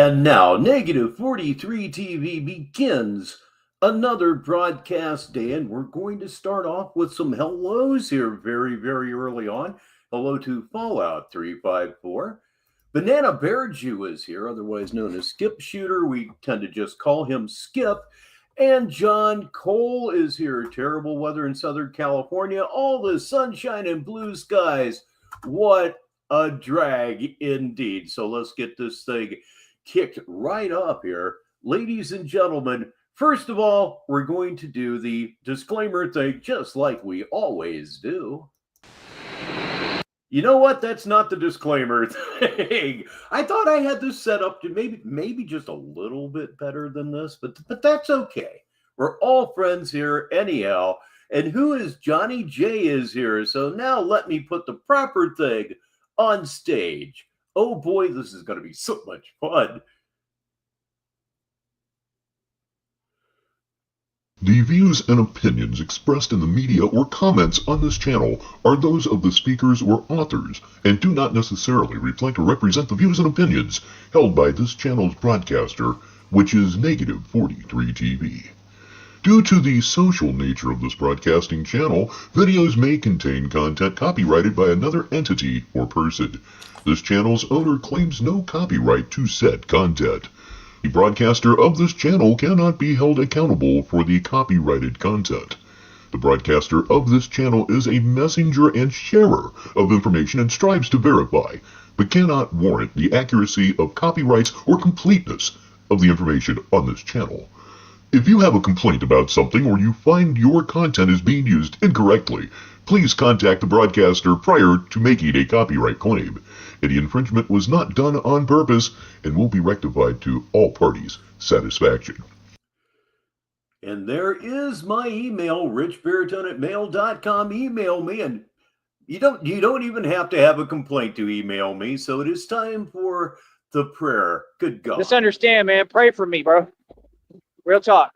And now, Negative 43 TV begins another broadcast day, and we're going to start off with some hellos here very, very early on. Hello to Fallout 354. Banana Bear Jew is here, otherwise known as Skip Shooter. We tend to just call him Skip. And John Cole is here. Terrible weather in Southern California. All the sunshine and blue skies. What a drag indeed. So let's get this thing kicked right up here. Ladies and gentlemen, first of all, we're going to do the disclaimer thing just like we always do. You know what? That's not the disclaimer thing. I thought I had this set up to maybe just a little bit better than this, but that's okay. We're all friends here anyhow. And who is Johnny J is here. So now let me put the proper thing on stage. Oh boy, this is going to be so much fun. The views and opinions expressed in the media or comments on this channel are those of the speakers or authors and do not necessarily reflect or represent the views and opinions held by this channel's broadcaster, which is Negative 43 TV. Due to the social nature of this broadcasting channel, videos may contain content copyrighted by another entity or person. This channel's owner claims no copyright to said content. The broadcaster of this channel cannot be held accountable for the copyrighted content. The broadcaster of this channel is a messenger and sharer of information and strives to verify, but cannot warrant the accuracy of copyrights or completeness of the information on this channel. If you have a complaint about something or you find your content is being used incorrectly, please contact the broadcaster prior to making a copyright claim. Any infringement was not done on purpose and will be rectified to all parties' satisfaction. And there is my email, richbaritone@mail.com. Email me, and you don't even have to have a complaint to email me. So it is time for the prayer. Good God. Just understand, man. Pray for me, bro. Real talk.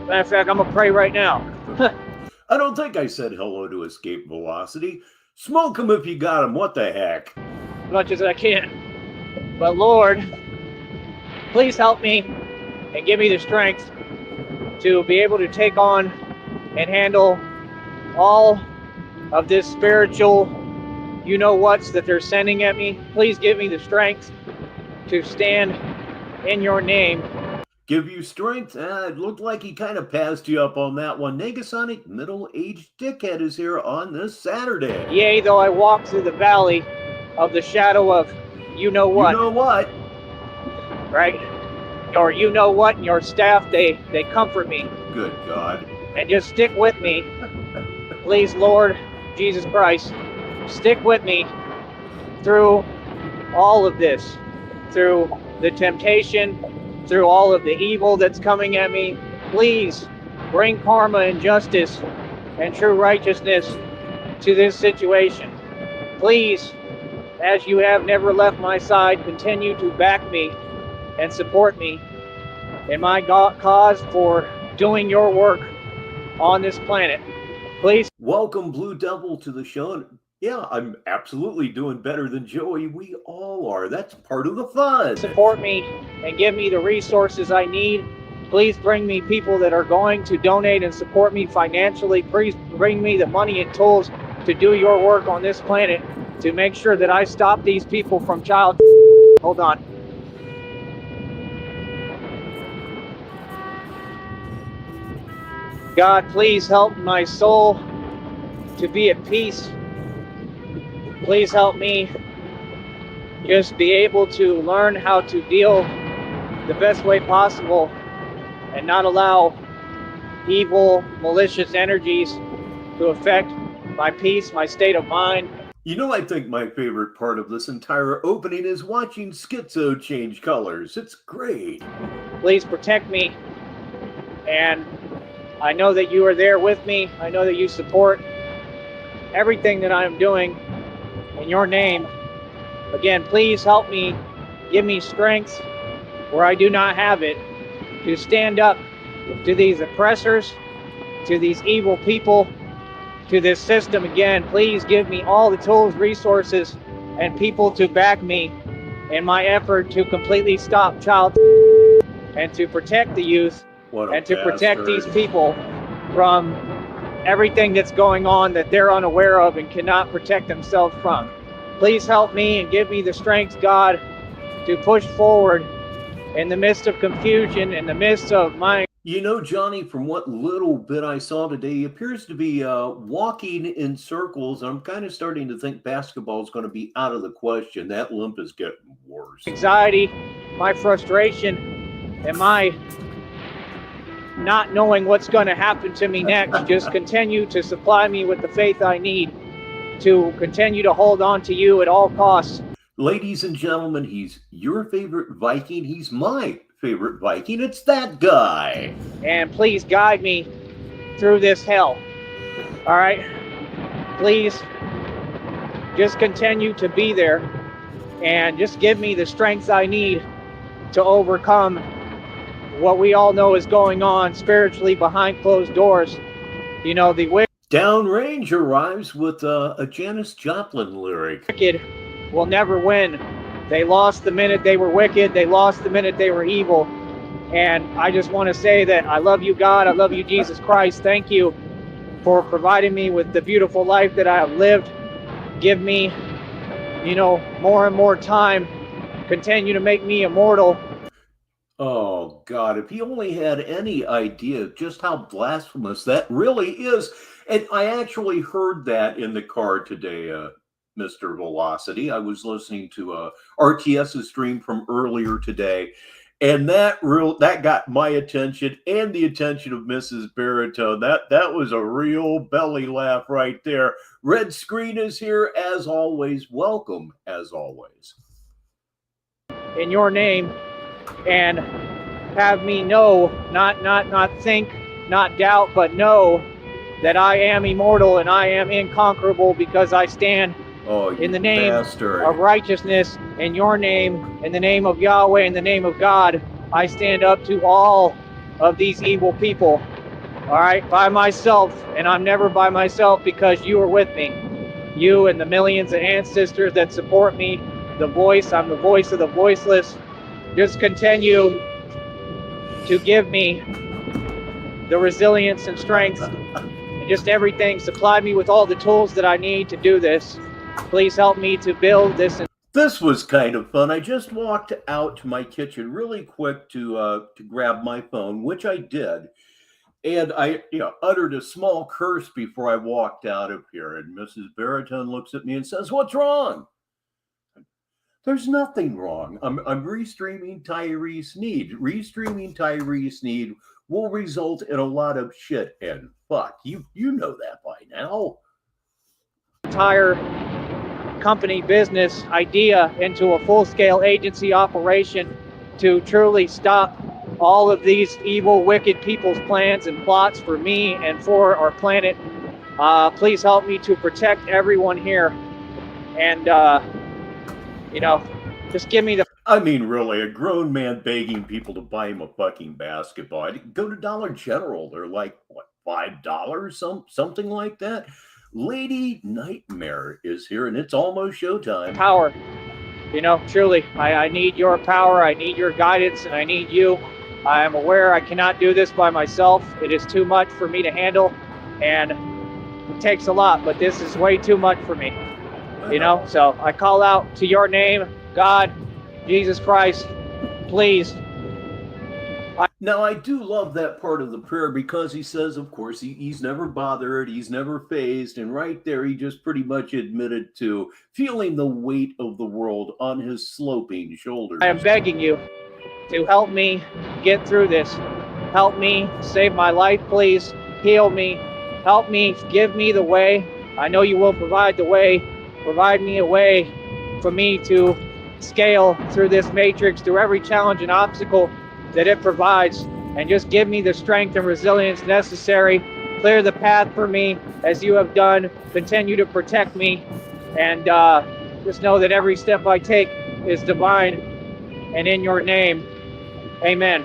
Matter of fact, I'm going to pray right now. I don't think I said hello to Escape Velocity. Smoke them if you got them. What the heck? As much as I can. But Lord, please help me and give me the strength to be able to take on and handle all of this spiritual you-know-whats that they're sending at me. Please give me the strength to stand in your name. Give you strength? It looked like he kind of passed you up on that one. Negasonic middle-aged dickhead is here on this Saturday. Yea, though I walk through the valley of the shadow of you-know-what. You know what? Right? Or you-know-what, and your staff, they comfort me. Good God. And just stick with me. Please, Lord Jesus Christ, stick with me through all of this. Through the temptation, through all of the evil that's coming at me. Please bring karma and justice and true righteousness to this situation. Please, as you have never left my side, continue to back me and support me in my cause for doing your work on this planet. Please. Welcome, Blue Devil, to the show. Yeah, I'm absolutely doing better than Joey. We all are. That's part of the fun. Support me and give me the resources I need. Please bring me people that are going to donate and support me financially. Please bring me the money and tools to do your work on this planet to make sure that I stop these people from child. Hold on. God, please help my soul to be at peace. Please help me just be able to learn how to deal the best way possible and not allow evil, malicious energies to affect my peace, my state of mind. You know, I think my favorite part of this entire opening is watching Schizo change colors. It's great. Please protect me. And I know that you are there with me. I know that you support everything that I am doing in your name. Again, please help me, give me strength where I do not have it, to stand up to these oppressors, to these evil people, to this system again. Please give me all the tools, resources, and people to back me in my effort to completely stop child and to protect the youth and to protect these people from everything that's going on that they're unaware of and cannot protect themselves from. Please help me and give me the strength, God, to push forward in the midst of confusion, in the midst of my... You know, Johnny, from what little bit I saw today, he appears to be walking in circles. I'm kind of starting to think basketball is going to be out of the question. That limp is getting worse. Anxiety, my frustration, and my not knowing what's going to happen to me next. Just continue to supply me with the faith I need to continue to hold on to you at all costs. Ladies and gentlemen, he's your favorite Viking. He's my favorite Viking. It's that guy. And please guide me through this hell. All right? Please just continue to be there and just give me the strength I need to overcome what we all know is going on spiritually behind closed doors. You know, the Downrange arrives with a Janis Joplin lyric. Wicked will never win. They lost the minute they were wicked. They lost the minute they were evil. And I just want to say that I love you, God. I love you, Jesus Christ. Thank you for providing me with the beautiful life that I have lived. Give me, you know, more and more time. Continue to make me immortal. Oh, God, if he only had any idea just how blasphemous that really is. And I actually heard that in the car today, Mr. Velocity. I was listening to RTS's stream from earlier today, and that got my attention and the attention of Mrs. Baritone. That was a real belly laugh right there. Red Screen is here as always. Welcome as always. In your name, and have me know, not think, not doubt, but know that I am immortal and I am inconquerable because I stand in the name of righteousness, in your name, in the name of Yahweh, in the name of God. I stand up to all of these evil people, all right, by myself, and I'm never by myself because you are with me. You and the millions of ancestors that support me, the voice, I'm the voice of the voiceless. Just continue to give me the resilience and strength and just everything. Supply me with all the tools that I need to do this. Please help me to build this. This was kind of fun. I just walked out to my kitchen really quick to grab my phone, which I did. And I uttered a small curse before I walked out of here. And Mrs. Baritone looks at me and says, "What's wrong?" There's nothing wrong. I'm restreaming Tyree Sneed. Restreaming Tyree Sneed will result in a lot of shit. And fuck, you know that by now. Entire company business idea into a full-scale agency operation to truly stop all of these evil, wicked people's plans and plots for me and for our planet. Please help me to protect everyone here. And, just give me the... I mean, really, a grown man begging people to buy him a fucking basketball. I'd go to Dollar General. They're like, what, $5? Something like that. Lady Nightmare is here, and it's almost showtime. Power. Truly, I need your power. I need your guidance, and I need you. I am aware I cannot do this by myself. It is too much for me to handle, and it takes a lot, but this is way too much for me. So I call out to your name, God, Jesus Christ, please. Now, I do love that part of the prayer because he says, of course, he's never bothered, he's never fazed, and right there he just pretty much admitted to feeling the weight of the world on his sloping shoulders. I am begging you to help me get through this. Help me save my life, please. Heal me. Help me. Give me the way. I know you will provide the way. Provide me a way for me to scale through this matrix, through every challenge and obstacle that it provides, and just give me the strength and resilience necessary. Clear the path for me as you have done. Continue to protect me, and just know that every step I take is divine, and in your name, amen.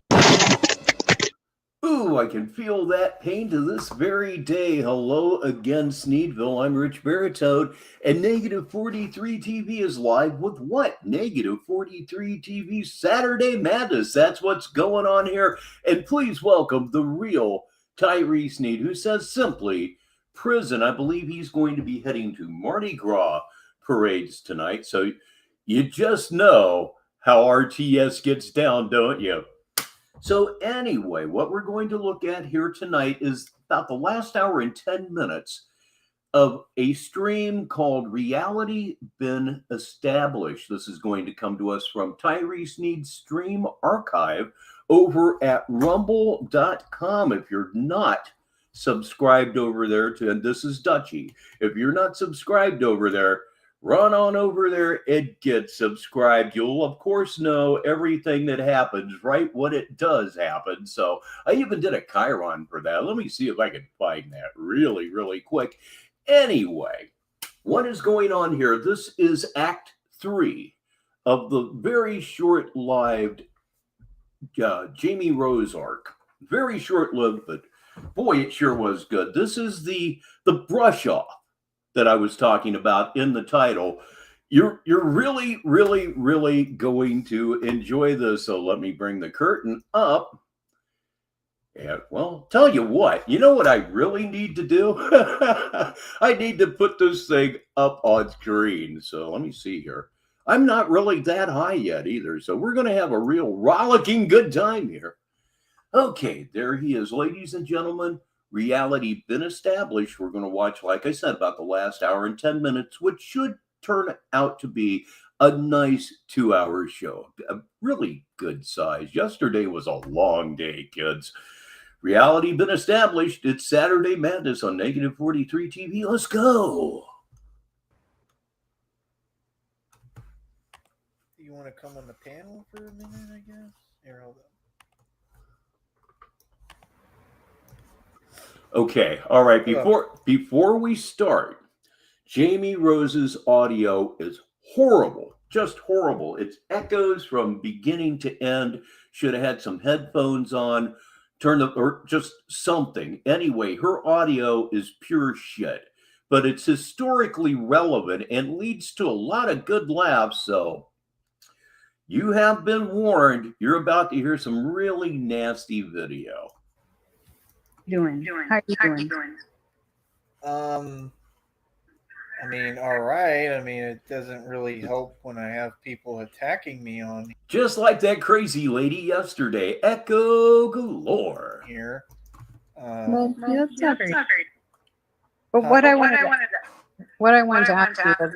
true. I can feel that pain to this very day. Hello again, Sneedville. I'm Richbartone, and Negative 43 TV is live with what? Negative 43 TV Saturday Madness. That's what's going on here. And please welcome the real Tyree Sneed, who says simply, prison. I believe he's going to be heading to Mardi Gras parades tonight. So you just know how RTS gets down, don't you? So anyway, what we're going to look at here tonight is about the last hour and 10 minutes of a stream called Reality Been Established. This is going to come to us from Tyree Sneed's stream archive over at rumble.com. If you're not subscribed over there to, and this is Dutchy, if you're not subscribed over there, run on over there and get subscribed. You'll, of course, know everything that happens right when it does happen. So I even did a Chiron for that. Let me see if I can find that really, really quick. Anyway, what is going on here? This is Act 3 of the very short-lived Jamie Rose arc. Very short-lived, but boy, it sure was good. This is the brush-off that I was talking about in the title. You're really, really, really going to enjoy this. So let me bring the curtain up. And well, tell you what, you know what I really need to do? I need to put this thing up on screen. So let me see here. I'm not really that high yet either. So we're going to have a real rollicking good time here. Okay, there he is, ladies and gentlemen. Reality Been Established. We're going to watch, like I said, about the last hour and 10 minutes, which should turn out to be a nice 2-hour show. A really good size. Yesterday was a long day, kids. Reality Been Established. It's Saturday Madness on Negative 43 TV. Let's go. You want to come on the panel for a minute, I guess? Here, hold on. Okay, all right. Before we start, Jamie Rose's audio is horrible, just horrible. It echoes from beginning to end. Should have had some headphones on, or just something. Anyway, her audio is pure shit, but it's historically relevant and leads to a lot of good laughs. So you have been warned. You're about to hear some really nasty video. Doing? How are you doing? I mean, all right. I mean, it doesn't really help when I have people attacking me on Just like that crazy lady yesterday. Echo galore. here. Well, that's not very. But what I wanted to ask you was,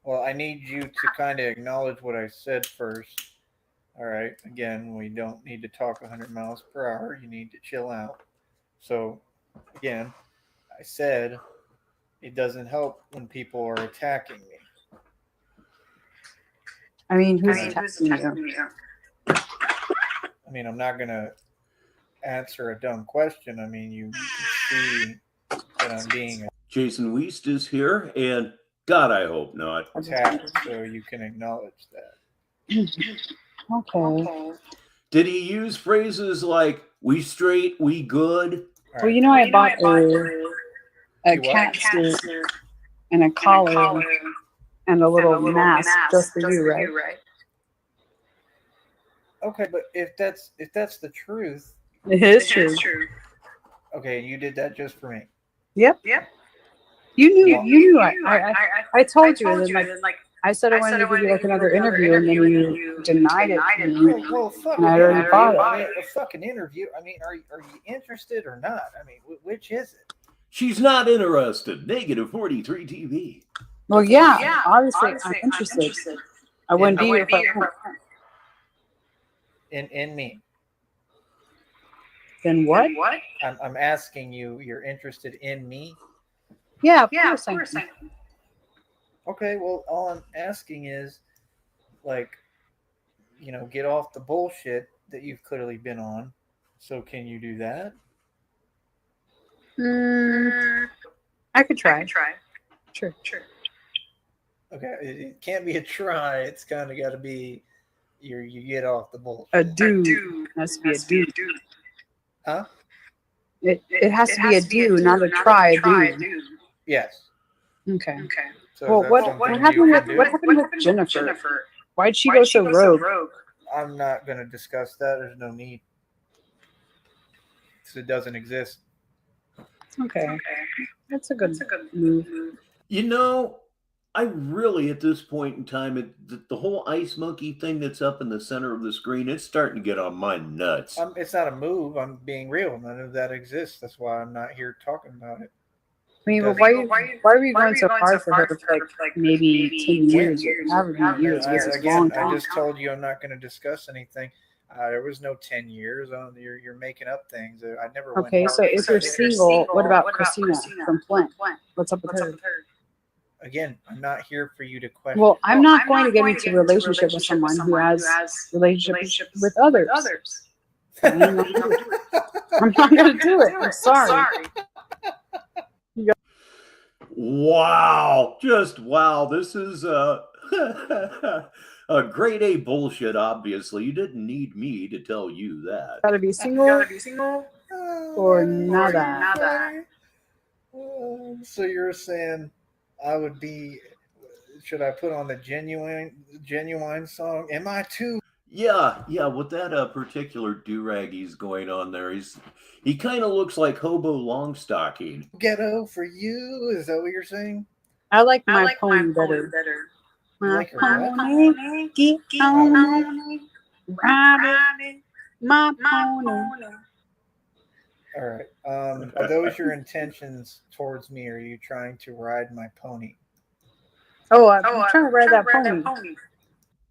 Well, I need you to kind of acknowledge what I said first. All right. Again, we don't need to talk 100 miles per hour. You need to chill out. So, again, I said it doesn't help when people are attacking me. I mean, who's attacking you? I mean, I'm not going to answer a dumb question. I mean, you can see that I'm being Jason Weist is here, and God, I hope not. attacked, so you can acknowledge that. Okay. Did he use phrases like, we straight, we good? Well, you know, I bought a cat suit and a collar and a little mask just for you, right? Okay, but if that's the truth, It is true. okay, you did that just for me. Yep. You knew. I told you, and then like I said I wanted to give you like another interview, and then you denied it. Well, fuck And I already bought it. I mean, a fucking interview. I mean, are you interested or not? I mean, which is it? She's not interested. Negative 43 TV. Well, yeah, obviously I'm interested. I wouldn't be here if I weren't. In me. Then what? I'm asking you. You're interested in me? Yeah, of course I am. Okay. Well, all I'm asking is, like, get off the bullshit that you've clearly been on. So can you do that? I could try. Sure. Okay. It can't be a try. It's kind of got to be you get off the bullshit. A dude. Has to be a dude. Huh? It has to be a do, not a try do. Yes. Okay. So Well, that's what something you happened can with do. what happened with Jennifer? Why'd she go so rogue? I'm not going to discuss that. There's no need. It doesn't exist. Okay. That's a good move. You know, I really, at this point in time, the whole ice monkey thing that's up in the center of the screen, it's starting to get on my nuts. It's not a move. I'm being real. None of that exists. That's why I'm not here talking about it. I mean, but why are we going so hard for her for like maybe 10 years or however many years? Which is long time. I just told you I'm not going to discuss anything. There was no 10 years. You're making up things. I never went. Okay, so if you're single, what about Christina from Flint? What's up with her? Again, I'm not here for you to question. Well, I'm not going to get into a relationship with someone who has relationships with others. I'm not going to do it. I'm sorry. Wow. Just wow. This is a grade A bullshit, obviously. You didn't need me to tell you that. Gotta be single or nada. So you're saying I would be, should I put on the genuine song? Am I too? Yeah, with that particular do-rag he's going on there, he kind of looks like Hobo Longstocking. Ghetto for you? Is that what you're saying? I like my pony better. My pony, get on, ride my pony. All right. Are those your intentions towards me? Are you trying to ride my pony? Oh, I'm trying to ride that pony.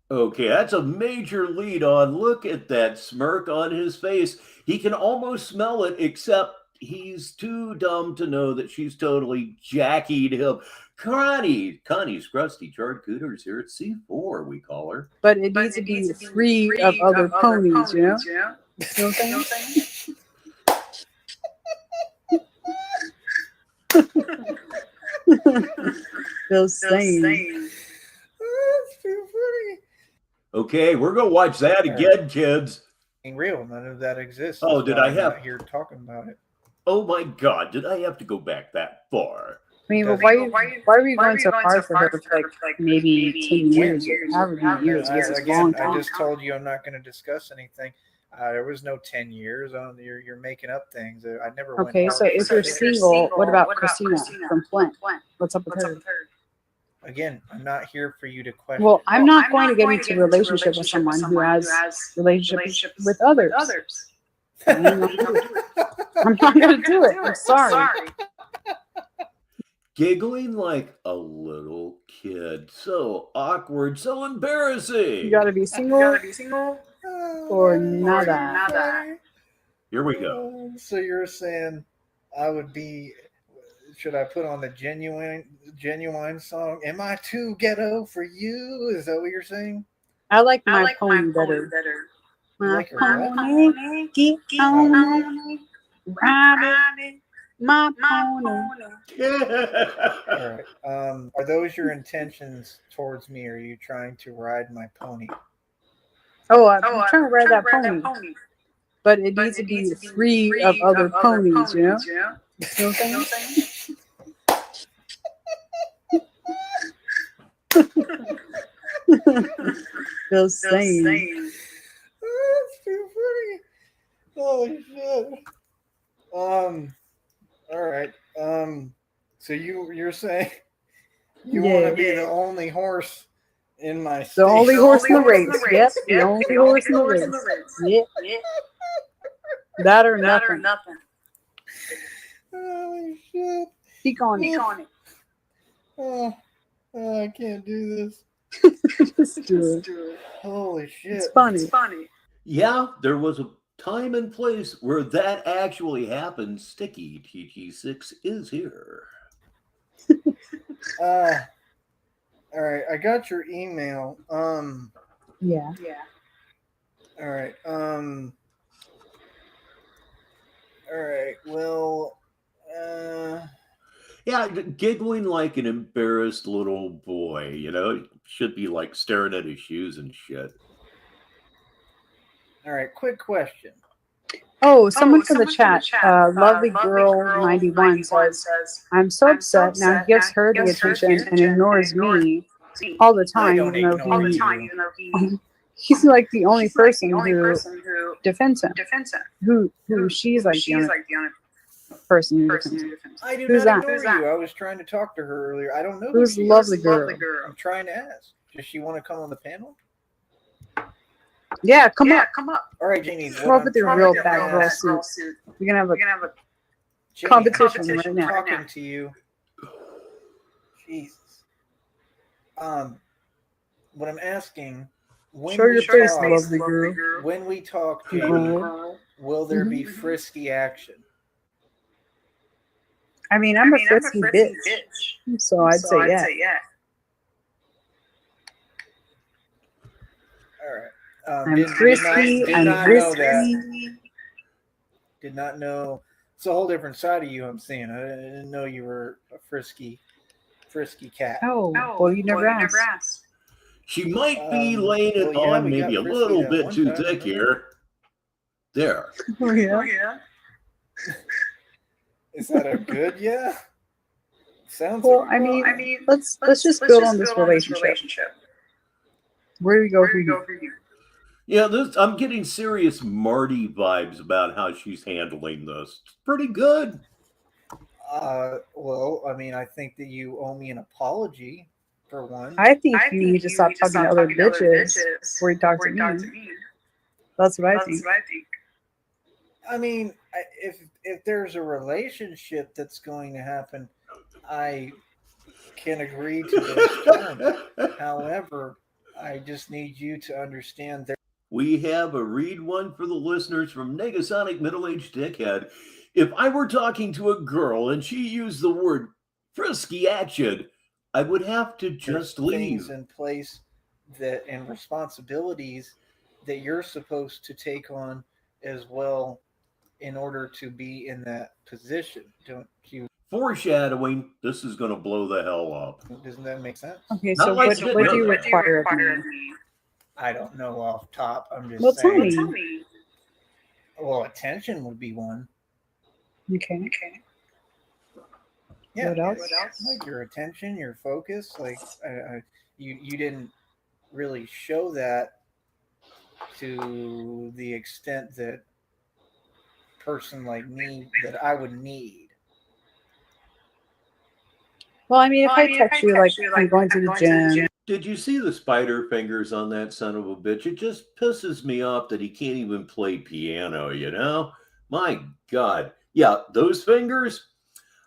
Okay, that's a major lead on. Look at that smirk on his face. He can almost smell it, except he's too dumb to know that she's totally jackied him. Connie's crusty charcuteries here at C4, we call her. But it needs to be free of other ponies, you know? You know what I'm saying? Those same. That's too funny. Okay, we're gonna watch that again, kids. Being real, none of that exists. Oh, did I have? I'm not here talking about it. Oh my God, did I have to go back that far? I mean, but why are we going so hard for her for like maybe 10 years or however many years? Again, I just told you I'm not going to discuss anything. There was no 10 years. You're making up things. I never went. Okay, so if you're single, what about Christina from Flint? What's up with her? Again, I'm not here for you to question. Well, I'm not going to get into a relationship with someone who has relationships with others. I'm not going to do it. I'm sorry. Giggling like a little kid. So awkward, so embarrassing. You gotta be single or nada. Here we go. So you're saying I would be, should I put on the genuine song? Am I too ghetto for you? Is that what you're saying? I like my pony better. My pony, get on, ride my pony. All right. Are those your intentions towards me? Are you trying to ride my pony? Oh, I'm trying to ride that pony. But it needs to be free of other ponies, you know? You know what I'm saying? Those same. That's too funny. Holy shit. All right. So you're saying you want to be the only horse in my state? The only horse in the race. Yep. The only horse in the race. Yep. That or nothing. Holy shit. Speak on it. Oh, I can't do this. Just do it. Holy shit. It's funny. Yeah, there was a time and place where that actually happened. Sticky TT6 is here. All right, I got your email. Yeah. All right. All right. Well, yeah, giggling like an embarrassed little boy, you know, should be like staring at his shoes and shit. All right, quick question. Oh, someone from the chat, Lovely Girl 91 says, I'm so upset. Now he gives her the attention and ignores me all the I time, don't even ignore though you. he's like the only person who defends him. Who she's like the only person who defends him. I do Who's not that? ignore you. I was trying to talk to her earlier. I don't know Who's who she Lovely is. Girl? I'm trying to ask. Does she want to come on the panel? Yeah, come up. All right, Janie. Show up with your real bad girl suit. We're gonna have a Janie, competition right now. Talking to you. Jesus. What I'm asking. When Show we your face, talk, Lovely Girl. When we talk, Janie, Girl. will there be frisky action? I mean, I'm a frisky bitch, so I'd say yeah. All right. I'm frisky. Did I'm not know that. risky. Did not know. It's a whole different side of you. I'm seeing. I didn't know you were a frisky cat. Oh, well, you never asked. She might be laying it well, yeah, on we maybe a got frisky little that bit one too time, thick remember? here. There. Oh yeah. Is that a good yeah? Sounds Well, like I mean, let's just build on this relationship. Where do we go from here? Yeah, I'm getting serious Marty vibes about how she's handling this. It's pretty good. well, I mean, I think that you owe me an apology for one. I think you need to stop talking to other bitches before you talk to me. That's what I think. I mean, if there's a relationship that's going to happen, I can agree to those terms. However, I just need you to understand that We have a read one for the listeners from Negasonic Middle-Aged Dickhead. If I were talking to a girl and she used the word frisky action, I would have to just leave. things in place that and responsibilities that you're supposed to take on as well in order to be in that position. Don't you? Foreshadowing, this is going to blow the hell up. Doesn't that make sense? Okay, Not so like what Bit do you Brother. require of me? I don't know off top. I'm just Well, tell saying. me. Well, attention would be one. Okay. Yeah. What else? Like your attention, your focus. Like you didn't really show that to the extent that person like me that I would need. Well, I mean, if I text you like I'm going to the gym. Did you see the spider fingers on that son of a bitch? It just pisses me off that he can't even play piano, you know? My God. Yeah, those fingers.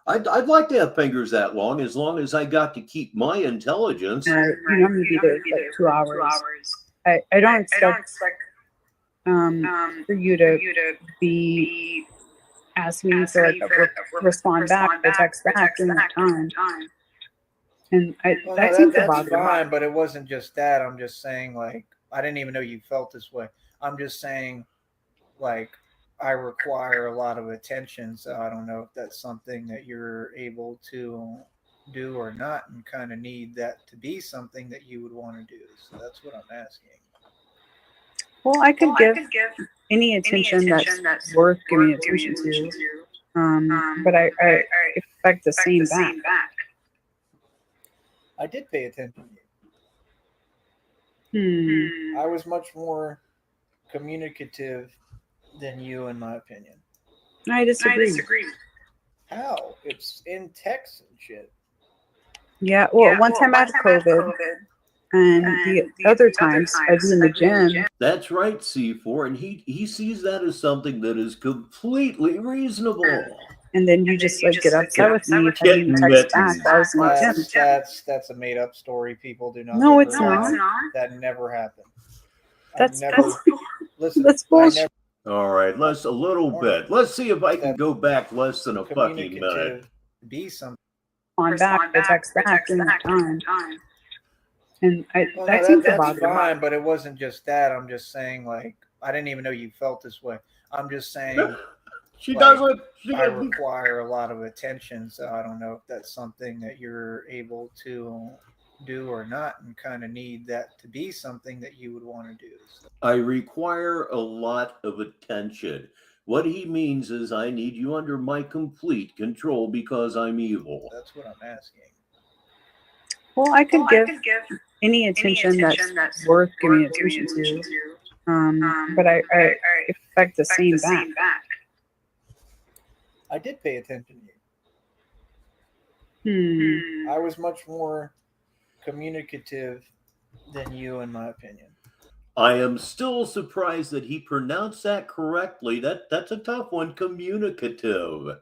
I'd like to have fingers that long as I got to keep my intelligence. You know, I'm gonna be there for like 2 hours. I don't expect for you to be ask me for like a respond back or text back in that time. And that seems to that's bother me. fine, but it wasn't just that. I'm just saying, like, I didn't even know you felt this way. I'm just saying, like, I require a lot of attention, so I don't know if that's something that you're able to do or not, and kind of need that to be something that you would want to do. So that's what I'm asking. Well, I could give any attention that's worth giving attention to, but I expect the same back. I did pay attention to you. I was much more communicative than you, in my opinion. I disagree. How? It's in text and shit. Yeah, well, one time I had COVID, and the other times I'd be in the gym. That's right, C4, and he sees that as something that is completely reasonable. And then you just like get upset with me if I didn't text back while I was in the gym. That's a made up story. People do not. No, it's not. That never happened. That's bullshit. All right, let's a little bit. Let's see if I can go back less than a fucking minute. Be something. On back, I text back in that time. And that seems to bother me. That's fine, but it wasn't just that. I'm just saying, like, I didn't even know you felt this way. I'm just saying. She doesn't. I require a lot of attention, so I don't know if that's something that you're able to do or not, and kind of need that to be something that you would want to do. So. I require a lot of attention. What he means is, I need you under my complete control because I'm evil. That's what I'm asking. Well, I could give any attention that's worth giving attention to. But I expect the same back. I did pay attention to Hmm. you. I was much more communicative than you, in my opinion. I am still surprised that he pronounced that correctly. That's a tough one. Communicative.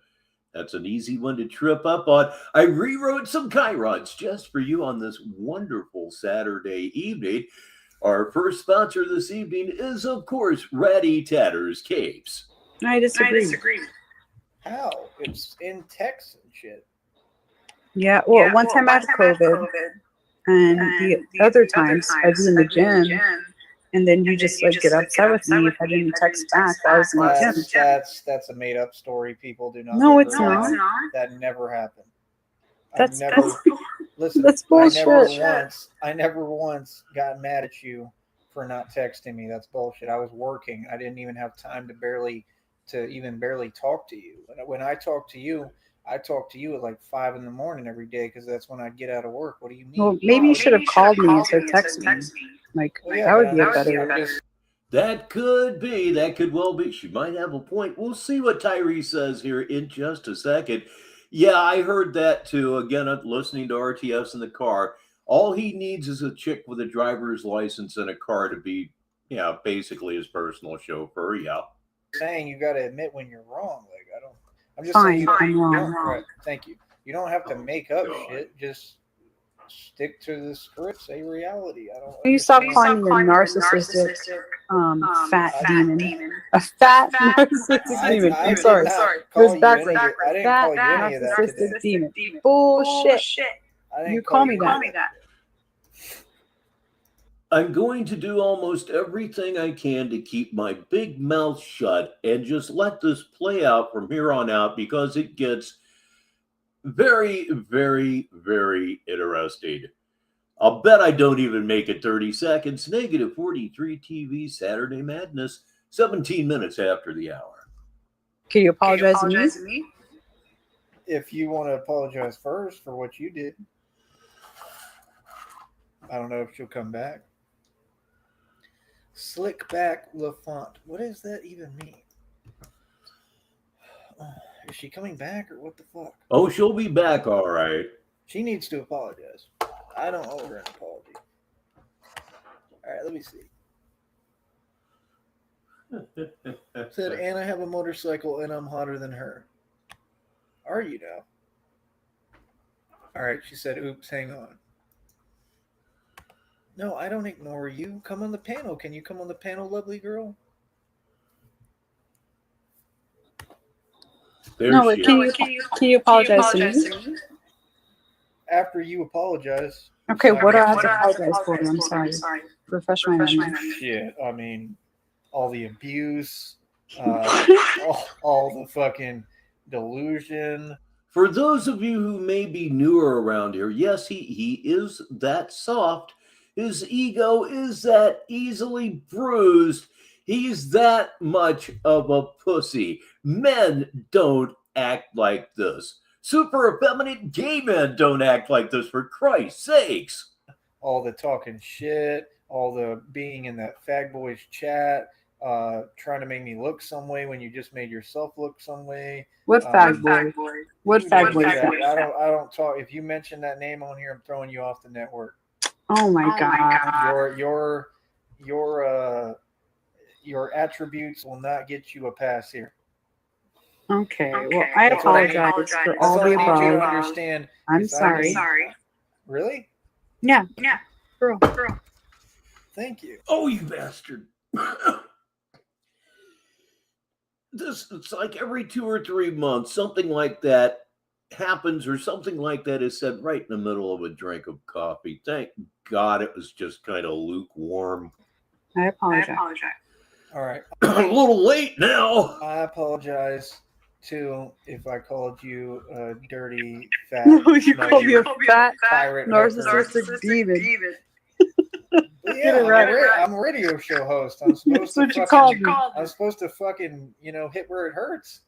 That's an easy one to trip up on. I rewrote some chirons just for you on this wonderful Saturday evening. Our first sponsor this evening is, of course, Ratty Tatter's Capes. I disagree. How? It's in text and shit. Yeah, well, one time I had COVID, and the other times I was in the gym, and then you just like get upset with me if I didn't text back. I was in the gym. That's a made up story. People do not. No, it's realize not. That never happened. Listen. That's bullshit. I never once got mad at you for not texting me. That's bullshit. I was working. I didn't even have time to barely talk to you. When I talk to you, I talk to you at like 5 a.m. every day because that's when I get out of work. What do you mean? Well, maybe you should have called me instead of texted me. Like, that would be a better way. That could be. That could well be. She might have a point. We'll see what Tyree says here in just a second. Yeah, I heard that too. Again, I'm listening to RTS in the car. All he needs is a chick with a driver's license and a car to be, basically his personal chauffeur. Yeah. Saying you got to admit when you're wrong. Like, I'm just Fine, saying. I'm wrong. Right, thank you. You don't have to make up shit. Just stick to the script. Say reality. You stop calling me a narcissistic, fat demon. A fat narcissistic demon. I'm sorry. It was backwards. Fat narcissistic demon. Bullshit. You call me that. I'm going to do almost everything I can to keep my big mouth shut and just let this play out from here on out because it gets very, very, very interesting. I'll bet I don't even make it 30 seconds. Negative 43 TV Saturday Madness, 17 minutes after the hour. Can you apologize to me? If you want to apologize first for what you did. I don't know if she'll come back. Slick back LaFont. What does that even mean? Is she coming back or what the fuck? Oh, she'll be back, all right. She needs to apologize. I don't owe her an apology. All right, let me see. Said, and I have a motorcycle and I'm hotter than her. Are you now? All right, she said, oops, hang on. No, I don't ignore you. Come on the panel. Can you come on the panel, lovely girl? Can you apologize to me? After you apologize. Okay, what do I have to apologize for? I'm sorry. Refresh my memory. Shit, I mean, all the abuse, all the fucking delusion. For those of you who may be newer around here, yes, he is that soft. His ego is that easily bruised. He's that much of a pussy. Men don't act like this. Super effeminate gay men don't act like this, for Christ's sakes. All the talking shit, all the being in that fag boys chat, trying to make me look some way when you just made yourself look some way. What fag boy? What fag boy? I don't talk. If you mention that name on here, I'm throwing you off the network. Oh my god! Your attributes will not get you a pass here. Okay. Well, I apologize for all the above. You understand? I'm sorry. Really? Yeah. Girl. Thank you. Oh, you bastard! It's like every 2 or 3 months, something like that happens or something like that is said right in the middle of a drink of coffee. Thank God it was just kind of lukewarm. I apologize. All right. A little late now. I apologize too if I called you a dirty, fat. No, you called me a fat pirate narcissistic demon. Yeah, I'm a radio show host. I'm supposed That's to what you called me. I'm supposed to fucking, hit where it hurts.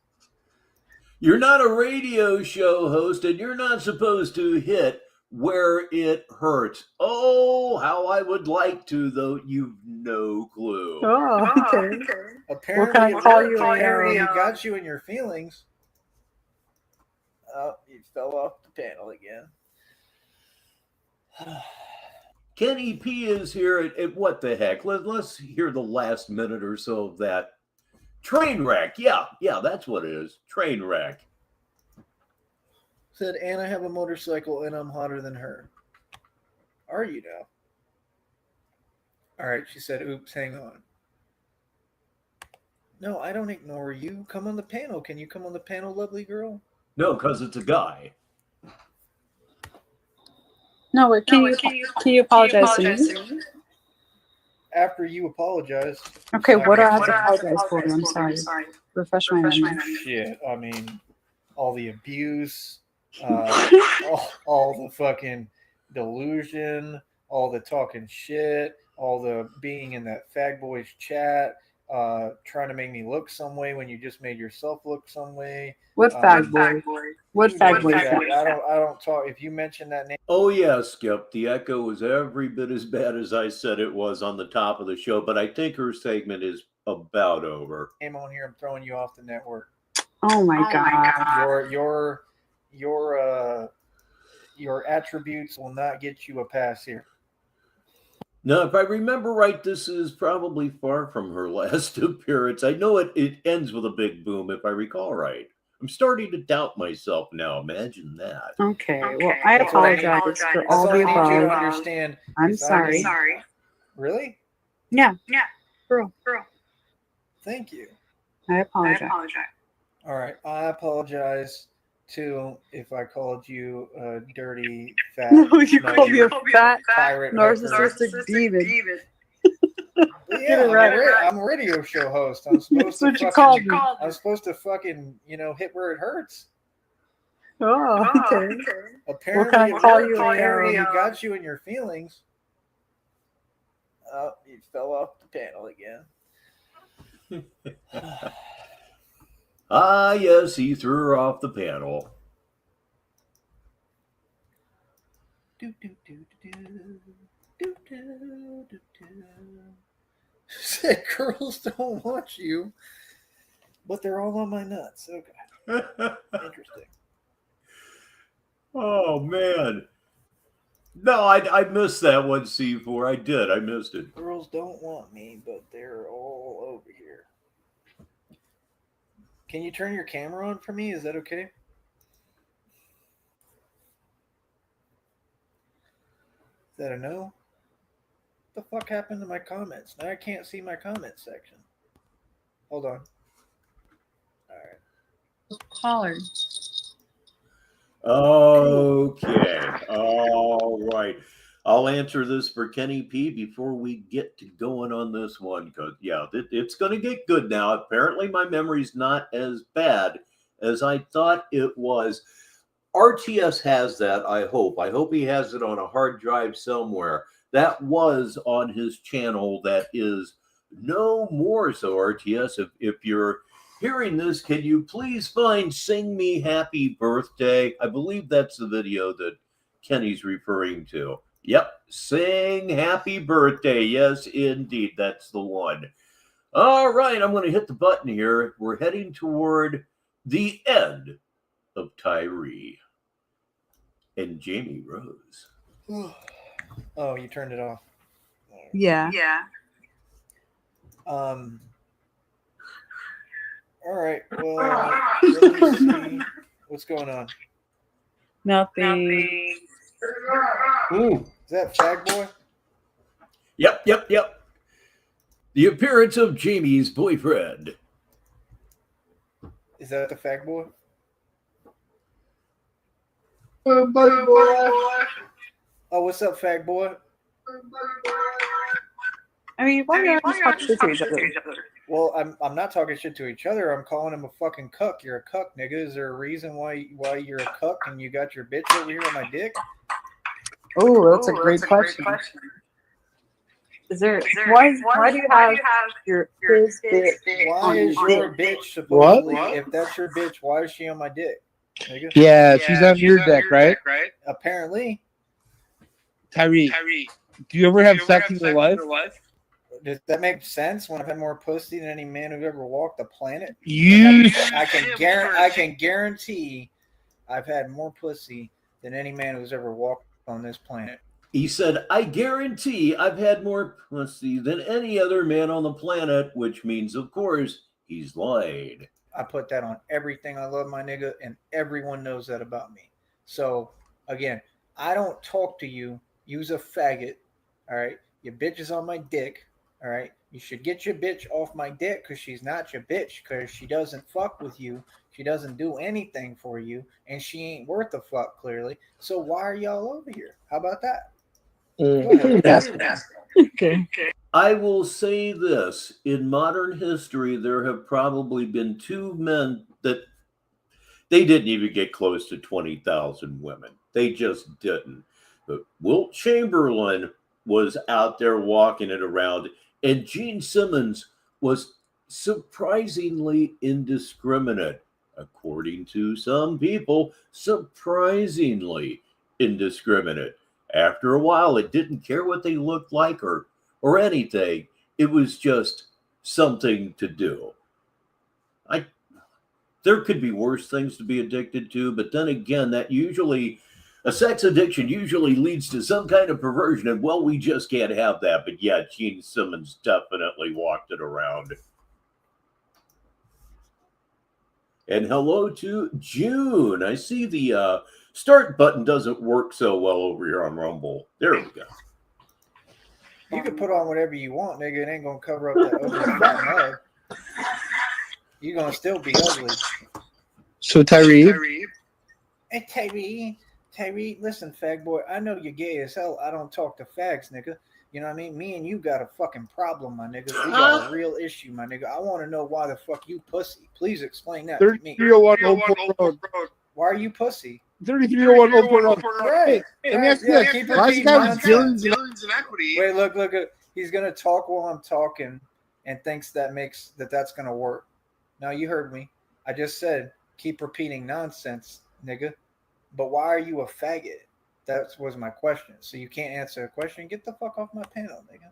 You're not a radio show host, and you're not supposed to hit where it hurts. Oh, how I would like to, though. You've no clue. Oh, okay. Apparently, What kind of call Tyree, you? got you in your feelings. Oh, you fell off the panel again. Kenny P is here at what the heck? Let's hear the last minute or so of that. Train wreck. Yeah, that's what it is. Train wreck. Said, and I have a motorcycle and I'm hotter than her. Are you now? All right, she said, oops, hang on. No, I don't ignore you. Come on the panel. Can you come on the panel, lovely girl? No, because it's a guy. No, wait, can you apologize to me? After you apologize. Okay, what do I have to apologize for? I'm sorry. Refresh my memory. Shit, I mean, all the abuse, all the fucking delusion, all the talking shit, all the being in that fag boys chat, trying to make me look some way when you just made yourself look some way. What fag boy? What fag boy? I don't talk. If you mention that name. Oh yeah, Skip. The echo was every bit as bad as I said it was on the top of the show, but I think her segment is about over. Name on here, I'm throwing you off the network. Oh my god. Your attributes will not get you a pass here. Now, if I remember right, this is probably far from her last appearance. I know it ends with a big boom, if I recall right. I'm starting to doubt myself now. Imagine that. Okay. Well, I apologize for all the above. You understand. I'm sorry. Really? Yeah. Girl. Thank you. I apologize. All right. I apologize too if I called you a dirty, fat. No, you called me a fat, pirate, narcissistic demon. Yeah, I'm a radio show host. I'm supposed That's what you called me. I'm supposed to fucking, hit where it hurts. Oh, okay. Apparently, what can I call you? Tyree, got you in your feelings. Oh, you fell off the panel again. Ah, yes, he threw her off the panel. Said girls don't want you, but they're all on my nuts. Okay. Interesting. Oh, man. No, I missed that one, C4. I did. I missed it. Girls don't want me, but they're all over here. Can you turn your camera on for me? Is that okay? Is that a no? What the fuck happened to my comments? Now I can't see my comment section. Hold on. All right. Caller. Okay. All right. I'll answer this for Kenny P before we get to going on this one, because it's going to get good now. Apparently my memory's not as bad as I thought it was. RTS has that, I hope. I hope he has it on a hard drive somewhere. That was on his channel. That is no more. So RTS, if you're hearing this, can you please find Sing Me Happy Birthday? I believe that's the video that Kenny's referring to. Yep, Sing Happy Birthday. Yes, indeed, that's the one. All right, I'm going to hit the button here. We're heading toward the end of Tyree and Jamie Rose. Oh, you turned it off. Yeah. All right. Well, let me see what's going on. Nothing. Ooh. Is that Fag Boy? Yep. The appearance of Jamie's boyfriend. Is that the Fag Boy? Oh, what's up, Fag Boy? I mean, why not just talk shit to each other? Well, I'm not talking shit to each other. I'm calling him a fucking cuck. You're a cuck, nigga. Is there a reason why you're a cuck and you got your bitch over here on my dick? Oh, that's a great question. Why do you have your his bitch Why on is your your dick? bitch supposedly? If that's your bitch, why is she on my dick? Nigga? Yeah, she's on your deck, right? Apparently. Tyree, do you ever have sex in your life? Does that make sense? When I've had more pussy than any man who ever walked the planet? You I can guarantee I've had more pussy than any man who's ever walked on this planet. He said, I guarantee I've had more pussy than any other man on the planet, which means, of course, he's lied. I put that on everything I love, my nigga, and everyone knows that about me. So, again, I don't talk to you. Use a faggot, all right? Your bitch is on my dick, all right? You should get your bitch off my dick because she's not your bitch because she doesn't fuck with you. She doesn't do anything for you, and she ain't worth a fuck, clearly. So why are y'all over here? How about that? Okay. I will say this. In modern history, there have probably been two men that they didn't even get close to 20,000 women. They just didn't. But Wilt Chamberlain was out there walking it around, and Gene Simmons was surprisingly indiscriminate. According to some people, surprisingly indiscriminate. After a while, it didn't care what they looked like or anything. It was just something to do. There could be worse things to be addicted to, but then again, a sex addiction usually leads to some kind of perversion, and well, we just can't have that. But yeah, Gene Simmons definitely walked it around. And hello to June. I see the start button doesn't work so well over here on Rumble. There we go. You can put on whatever you want, nigga. It ain't gonna cover up that ugly fat mug. You're gonna still be ugly. So Tyree. Hey Tyree, listen, fag boy. I know you're gay as hell. I don't talk to fags, nigga. You know what I mean? Me and you got a fucking problem, my nigga. We got a real issue, my nigga. I want to know why the fuck you pussy. Please explain that to me. 3301 Old Road. Why are you pussy? 3301 Old Road. Right. Let me ask you this. Keep Why is repeating the guy with nonsense. billions in equity? Wait, look. He's gonna talk while I'm talking, and thinks that's gonna work. Now you heard me. I just said keep repeating nonsense, nigga. But why are you a faggot? That was my question. So you can't answer a question. Get the fuck off my panel, nigga.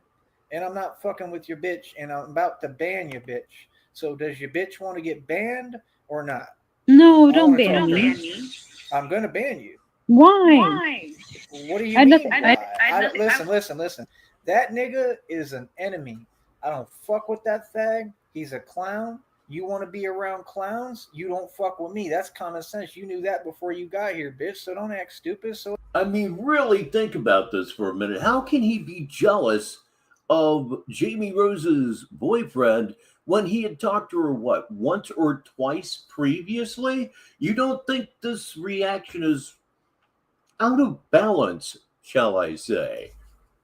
And I'm not fucking with your bitch, and I'm about to ban your bitch. So does your bitch want to get banned or not? No, don't ban me. I'm gonna ban you. Why? What do you mean? Listen. That nigga is an enemy. I don't fuck with that fag. He's a clown. You want to be around clowns? You don't fuck with me. That's common sense. You knew that before you got here, bitch. So don't act stupid. I mean, really think about this for a minute. How can he be jealous of Jamie Rose's boyfriend when he had talked to her, once or twice previously? You don't think this reaction is out of balance, shall I say?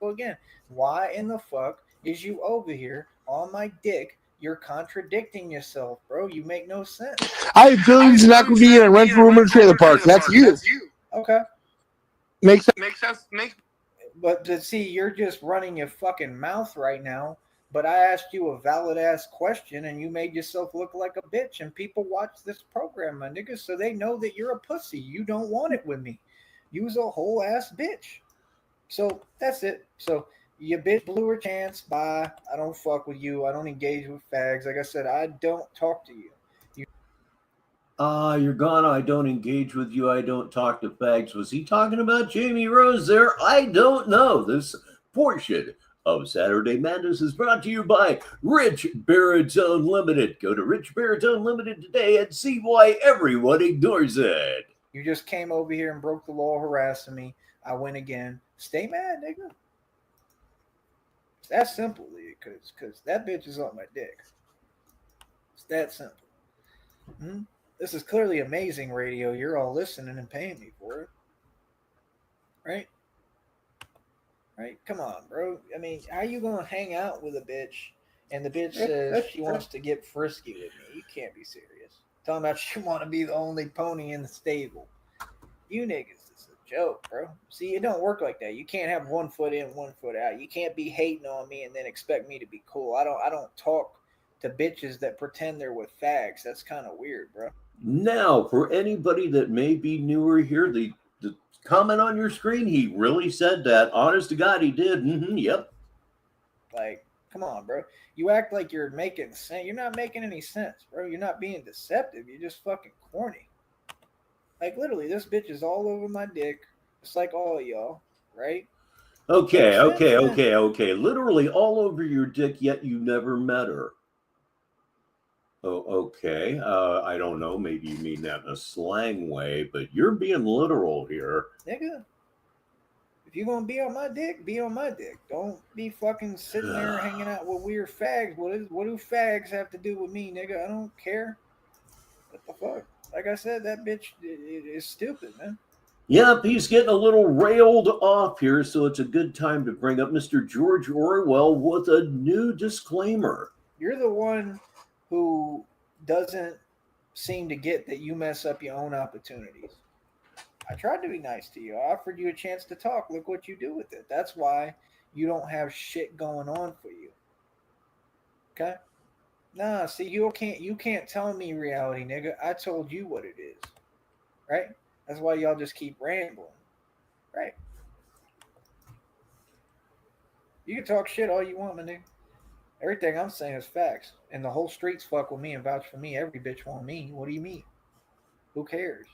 Well, again, why in the fuck is you over here on my dick? You're contradicting yourself, bro. You make no sense. I have billions in equity and I rent a room in a trailer park. That's you. Okay. Makes sense. But to see, you're just running your fucking mouth right now. But I asked you a valid ass question and you made yourself look like a bitch. And people watch this program, my nigga, so they know that you're a pussy. You don't want it with me. You's a whole ass bitch. So that's it. So your bitch blew her chance. Bye. I don't fuck with you. I don't engage with fags. Like I said, I don't talk to you. You're gone. I don't engage with you. I don't talk to fags. Was he talking about Jamie Rose there? I don't know. This portion of Saturday Madness is brought to you by Richbartone Limited. Go to Richbartone Limited today and see why everyone ignores it. You just came over here and broke the law harassing me. I win again. Stay mad, nigga. It's that simple, because that bitch is on my dick. It's that simple. This is clearly amazing radio. You're all listening and paying me for it. Right? Right? Come on, bro. I mean, how you going to hang out with a bitch and the bitch says she wants to get frisky with me? You can't be serious. Talking about she want to be the only pony in the stable. You niggas is a joke, bro. See, it don't work like that. You can't have 1 foot in, 1 foot out. You can't be hating on me and then expect me to be cool. I don't talk to bitches that pretend they're with fags. That's kind of weird, bro. Now, for anybody that may be newer here, the comment on your screen, he really said that. Honest to God, he did. Yep. Like, come on, bro. You act like you're making sense. You're not making any sense, bro. You're not being deceptive. You're just fucking corny. Like, literally, this bitch is all over my dick. It's like all of y'all, right? Okay. Makes sense, man. Literally all over your dick, yet you never met her. Oh, okay. I don't know. Maybe you mean that in a slang way, but you're being literal here. Nigga, if you're gonna be on my dick, be on my dick. Don't be fucking sitting there hanging out with weird fags. What do fags have to do with me, nigga? I don't care. What the fuck? Like I said, that bitch is stupid, man. Yep, he's getting a little railed off here, so it's a good time to bring up Mr. George Orwell with a new disclaimer. You're the one who doesn't seem to get that you mess up your own opportunities. I tried to be nice to you. I offered you a chance to talk. Look what you do with it. That's why you don't have shit going on for you. Okay? Nah, see, you can't tell me reality, nigga. I told you what it is. Right? That's why y'all just keep rambling. Right? You can talk shit all you want, my nigga. Everything I'm saying is facts. And the whole streets fuck with me and vouch for me. Every bitch want me. What do you mean? Who cares?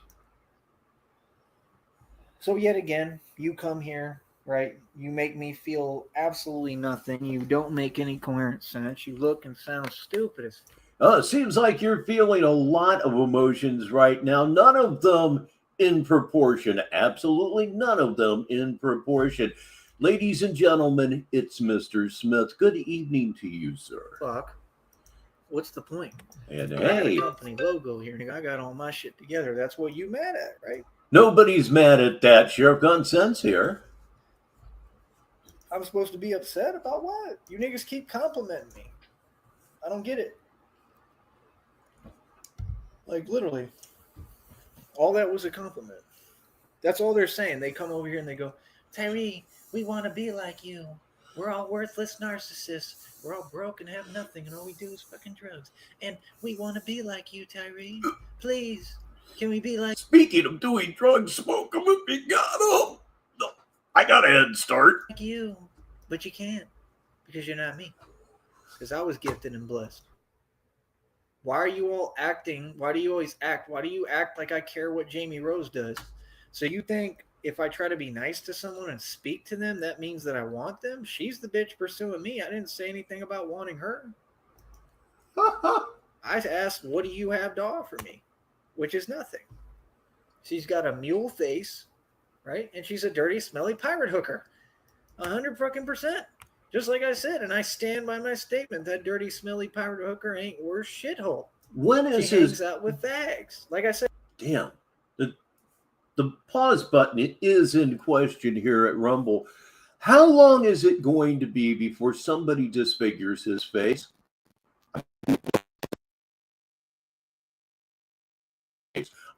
So yet again, you come here, right? You make me feel absolutely nothing. You don't make any coherent sense. You look and sound stupid as It seems like you're feeling a lot of emotions right now. None of them in proportion. Absolutely none of them in proportion. Ladies and gentlemen, it's Mr. Smith. Good evening to you, sir. fuck. What's the point? And I got hey, a company logo here, nigga. I got all my shit together. That's what you mad at, right? nobody's mad at that. Sheriff Gun Sense here. I'm supposed to be upset about what? You niggas keep complimenting me. I don't get it. Like, literally, all that was a compliment. That's all they're saying. They come over here and they go, Tyree, we want to be like you. We're all worthless narcissists. We're all broke and have nothing, and all we do is fucking drugs. And we want to be like you, Tyree. Please, can we be like Speaking of doing drugs, smoke them if you got them. No, I got a head start. you? But you can't, because you're not me. Because I was gifted and blessed. Why are you all acting? Why do you always act? Why do you act like I care what Jamie Rose does? So you think if I try to be nice to someone and speak to them, that means that I want them? She's the bitch pursuing me. I didn't say anything about wanting her. I asked, what do you have to offer me? Which is nothing. She's got a mule face, right? And she's a dirty, smelly pirate hooker. 100%. Just like I said, and I stand by my statement, that dirty, smelly pirate hooker ain't worth shithole. When is She hangs out with fags. Like I said. Damn. The pause button is in question here at Rumble. How long is it going to be before somebody disfigures his face?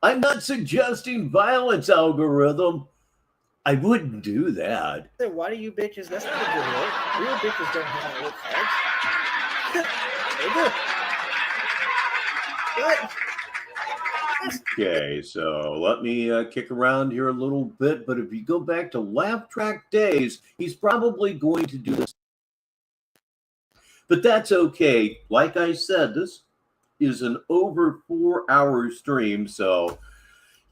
I'm not suggesting violence, algorithm. I wouldn't do that. Why do you bitches? That's not a good look. Real bitches don't hang out with fags. They do. What? Okay, so let me kick around here a little bit. But if you go back to laugh track days, he's probably going to do this. But that's okay. Like I said, this is an over 4-hour stream. So,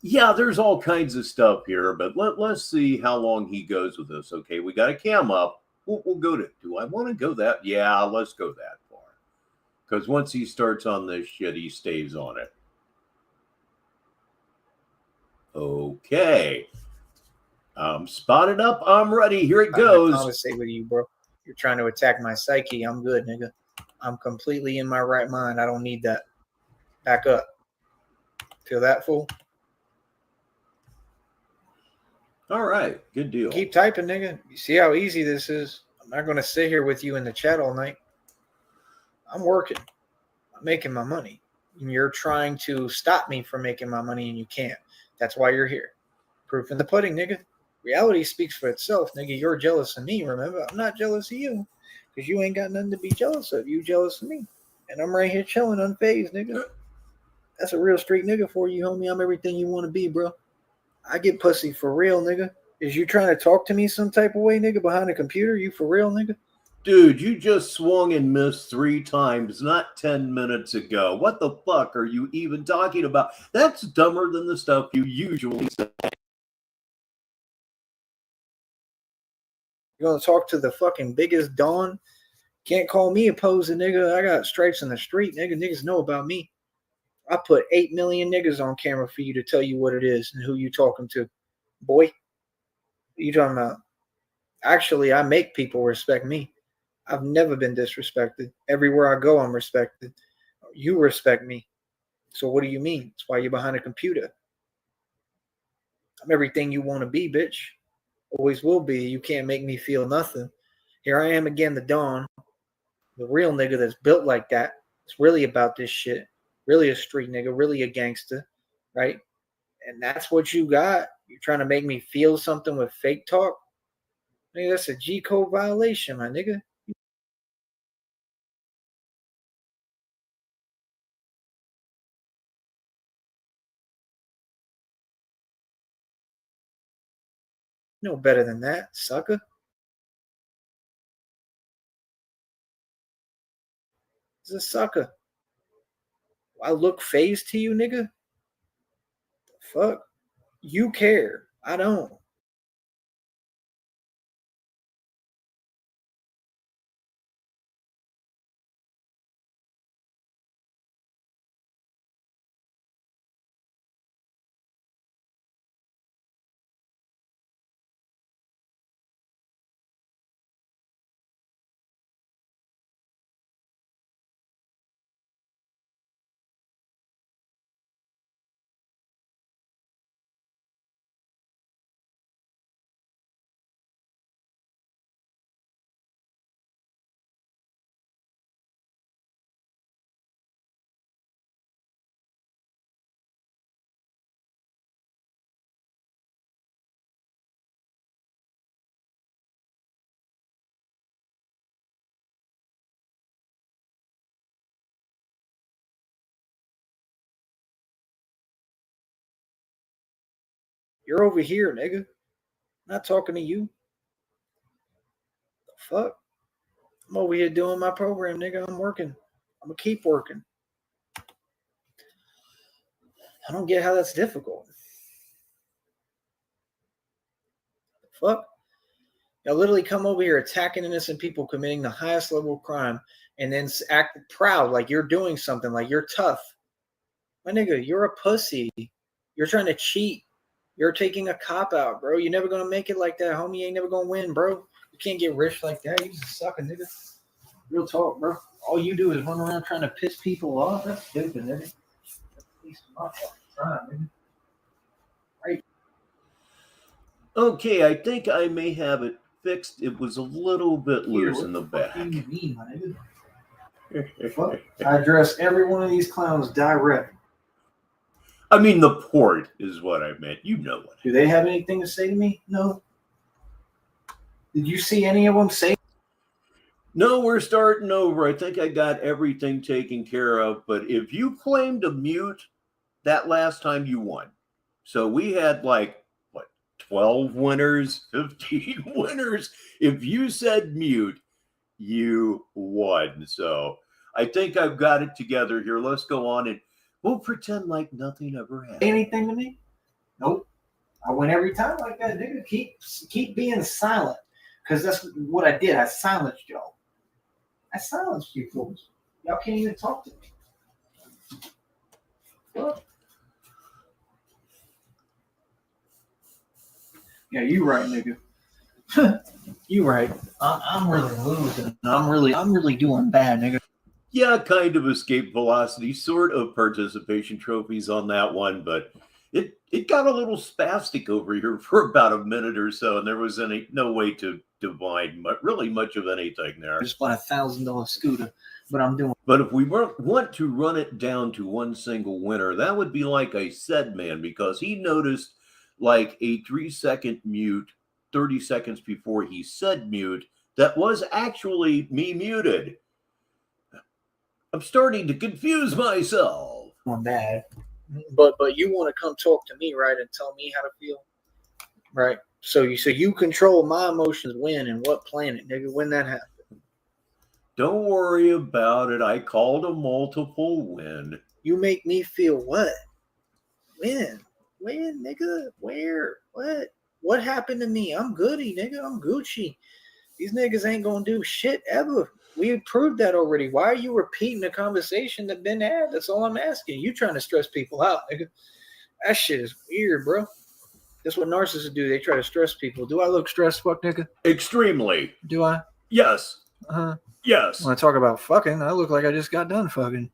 yeah, there's all kinds of stuff here. But let's see how long he goes with this. Okay, we got a cam up. We'll go to, do I want to go that? Yeah, let's go that far. Because once he starts on this shit, he stays on it. Okay. Spotted up. I'm ready. Here it goes. I'm say with you, bro. You're trying to attack my psyche. I'm good, nigga. I'm completely in my right mind. I don't need that. Back up. Feel that, fool? All right. Good deal. Keep typing, nigga. You see how easy this is? I'm not going to sit here with you in the chat all night. I'm working. I'm making my money. And you're trying to stop me from making my money, and you can't. That's why you're here. Proof in the pudding, nigga. Reality speaks for itself, nigga. You're jealous of me, remember? I'm not jealous of you because you ain't got nothing to be jealous of. You jealous of me. And I'm right here chilling, unfazed, nigga. That's a real street nigga for you, homie. I'm everything you want to be, bro. I get pussy for real, nigga. Is you trying to talk to me some type of way, nigga, behind a computer? You for real, nigga? Dude, you just swung and missed 3 times not 10 minutes ago. What the fuck are you even talking about? That's dumber than the stuff you usually say. You gonna talk to the fucking biggest Don? Can't call me a poser, nigga. I got stripes in the street, nigga. Niggas know about me. I put 8 million niggas on camera for you to tell you what it is and who you talking to. Boy, what you talking about? Actually, I make people respect me. I've never been disrespected. Everywhere I go, I'm respected. You respect me. So what do you mean? That's why you're behind a computer. I'm everything you want to be, bitch. Always will be. You can't make me feel nothing. Here I am again, the Don. The real nigga that's built like that. It's really about this shit. Really a street nigga. Really a gangster. Right? And that's what you got. You're trying to make me feel something with fake talk? Nigga, that's a G code violation, my nigga. No better than that, sucker. It's a sucker. I look phased to you, nigga? The fuck? You care. I don't. You're over here, nigga. I'm not talking to you. The fuck? I'm over here doing my program, nigga. I'm working. I'm gonna keep working. I don't get how that's difficult. The fuck? Y'all literally come over here attacking innocent people committing the highest level of crime and then act proud like you're doing something, like you're tough. My nigga, you're a pussy. You're trying to cheat. You're taking a cop out, bro. You're never gonna make it like that, homie. You ain't never gonna win, bro. You can't get rich like that. You just suck a nigga. Real talk, bro. All you do is run around trying to piss people off. That's stupid, nigga. At least my fucking time, nigga. Right. Okay, I think I may have it fixed. It was a little bit loose in the back. What do you mean, my nigga? Fuck. I address every one of these clowns direct. I mean, the port is what I meant. You know what. Do they have anything to say to me? No. Did you see any of them say? No, we're starting over. I think I got everything taken care of. But if you claimed to mute that last time, you won. So we had like, what, 12 winners, 15 winners. If you said mute, you won. So I think I've got it together here. Let's go on and we'll pretend like nothing ever happened. Anything to me? Nope. I win every time like that, nigga. Keep being silent. Because that's what I did. I silenced y'all. I silenced you fools. Y'all can't even talk to me. What? Yeah, you right, nigga. You right. I'm really losing. I'm really doing bad, nigga. Yeah, kind of escape velocity, sort of participation trophies on that one, but it got a little spastic over here for about a minute or so, and there was no way to divine really much of anything there. I just bought a $1,000 scooter, but I'm doing. But if we want to run it down to one single winner, that would be like I said, man, because he noticed like a 3-second mute 30 seconds before he said mute that was actually me muted. I'm starting to confuse myself. I'm bad. But you want to come talk to me, right, and tell me how to feel, right? So you control my emotions when and what planet, nigga, when that happened. Don't worry about it. I called a multiple win. You make me feel what? When? When, nigga? Where? What? What happened to me? I'm goody, nigga. I'm Gucci. These niggas ain't gonna do shit ever. We proved that already. Why are you repeating the conversation that been had? That's all I'm asking. You trying to stress people out, nigga. That shit is weird, bro. That's what narcissists do. They try to stress people. Do I look stressed, fuck, nigga? Extremely. Do I? Yes. Uh-huh. Yes. When I talk about fucking, I look like I just got done fucking.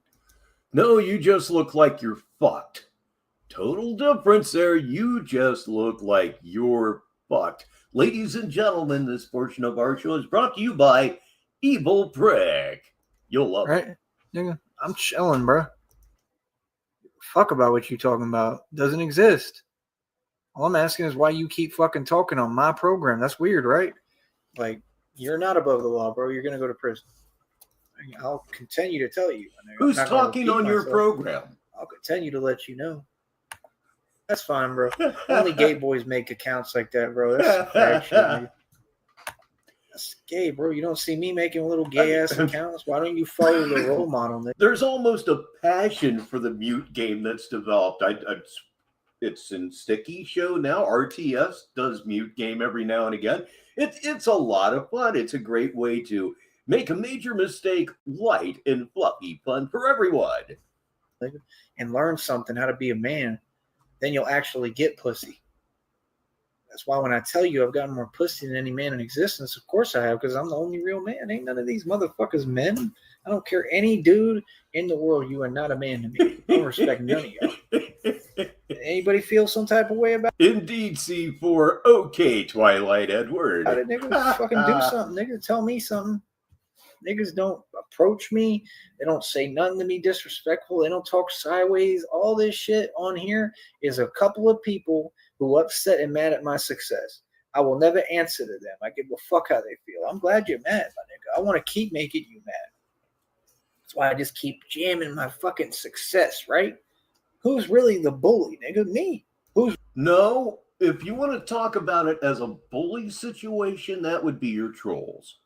No, you just look like you're fucked. Total difference there. You just look like you're fucked. Ladies and gentlemen, this portion of our show is brought to you by Evil Prick. You'll love it. Right? Nigga, I'm chilling, bro. Fuck about what you talking about. Doesn't exist. All I'm asking is why you keep fucking talking on my program. That's weird, right? Like, you're not above the law, bro. You're going to go to prison. I'll continue to tell you. Who's talking on your program? I'll continue to let you know. That's fine, bro. Only gay boys make accounts like that, bro. That's bad shit, man. That's gay, bro. You don't see me making little gay-ass accounts. Why don't you follow the role model, nigga? There's almost a passion for the mute game that's developed. It's in Sticky Show now. RTS does mute game every now and again. It's a lot of fun. It's a great way to make a major mistake light and fluffy fun for everyone. And learn something, how to be a man. Then you'll actually get pussy. That's why when I tell you I've gotten more pussy than any man in existence, of course I have, because I'm the only real man. Ain't none of these motherfuckers men. I don't care any dude in the world. You are not a man to me. I don't respect none of y'all. Anybody feel some type of way about it? Indeed, C4. Okay, Twilight Edward. How did niggas fucking do something? Nigga, tell me something. Niggas don't approach me. They don't say nothing to me disrespectful. They don't talk sideways. All this shit on here is a couple of people who are upset and mad at my success. I will never answer to them. I give a fuck how they feel. I'm glad you're mad, my nigga. I want to keep making you mad. That's why I just keep jamming my fucking success, right? Who's really the bully, nigga? Me. No, if you want to talk about it as a bully situation, that would be your trolls.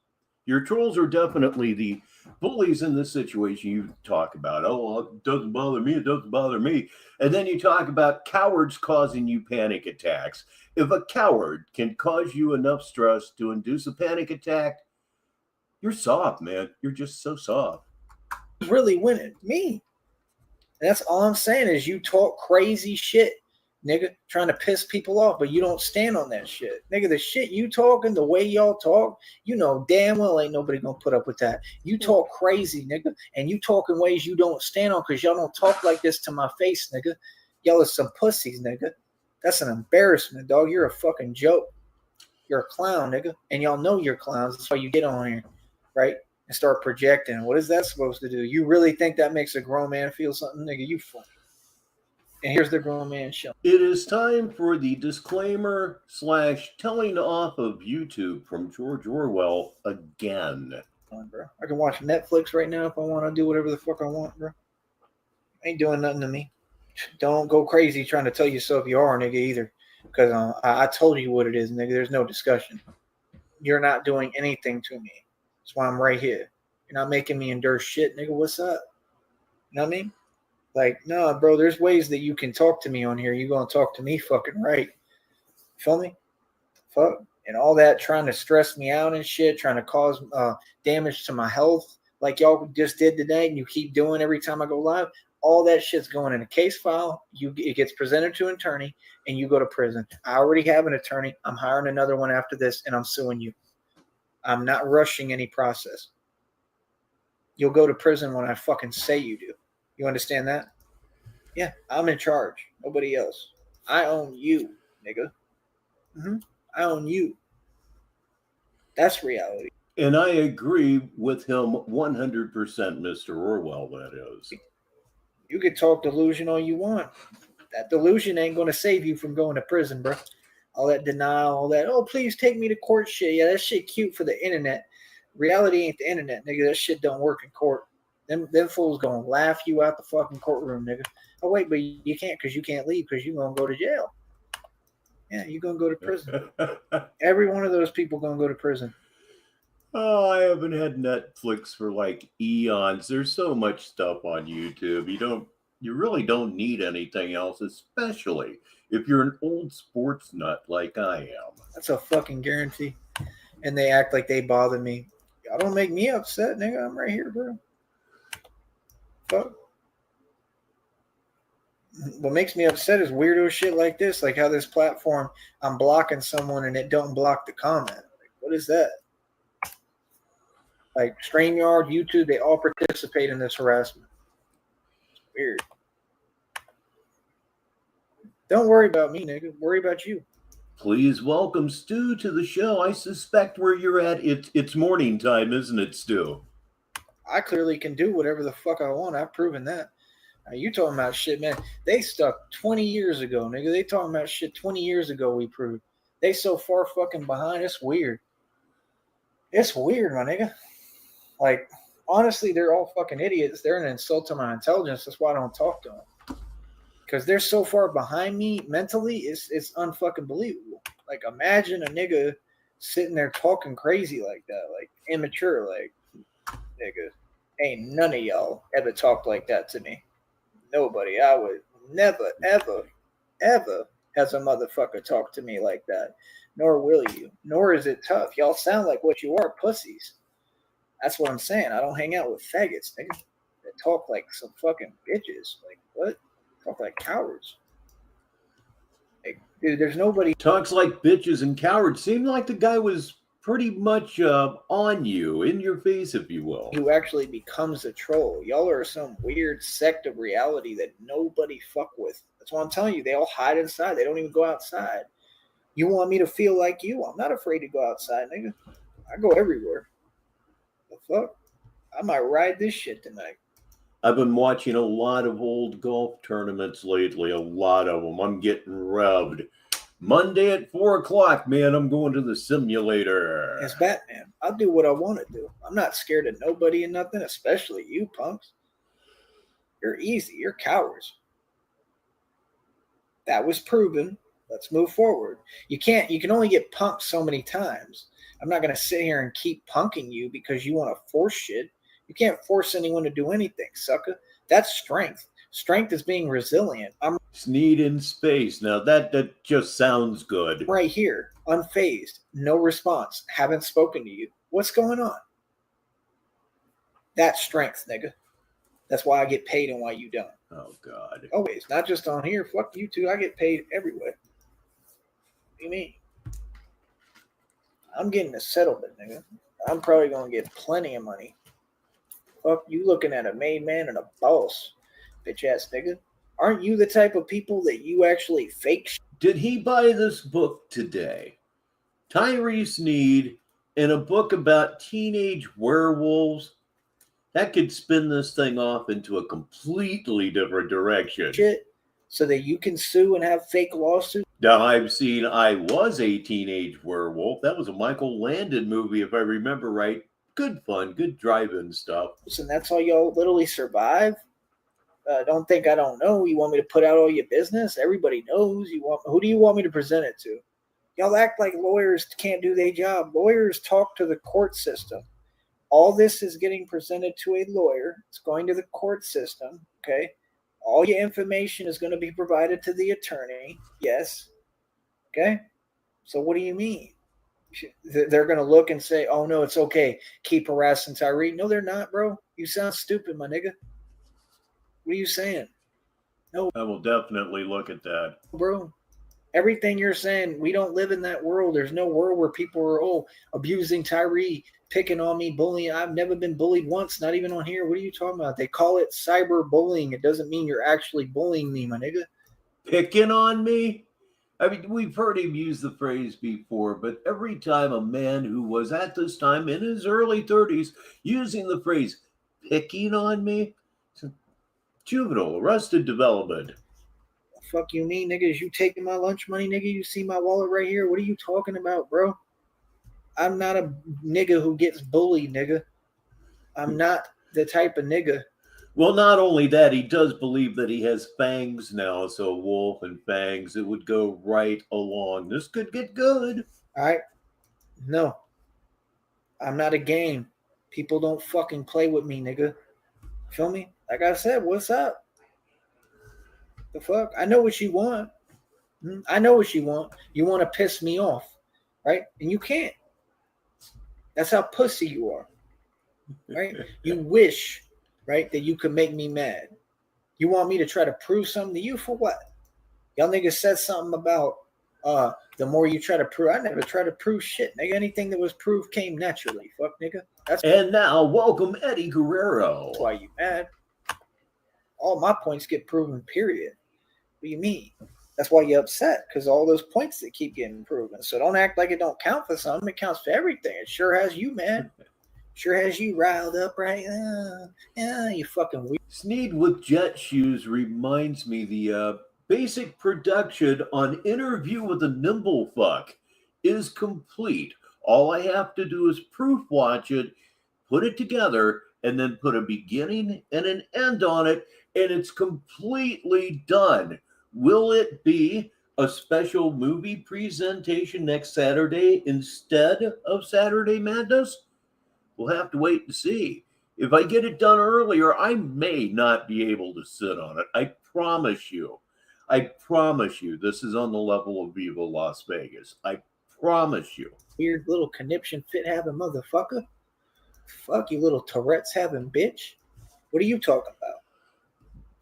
Your trolls are definitely the bullies in this situation you talk about. Oh, well, it doesn't bother me. It doesn't bother me. And then you talk about cowards causing you panic attacks. If a coward can cause you enough stress to induce a panic attack, you're soft, man. You're just so soft. Who's really winning? Me. And that's all I'm saying is you talk crazy shit, nigga, trying to piss people off, but you don't stand on that shit. Nigga, the shit you talking, the way y'all talk, you know damn well ain't nobody gonna put up with that. You talk crazy, nigga, and you talk in ways you don't stand on because y'all don't talk like this to my face, nigga. Y'all are some pussies, nigga. That's an embarrassment, dog. You're a fucking joke. You're a clown, nigga. And y'all know you're clowns. That's why you get on here, right? And start projecting. What is that supposed to do? You really think that makes a grown man feel something? Nigga, you funny. And here's the grown man show. It is time for the disclaimer / telling off of YouTube from George Orwell again. Bro. I can watch Netflix right now if I want to do whatever the fuck I want, bro. Ain't doing nothing to me. Don't go crazy trying to tell yourself you are, nigga, either. Because I told you what it is, nigga. There's no discussion. You're not doing anything to me. That's why I'm right here. You're not making me endure shit, nigga. What's up? You know what I mean? Like, no, bro, there's ways that you can talk to me on here. You're going to talk to me fucking right. Feel me? Fuck. And all that trying to stress me out and shit, trying to cause damage to my health like y'all just did today and you keep doing every time I go live. All that shit's going in a case file. It gets presented to an attorney and you go to prison. I already have an attorney. I'm hiring another one after this and I'm suing you. I'm not rushing any process. You'll go to prison when I fucking say you do. You understand that? Yeah, I'm in charge. Nobody else. I own you, nigga. I own you. That's reality. And I agree with him 100%, Mr. Orwell, that is. You can talk delusion all you want. That delusion ain't going to save you from going to prison, bro. All that denial, all that, oh, please take me to court shit. Yeah, that shit cute for the internet. Reality ain't the internet, nigga. That shit don't work in court. Them fools going to laugh you out the fucking courtroom, nigga. Oh, wait, but you can't because you can't leave because you're going to go to jail. Yeah, you're going to go to prison. Every one of those people going to go to prison. Oh, I haven't had Netflix for like eons. There's so much stuff on YouTube. You really don't need anything else, especially if you're an old sports nut like I am. That's a fucking guarantee. And they act like they bother me. Y'all don't make me upset, nigga. I'm right here, bro. Fuck. What makes me upset is weirdo shit like this, like how this platform, I'm blocking someone and it don't block the comment. Like, what is that? Like StreamYard, YouTube, they all participate in this harassment. It's weird. Don't worry about me, nigga. Worry about you. Please welcome Stu to the show. I suspect where you're at, it's morning time, isn't it, Stu? I clearly can do whatever the fuck I want. I've proven that. You talking about shit, man. They stuck 20 years ago, nigga. They talking about shit 20 years ago we proved. They so far fucking behind. It's weird. It's weird, my nigga. Like, honestly, they're all fucking idiots. They're an insult to my intelligence. That's why I don't talk to them. Because they're so far behind me mentally, it's unfucking believable. Like, imagine a nigga sitting there talking crazy like that, like immature, like, nigga, ain't none of y'all ever talked like that to me. Nobody. I would never, ever, ever has a motherfucker talk to me like that. Nor will you. Nor is it tough. Y'all sound like what you are, pussies. That's what I'm saying. I don't hang out with faggots, nigga. They talk like some fucking bitches. Like, what? Talk like cowards. Like, dude, there's nobody. Talks like bitches and cowards. Seemed like the guy was pretty much on you, in your face, if you will. Who actually becomes a troll. Y'all are some weird sect of reality that nobody fuck with. That's what I'm telling you. They all hide inside. They don't even go outside. You want me to feel like you? I'm not afraid to go outside, nigga. I go everywhere. The fuck? I might ride this shit tonight. I've been watching a lot of old golf tournaments lately. A lot of them. I'm getting rubbed. Monday at 4 o'clock, man, I'm going to the simulator. It's Batman. I'll do what I want to do. I'm not scared of nobody and nothing, especially you punks. You're easy. You're cowards. That was proven. Let's move forward. You can only get punked so many times. I'm not going to sit here and keep punking you because you want to force shit. You can't force anyone to do anything, sucker. That's strength. Strength is being resilient. I'm Sneed in space. Now that just sounds good. right here, unfazed, no response, haven't spoken to you. What's going on? That's strength, nigga. That's why I get paid and why you don't. Oh, God. Always, not just on here. Fuck you too. I get paid everywhere. What do you mean? I'm getting a settlement, nigga. I'm probably going to get plenty of money. Fuck you looking at a made man and a boss, bitch ass nigga. Aren't you the type of people that you actually fake shit? Did he buy this book today? Tyree Sneed in a book about teenage werewolves? That could spin this thing off into a completely different direction. Shit, so that you can sue and have fake lawsuits? Now, I've seen I Was a Teenage Werewolf. That was a Michael Landon movie, if I remember right. Good fun, good drive-in stuff. And that's how y'all literally survive? Don't think I don't know. You want me to put out all your business? Everybody knows. Who do you want me to present it to? Y'all act like lawyers can't do their job. Lawyers talk to the court system. All this is getting presented to a lawyer. It's going to the court system, okay? All your information is going to be provided to the attorney. Yes. Okay? So what do you mean? They're going to look and say, oh, no, it's okay. Keep harassing Tyree. No, they're not, bro. You sound stupid, my nigga. What are you saying? No. I will definitely look at that. Bro, everything you're saying, we don't live in that world. There's no world where people are, abusing Tyree, picking on me, bullying. I've never been bullied once, not even on here. What are you talking about? They call it cyber bullying. It doesn't mean you're actually bullying me, my nigga. Picking on me? I mean, we've heard him use the phrase before, but every time a man who was at this time in his early 30s using the phrase picking on me, juvenile arrested development. Fuck you mean, nigga? Is you taking my lunch money, nigga? You see my wallet right here? What are you talking about, bro? I'm not a nigga who gets bullied, nigga. I'm not the type of nigga. Well, not only that, he does believe that he has fangs now, so wolf and fangs, it would go right along. This could get good. All right? No. I'm not a game. People don't fucking play with me, nigga. Feel me? Like I said, what's up? The fuck? I know what you want. I know what you want. You want to piss me off, right? And you can't. That's how pussy you are, right? You wish, right, that you could make me mad. You want me to try to prove something to you for what? Y'all niggas said something about the more you try to prove. I never try to prove shit, nigga. Anything that was proved came naturally. Fuck, nigga. And now, welcome Eddie Guerrero. That's why you mad. All my points get proven, period. What do you mean? That's why you're upset, because all those points that keep getting proven. So don't act like it don't count for something. It counts for everything. It sure has you mad. Sure has you riled up, right? Yeah, you fucking weird. Sneed with Jet Shoes reminds me the basic production on Interview with a Nimble Fuck is complete. All I have to do is proof watch it, put it together, and then put a beginning and an end on it, and it's completely done. Will it be a special movie presentation next Saturday instead of Saturday Madness? We'll have to wait and see. If I get it done earlier, I may not be able to sit on it. I promise you. I promise you this is on the level of Viva Las Vegas. I promise you. Weird little conniption fit having motherfucker. Fuck you, little Tourette's having bitch. What are you talking about?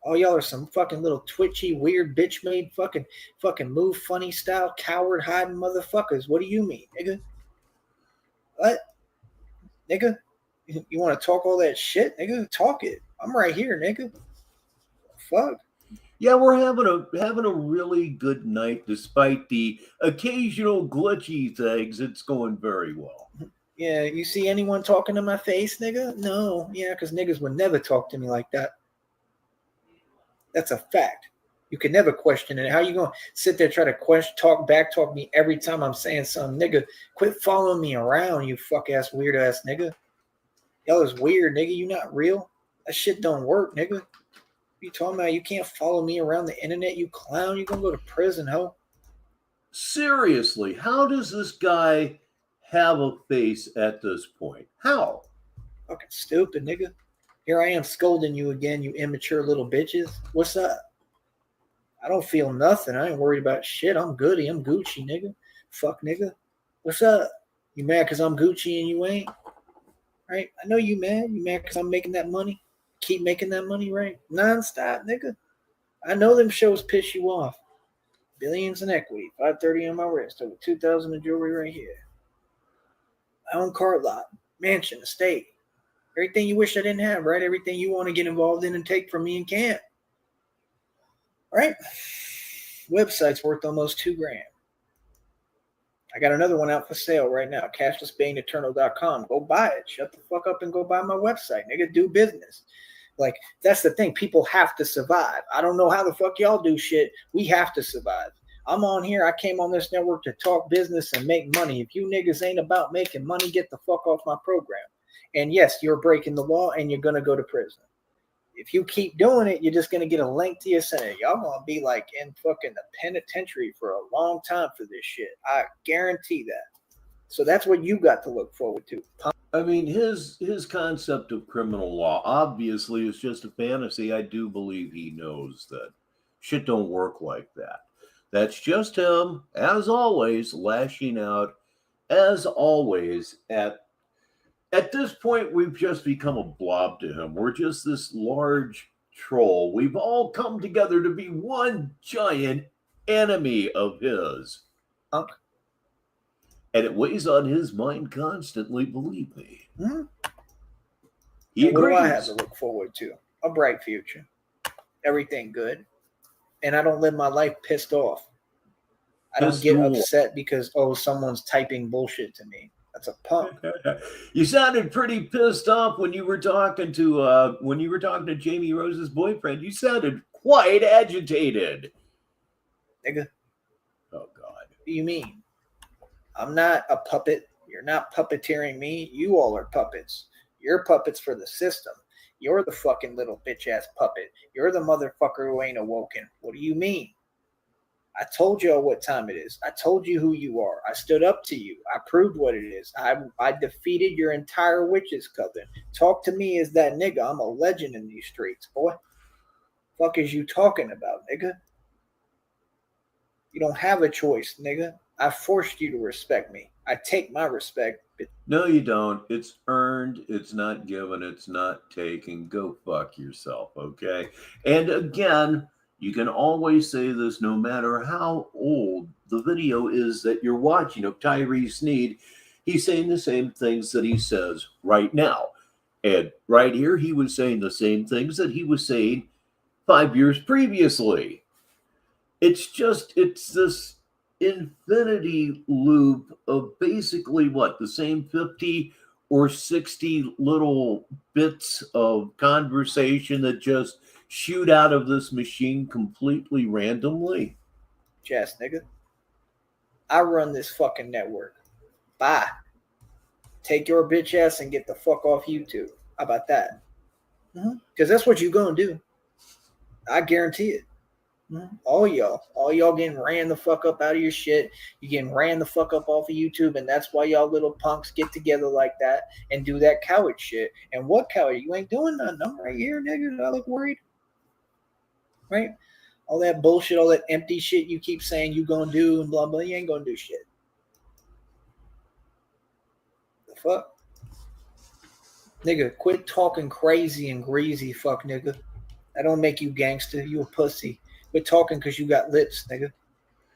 All y'all are some fucking little twitchy, weird, bitch made fucking move funny style, coward hiding motherfuckers. What do you mean, nigga? What? Nigga? You want to talk all that shit, nigga? Talk it. I'm right here, nigga. Fuck. Yeah, we're having a really good night despite the occasional glitchy things. It's going very well. Yeah, you see anyone talking to my face, nigga? No. Yeah, because niggas would never talk to me like that. That's a fact. You can never question it. How you gonna sit there try to talk me every time I'm saying something, nigga? Quit following me around, you fuck ass weird ass nigga. Y'all is weird, nigga. You not real. That shit don't work, nigga. What you talking about? You can't follow me around the internet, you clown. You gonna go to prison, ho? Seriously, how does this guy have a face at this point? How? Fucking stupid, nigga. Here I am scolding you again, you immature little bitches. What's up? I don't feel nothing. I ain't worried about shit. I'm goody. I'm Gucci, nigga. Fuck, nigga. What's up? You mad because I'm Gucci and you ain't? Right? I know you mad. You mad because I'm making that money? Keep making that money, right? Non-stop, nigga. I know them shows piss you off. Billions in equity. 530 on my wrist. Over 2,000 in jewelry right here. I own car lot. Mansion. Estate. Everything you wish I didn't have, right? Everything you want to get involved in and take from me and can't. Right? Website's worth almost $2,000. I got another one out for sale right now. CashlessBaneEternal.com. Go buy it. Shut the fuck up and go buy my website. Nigga, do business. Like, that's the thing. People have to survive. I don't know how the fuck y'all do shit. We have to survive. I'm on here. I came on this network to talk business and make money. If you niggas ain't about making money, get the fuck off my program. And yes, you're breaking the law and you're going to go to prison. If you keep doing it, you're just going to get a lengthier sentence. Y'all going to be like in fucking the penitentiary for a long time for this shit. I guarantee that. So that's what you got to look forward to. I mean, his concept of criminal law obviously is just a fantasy. I do believe he knows that shit don't work like that. That's just him, as always, lashing out, as always, At this point, we've just become a blob to him. We're just this large troll. We've all come together to be one giant enemy of his. And it weighs on his mind constantly, believe me. He agrees. What do I have to look forward to? A bright future. Everything good. And I don't live my life pissed off. I don't get upset because, someone's typing bullshit to me. That's a punk. You sounded pretty pissed off when you were talking to Jamie Rose's boyfriend. You sounded quite agitated. nigga. Oh God. What do you mean? I'm not a puppet. You're not puppeteering me. You all are puppets. You're puppets for the system. You're the fucking little bitch ass puppet. You're the motherfucker who ain't awoken. What do you mean? I told y'all what time it is. I told you who you are. I stood up to you. I proved what it is. I defeated your entire witches coven. Talk to me as that nigga. I'm a legend in these streets, boy. Fuck is you talking about, nigga? You don't have a choice, nigga. I forced you to respect me. I take my respect. No, you don't. It's earned. It's not given. It's not taken. Go fuck yourself, okay? And again, you can always say this no matter how old the video is that you're watching of Tyree Sneed. He's saying the same things that he says right now. And right here, he was saying the same things that he was saying 5 years previously. It's this infinity loop of basically what, the same 50 or 60 little bits of conversation that just shoot out of this machine completely randomly. Ass nigga. I run this fucking network. Bye. Take your bitch ass and get the fuck off YouTube. How about that? Because that's what you're gonna do. I guarantee it. All y'all getting ran the fuck up out of your shit. You getting ran the fuck up off of YouTube, and that's why y'all little punks get together like that and do that coward shit. And what coward? You ain't doing nothing. I'm right here, nigga. I look worried. Right? All that bullshit, all that empty shit you keep saying you gonna do and blah blah. You ain't gonna do shit. The fuck? Nigga, quit talking crazy and greasy, fuck nigga. That don't make you gangster. You a pussy. Quit talking because you got lips, nigga.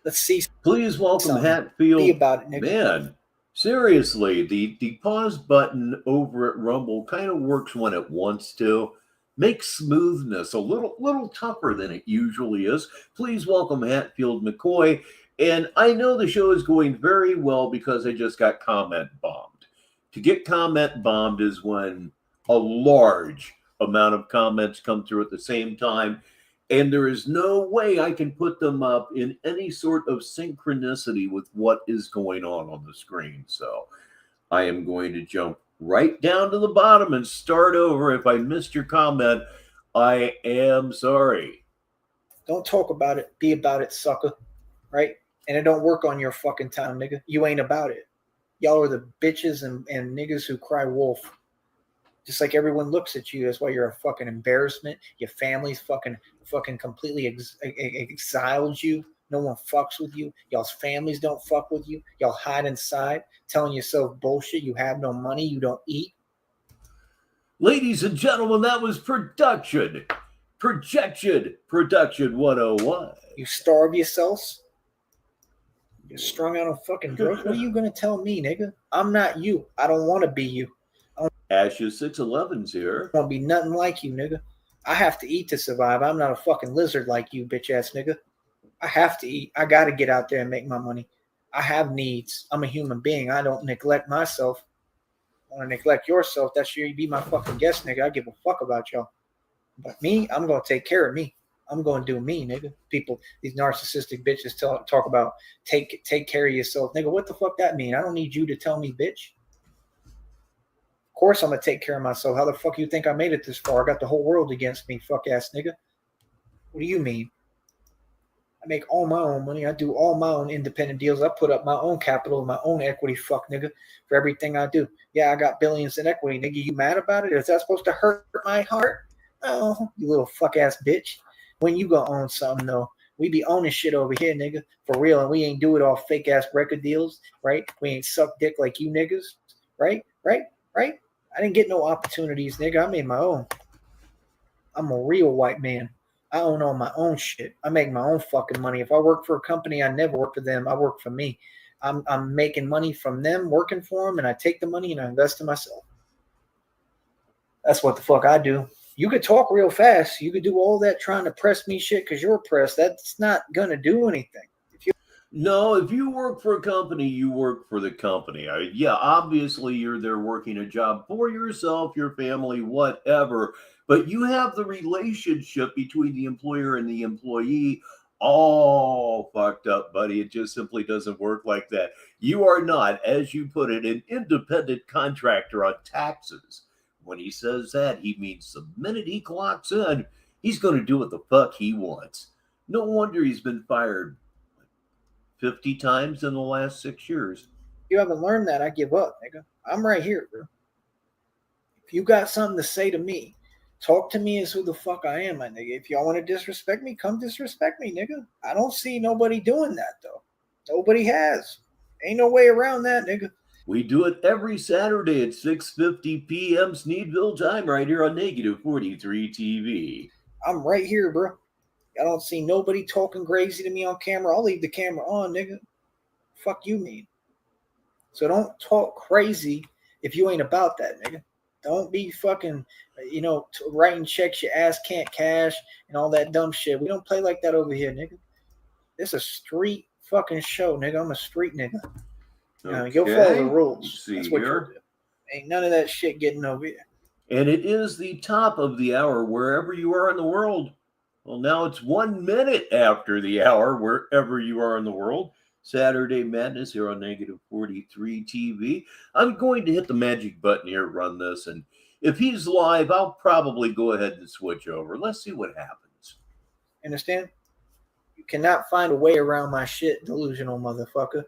Let's see. Please welcome something. Hatfield. Be about it, nigga. Man, seriously, the pause button over at Rumble kind of works when it wants to. Makes smoothness a little tougher than it usually is. Please welcome Hatfield McCoy. And I know the show is going very well because I just got comment bombed. To get comment bombed is when a large amount of comments come through at the same time, and there is no way I can put them up in any sort of synchronicity with what is going on the screen. So I am going to jump right down to the bottom and start over. If I missed your comment, I am sorry. Don't talk about it. Be about it, sucker. Right? And it don't work on your fucking time, nigga. You ain't about it. Y'all are the bitches and niggas who cry wolf. Just like everyone looks at you. That's why you're a fucking embarrassment. Your family's fucking completely exiled you. No one fucks with you. Y'all's families don't fuck with you. Y'all hide inside, telling yourself bullshit. You have no money. You don't eat. Ladies and gentlemen, that was Projection 101. You starve yourselves. You're strung out on fucking drugs. What are you going to tell me, nigga? I'm not you. I don't want to be you. Ashes 611's here. I don't want to be nothing like you, nigga. I have to eat to survive. I'm not a fucking lizard like you, bitch ass nigga. I have to eat. I got to get out there and make my money. I have needs. I'm a human being. I don't neglect myself. I want to neglect yourself. That's you be my fucking guest, nigga. I give a fuck about y'all. But me, I'm going to take care of me. I'm going to do me, nigga. People, these narcissistic bitches talk about take care of yourself. Nigga, what the fuck that mean? I don't need you to tell me, bitch. Of course I'm going to take care of myself. How the fuck you think I made it this far? I got the whole world against me, fuck ass nigga. What do you mean? I make all my own money. I do all my own independent deals. I put up my own capital, my own equity, fuck nigga, for everything I do. Yeah, I got billions in equity, nigga. You mad about it? Is that supposed to hurt my heart? Oh, you little fuck ass bitch. When you gonna own something though? We be owning shit over here, nigga, for real, and we ain't do it off fake ass record deals, right? We ain't suck dick like you niggas, right? I didn't get no opportunities, nigga. I made my own. I'm a real white man. I own all my own shit. I make my own fucking money. If I work for a company, I never work for them. I work for me. I'm making money from them, working for them, and I take the money and I invest in myself. That's what the fuck I do. You could talk real fast. You could do all that trying to press me shit because you're pressed. That's not going to do anything. No, if you work for a company, you work for the company. Yeah, obviously you're there working a job for yourself, your family, whatever. But you have the relationship between the employer and the employee all fucked up, buddy. It just simply doesn't work like that. You are not, as you put it, an independent contractor on taxes. When he says that, he means the minute he clocks in, he's going to do what the fuck he wants. No wonder he's been fired 50 times in the last 6 years. You haven't learned that, I give up, nigga. I'm right here, bro. If you got something to say to me, talk to me as who the fuck I am, my nigga. If y'all want to disrespect me, come disrespect me, nigga. I don't see nobody doing that, though. Nobody has. Ain't no way around that, nigga. We do it every Saturday at 6:50 p.m. Sneedville time right here on Negative 43 TV. I'm right here, bro. I don't see nobody talking crazy to me on camera. I'll leave the camera on, nigga. Fuck you mean. So don't talk crazy if you ain't about that, nigga. Don't be fucking, writing checks your ass can't cash and all that dumb shit. We don't play like that over here, nigga. It's a street fucking show, nigga. I'm a street nigga. Okay. You'll follow the rules. See That's what here. you'll do. Ain't none of that shit getting over here. And it is the top of the hour wherever you are in the world. Well, now it's 1 minute after the hour wherever you are in the world. Saturday Madness here on Negative 43 TV. I'm going to hit the magic button here, run this, and if he's live, I'll probably go ahead and switch over. Let's see what happens. Understand? You cannot find a way around my shit, delusional motherfucker.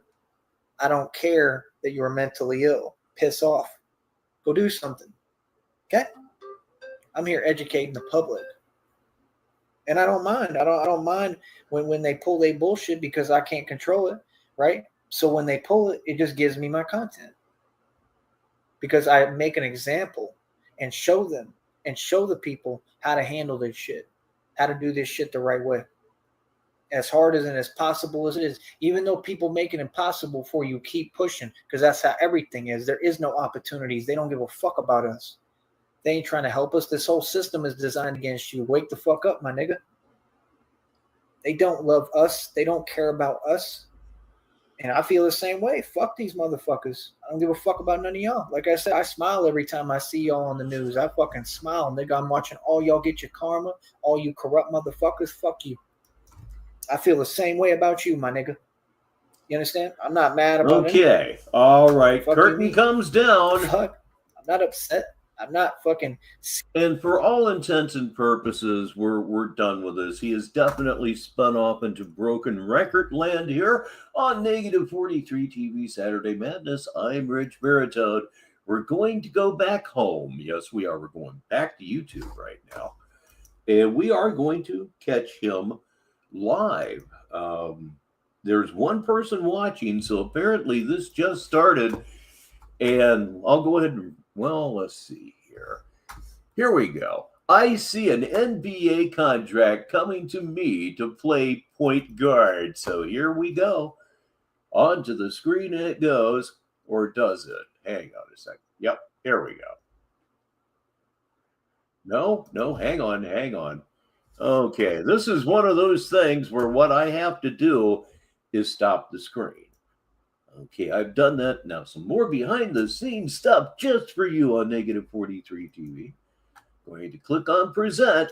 I don't care that you're mentally ill. Piss off. Go do something. Okay? I'm here educating the public. And I don't mind. I don't mind when they pull their bullshit because I can't control it, right? So when they pull it, it just gives me my content. Because I make an example and show them and show the people how to handle this shit, how to do this shit the right way. As hard as and as possible as it is, even though people make it impossible for you, keep pushing because that's how everything is. There is no opportunities. They don't give a fuck about us. They ain't trying to help us. This whole system is designed against you. Wake the fuck up, my nigga. They don't love us. They don't care about us. And I feel the same way. Fuck these motherfuckers. I don't give a fuck about none of y'all. Like I said, I smile every time I see y'all on the news. I fucking smile, nigga. I'm watching all y'all get your karma. All you corrupt motherfuckers, fuck you. I feel the same way about you, my nigga. You understand? I'm not mad about it. Okay. All right. Fuck Curtain you. comes down. Fuck. I'm not upset. I'm not fucking. And for all intents and purposes, we're done with this. He has definitely spun off into broken record land here on Negative 43 TV Saturday Madness. I'm Richbartone. We're going to go back home. Yes, we are. We're going back to YouTube right now. And we are going to catch him live. There's one person watching, so apparently this just started. And I'll go ahead and, let's see here. Here we go. I see an NBA contract coming to me to play point guard. So here we go. Onto the screen it goes. Or does it? Hang on a second. Yep, here we go. No, hang on. Okay, this is one of those things where what I have to do is stop the screen. Okay, I've done that. Now some more behind the scenes stuff just for you on Negative 43 TV. Going to click on present,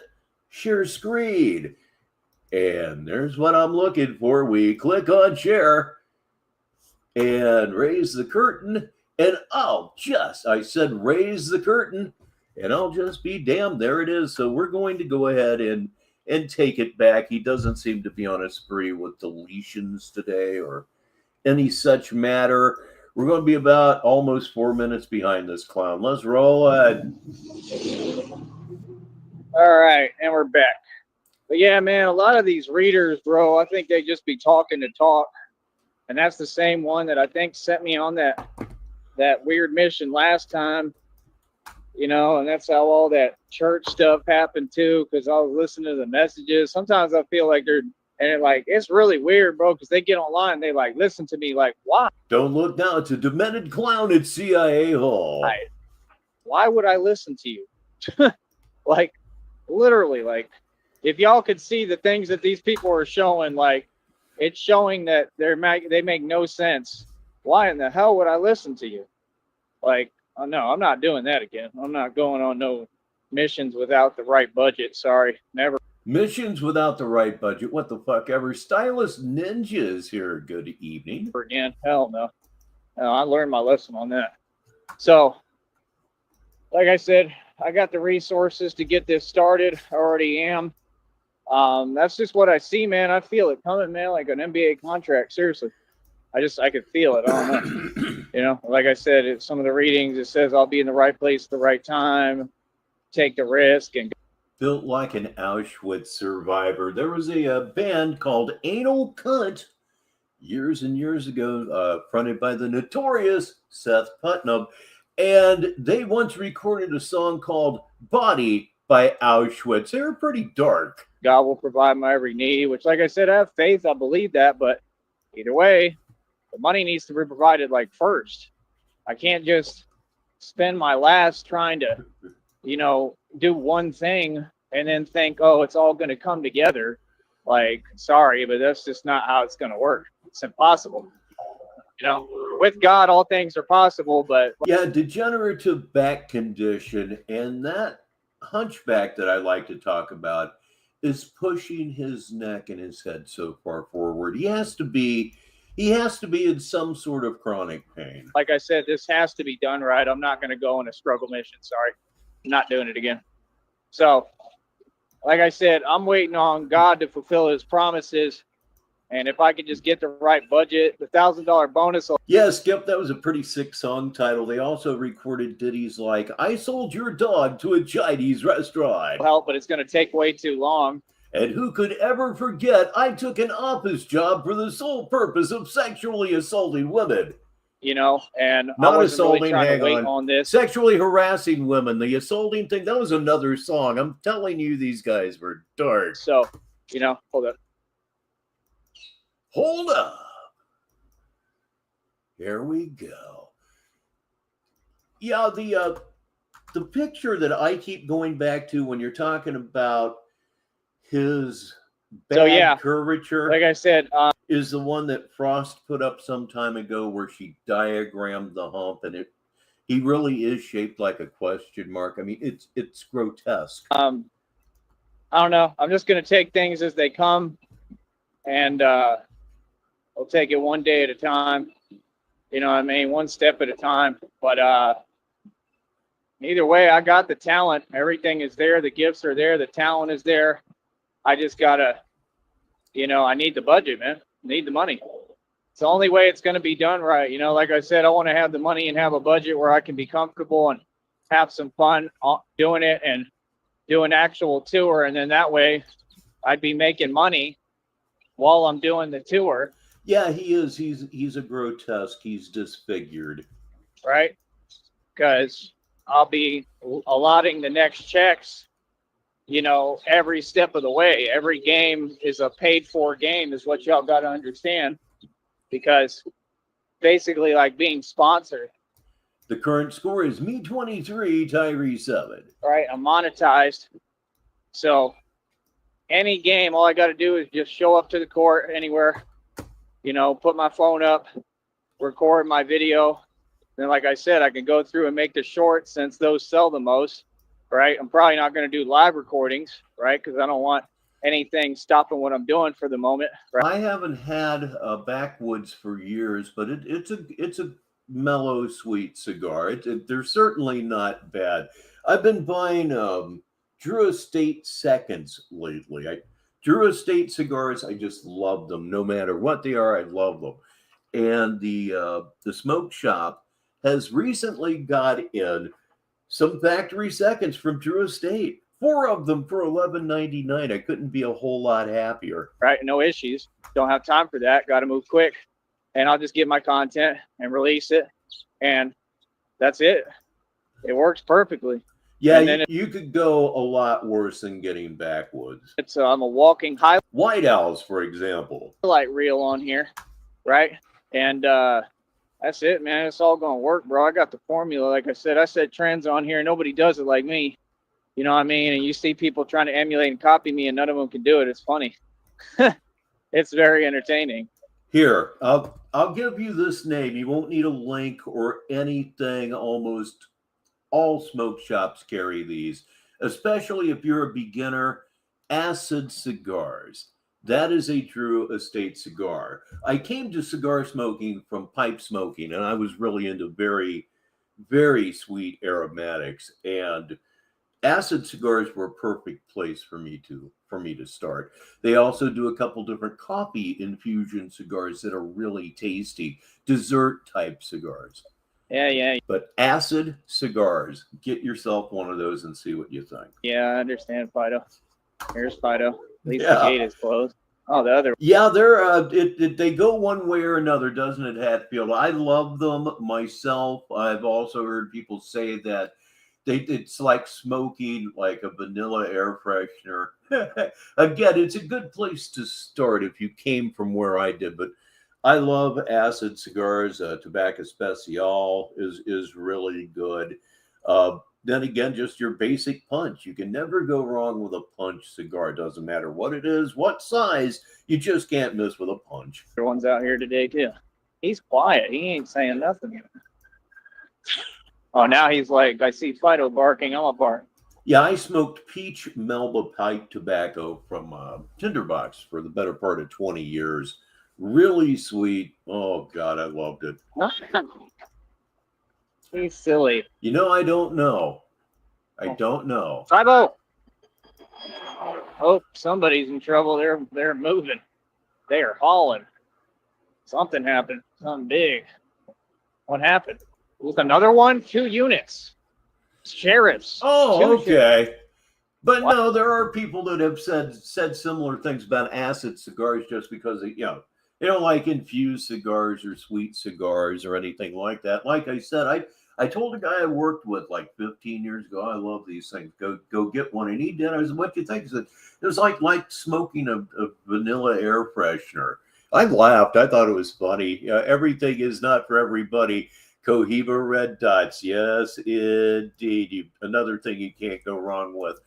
share screen. And there's what I'm looking for. We click on share and raise the curtain. And I said raise the curtain. And I'll just be damned. There it is. So we're going to go ahead and take it back. He doesn't seem to be on a spree with deletions today or any such matter. We're going to be about almost 4 minutes behind this clown. Let's roll it. All right, and we're back. But yeah, man, a lot of these readers, bro, I think they just be talking to talk. And that's the same one that I think sent me on that weird mission last time. And that's how all that church stuff happened too, because I was listening to the messages. Sometimes I feel like it's really weird, bro, because they get online, they listen to me, why? Don't look now, it's a demented clown at CIA Hall. Why would I listen to you? Literally, if y'all could see the things that these people are showing, it's showing that they make no sense. Why in the hell would I listen to you? Oh, no, I'm not doing that again. I'm not going on no missions without the right budget. Sorry, never. Missions without the right budget. What the fuck ever. Stylist Ninjas here. Good evening. Again, hell no. No, I learned my lesson on that. So, like I said, I got the resources to get this started. I already am. That's just what I see, man. I feel it coming, man, like an NBA contract. Seriously. I could feel it. I don't know. You know, like I said, some of the readings, it says I'll be in the right place at the right time, take the risk. And built like an Auschwitz survivor. There was a band called Anal Cunt years and years ago, fronted by the notorious Seth Putnam. And they once recorded a song called Body by Auschwitz. They were pretty dark. God will provide my every need, which, like I said, I have faith. I believe that. But either way, the money needs to be provided like first. I can't just spend my last trying to, you know, do one thing and then think, oh, it's all going to come together. Like, sorry, but that's just not how it's going to work. It's impossible. You know, with God, all things are possible, but yeah, degenerative back condition, and that hunchback that I like to talk about is pushing his neck and his head so far forward. He has to be in some sort of chronic pain. Like I said, this has to be done right. I'm not going to go on a struggle mission. Sorry. I'm not doing it again. So, like I said, I'm waiting on God to fulfill his promises. And if I could just get the right budget, the $1,000 bonus. Yeah, Skip, that was a pretty sick song title. They also recorded ditties like, I sold your dog to a Chinese restaurant. Help, but it's going to take way too long. And who could ever forget I took an office job for the sole purpose of sexually assaulting women. You know, and not I wasn't assaulting, really trying to wait on this. Sexually harassing women, the assaulting thing, that was another song. I'm telling you, these guys were dark. So, you know, hold up. Hold up. Here we go. Yeah, the picture that I keep going back to when you're talking about his bad curvature, like I said, is the one that Frost put up some time ago where she diagrammed the hump, and he really is shaped like a question mark. I mean, it's grotesque. I don't know. I'm just gonna take things as they come, and I'll take it one day at a time. You know what I mean? One step at a time. But either way, I got the talent. Everything is there. The gifts are there. The talent is there. I just gotta, you know, I need the budget, man. I need the money. It's the only way it's going to be done right. You know, like I said, I want to have the money and have a budget where I can be comfortable and have some fun doing it and do an actual tour. And then that way I'd be making money while I'm doing the tour. Yeah, he is. He's a grotesque. He's disfigured. Right? Because I'll be allotting the next checks, you know, every step of the way. Every game is a paid-for game is what y'all got to understand. Because basically like being sponsored. The current score is me 23, Tyree 7. Right? I'm monetized. So any game, all I got to do is just show up to the court anywhere. You know, put my phone up, record my video. Then, like I said, I can go through and make the shorts since those sell the most, right? I'm probably not going to do live recordings, right? Because I don't want anything stopping what I'm doing for the moment. Right? I haven't had backwoods for years, but it's a mellow, sweet cigar. They're certainly not bad. I've been buying Drew Estate Seconds lately. Drew Estate cigars, I just love them. No matter what they are, I love them. And the smoke shop has recently got in some factory seconds from Drew Estate. 4 of them for $11.99. I couldn't be a whole lot happier. Right, no issues. Don't have time for that. Got to move quick. And I'll just get my content and release it. And that's it. It works perfectly. Yeah, you could go a lot worse than getting backwoods. I'm a walking highlight. White Owls, for example. Highlight reel on here, right? And that's it, man. It's all going to work, bro. I got the formula. Like I said trends on here. Nobody does it like me. You know what I mean? And you see people trying to emulate and copy me, and none of them can do it. It's funny. It's very entertaining. Here, I'll give you this name. You won't need a link or anything. Almost all smoke shops carry these, especially if you're a beginner Acid cigars. That is a true estate cigar. I came to cigar smoking from pipe smoking, and I was really into very, very sweet aromatics. And acid cigars were a perfect place for me to start. They also do a couple different coffee infusion cigars that are really tasty, dessert type cigars. Yeah. But acid cigars, get yourself one of those and see what you think. Yeah, I understand, Fido. Here's Fido. At least Yeah. the gate is closed. Oh, the other. Yeah, they're they go one way or another, doesn't it, Hatfield? I love them myself. I've also heard people say that it's like smoking like a vanilla air freshener. Again, it's a good place to start if you came from where I did, but I love acid cigars. Tobacco Special is really good. Then again, just your basic punch. You can never go wrong with a punch cigar. Doesn't matter what it is, what size. You just can't miss with a punch. One's out here today too. He's quiet. He ain't saying nothing. Oh, now he's like, I see Fido barking. I'm a bark. Yeah, I smoked peach Melba pipe tobacco from Tinderbox for the better part of 20 years. Really sweet. Oh, God, I loved it. He's silly. You know, I don't know. I don't know. Fido! Oh, somebody's in trouble. They're moving. They are hauling. Something happened. Something big. What happened? With another one? 2 units. Sheriffs. Oh, 2 sheriffs. okay. But What? no, there are people that have said similar things about acid cigars just because they don't like infused cigars or sweet cigars or anything like that. Like I said, I told a guy I worked with like 15 years ago, I love these things. Go get one. And he did. I said, what do you think? He said, it was like smoking a vanilla air freshener. I laughed. I thought it was funny. Everything is not for everybody. Cohiba Red Dots. Yes, indeed. Another thing you can't go wrong with.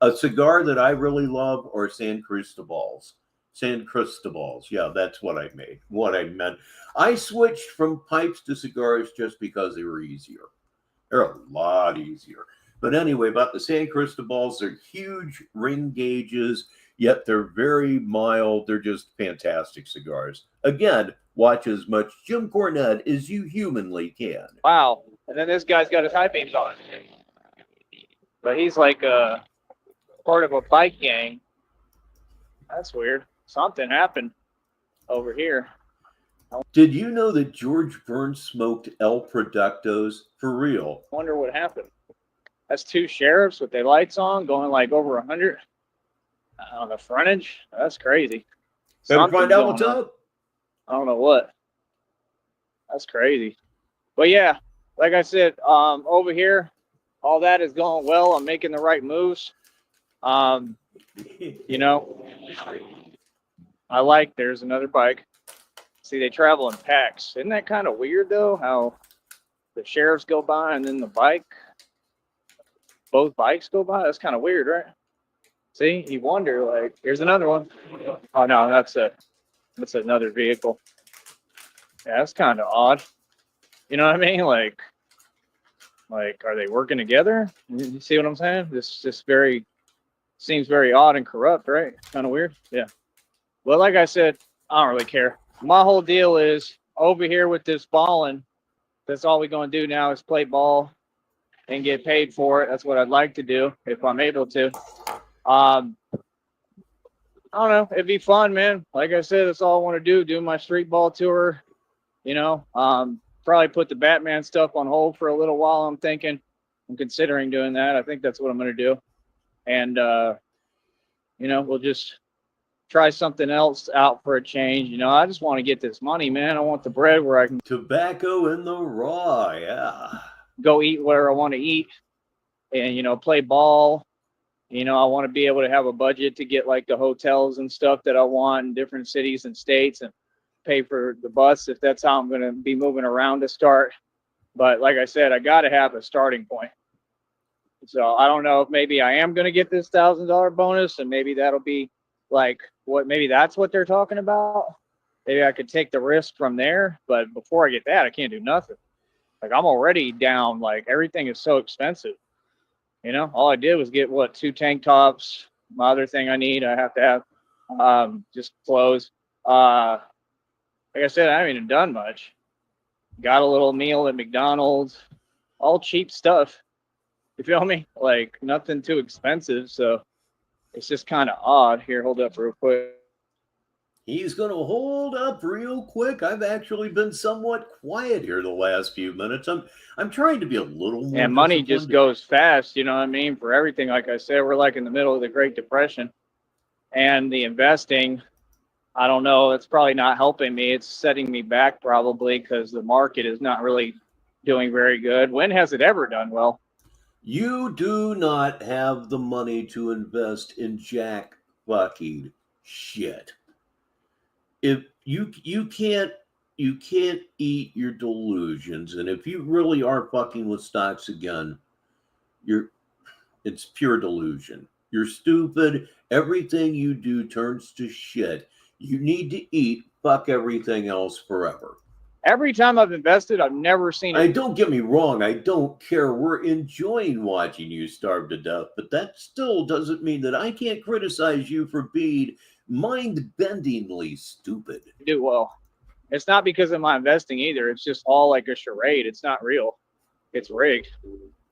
A cigar that I really love are San Cristobal's. San Cristobal's. Yeah, that's what I meant. I switched from pipes to cigars just because they were easier. They're a lot easier. But anyway, about the San Cristobal's, they're huge ring gauges, yet they're very mild. They're just fantastic cigars. Again, watch as much Jim Cornette as you humanly can. Wow. And then this guy's got his high beams on. But he's like part of a bike gang. That's weird. Something happened over here. Did you know that George Burns smoked El Productos? For real. I wonder what happened. That's 2 sheriffs with their lights on going like over 100 on the frontage. That's crazy. Better Something's find out what's going on. up. I don't know what. That's crazy. But yeah, like I said, over here, all that is going well. I'm making the right moves. You know, there's another bike. See, they travel in packs. Isn't that kind of weird though? How the sheriffs go by and then both bikes go by? That's kind of weird, right? See, you wonder, like, here's another one. Oh no, that's another vehicle. Yeah, that's kind of odd. You know what I mean? Like, are they working together? You see what I'm saying? This seems very odd and corrupt, right? Kind of weird. Yeah. Well, like I said, I don't really care. My whole deal is over here with this balling. That's all we're going to do now is play ball and get paid for it. That's what I'd like to do if I'm able to. I don't know. It'd be fun, man. Like I said, that's all I want to do my street ball tour. You know, probably put the Batman stuff on hold for a little while. I'm considering doing that. I think that's what I'm going to do. And, we'll just try something else out for a change. I just want to get this money, man. I want the bread where I can Tobacco in the raw, yeah. go eat where I want to eat and, play ball. I want to be able to have a budget to get like the hotels and stuff that I want in different cities and states and pay for the bus if that's how I'm going to be moving around to start. But like I said, I got to have a starting point. So I don't know if maybe I am going to get this $1,000 bonus and maybe that'll be like maybe that's what they're talking about. Maybe I could take the risk from there. But before I get that, I can't do nothing. Like I'm already down. Like everything is so expensive. All I did was get 2 tank tops, my other thing I need. I have to have just clothes. Like I said, I haven't even done much. Got a little meal at McDonald's, all cheap stuff. You feel me? Like nothing too expensive. So it's just kind of odd. Here, hold up real quick. He's going to hold up real quick. I've actually been somewhat quiet here the last few minutes. I'm trying to be a little more. And money just goes fast, you know what I mean? For everything, like I said, we're like in the middle of the Great Depression, and the investing, I don't know, it's probably not helping me. It's setting me back probably because the market is not really doing very good. When has it ever done well? You do not have the money to invest in jack fucking shit. If you can't eat your delusions, and if you really are fucking with stocks again, it's pure delusion. You're stupid. Everything you do turns to shit. You need to eat fuck everything else forever. Every time I've invested, I've never seen it. Don't get me wrong, I don't care. We're enjoying watching you starve to death, but that still doesn't mean that I can't criticize you for being mind-bendingly stupid. Do well. It's not because of my investing either. It's just all like a charade. It's not real. It's rigged.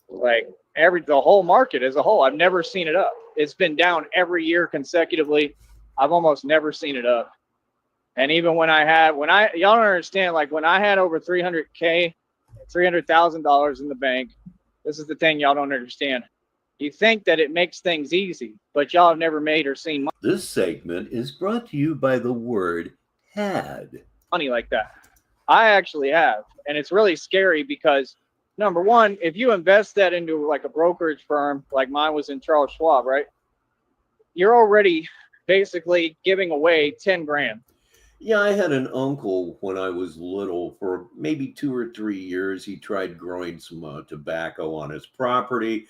Like the whole market as a whole, I've never seen it up. It's been down every year consecutively. I've almost never seen it up. And even y'all don't understand, like when I had over $300,000 in the bank, this is the thing y'all don't understand. You think that it makes things easy, but y'all have never made or seen This segment is brought to you by the word had. Money like that. I actually have. And it's really scary because, number one, if you invest that into like a brokerage firm, like mine was in Charles Schwab, right? You're already basically giving away 10 grand. Yeah, I had an uncle when I was little. For maybe 2 or 3 years, he tried growing some tobacco on his property.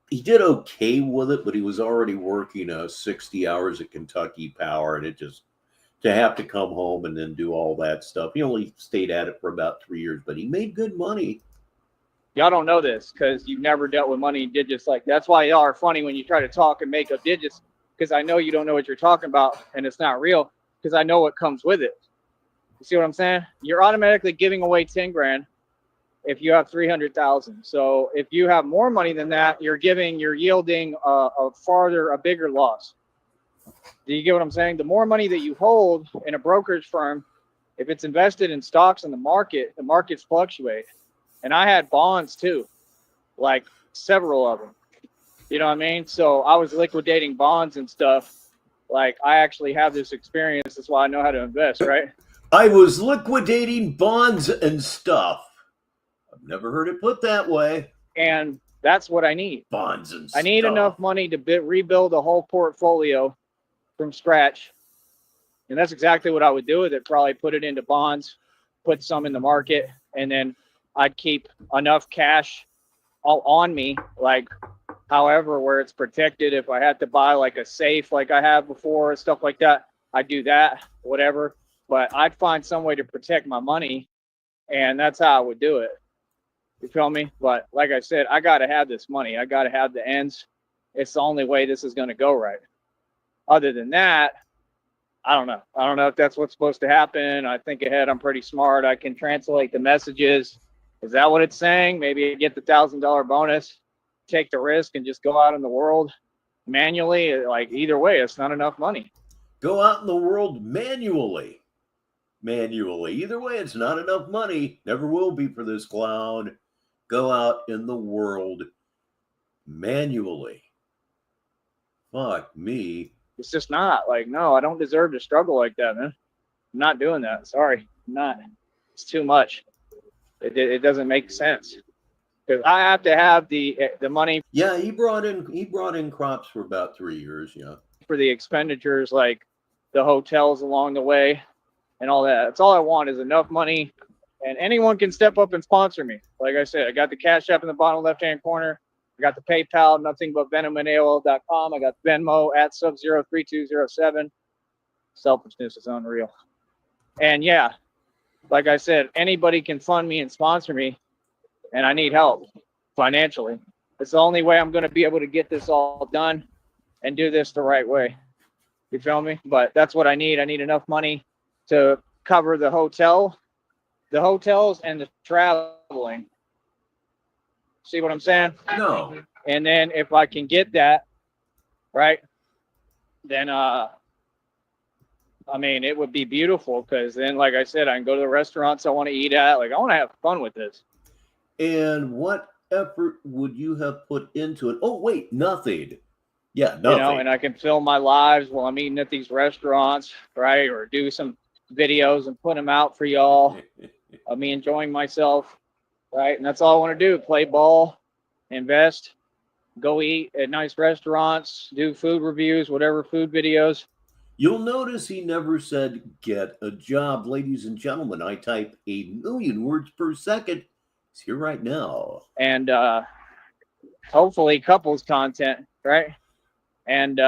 He did okay with it, but he was already working 60 hours at Kentucky Power, and it just, to have to come home and then do all that stuff. He only stayed at it for about 3 years, but he made good money. Y'all don't know this because you've never dealt with money in digits like that's why y'all are funny when you try to talk and make up digits, because I know you don't know what you're talking about and it's not real because I know what comes with it. You see what I'm saying? You're automatically giving away 10 grand if you have 300,000. So if you have more money than that, you're yielding a bigger loss. Do you get what I'm saying? The more money that you hold in a brokerage firm, if it's invested in stocks in the markets fluctuate. And I had bonds too, like several of them. You know what I mean? So I was liquidating bonds and stuff. Like I actually have this experience. That's why I know how to invest, right? I was liquidating bonds and stuff. I've never heard it put that way. And that's what I need. Bonds and stuff. I need enough money to rebuild a whole portfolio from scratch. And that's exactly what I would do with it. Probably put it into bonds, put some in the market, and then I'd keep enough cash all on me, like however, where it's protected. If I had to buy like a safe like I have before, stuff like that, I'd do that, whatever. But I'd find some way to protect my money, and that's how I would do it. You feel me? But like I said, I got to have this money. I got to have the ends. It's the only way this is going to go right. Other than that, I don't know. I don't know if that's what's supposed to happen. I think ahead. I'm pretty smart. I can translate the messages. Is that what it's saying? Maybe get the $1,000 bonus, take the risk, and just go out in the world manually. Like either way, it's not enough money. Go out in the world manually. Either way, it's not enough money. Never will be for this clown. Go out in the world manually. Fuck me. It's just not like, no, I don't deserve to struggle like that, man. I'm not doing that. Sorry. I'm not. It's too much. It doesn't make sense. Because I have to have the money. Yeah, he brought in crops for about 3 years, yeah. For the expenditures, like the hotels along the way and all that. That's all I want is enough money, and anyone can step up and sponsor me. Like I said, I got the Cash App in the bottom left-hand corner. I got the PayPal, nothing but venomandAOL.com. I got Venmo at Sub-03207. Selfishness is unreal. And yeah, like I said, anybody can fund me and sponsor me, and I need help financially. It's the only way I'm going to be able to get this all done and do this the right way. You feel me? But that's what I need. I need enough money to cover the hotels and the traveling. See what I'm saying? No. And then if I can get that, right, then I mean, it would be beautiful, because then, like I said, I can go to the restaurants I want to eat at. Like, I want to have fun with this. And what effort would you have put into it? Oh, wait, nothing. Yeah, nothing. You know, and I can film my lives while I'm eating at these restaurants, right? Or do some videos and put them out for y'all of me enjoying myself, right? And that's all I want to do: play ball, invest, go eat at nice restaurants, do food reviews, whatever food videos. You'll notice he never said get a job. Ladies and gentlemen, I type 1,000,000 words per second. It's here right now. And hopefully couples content, right? And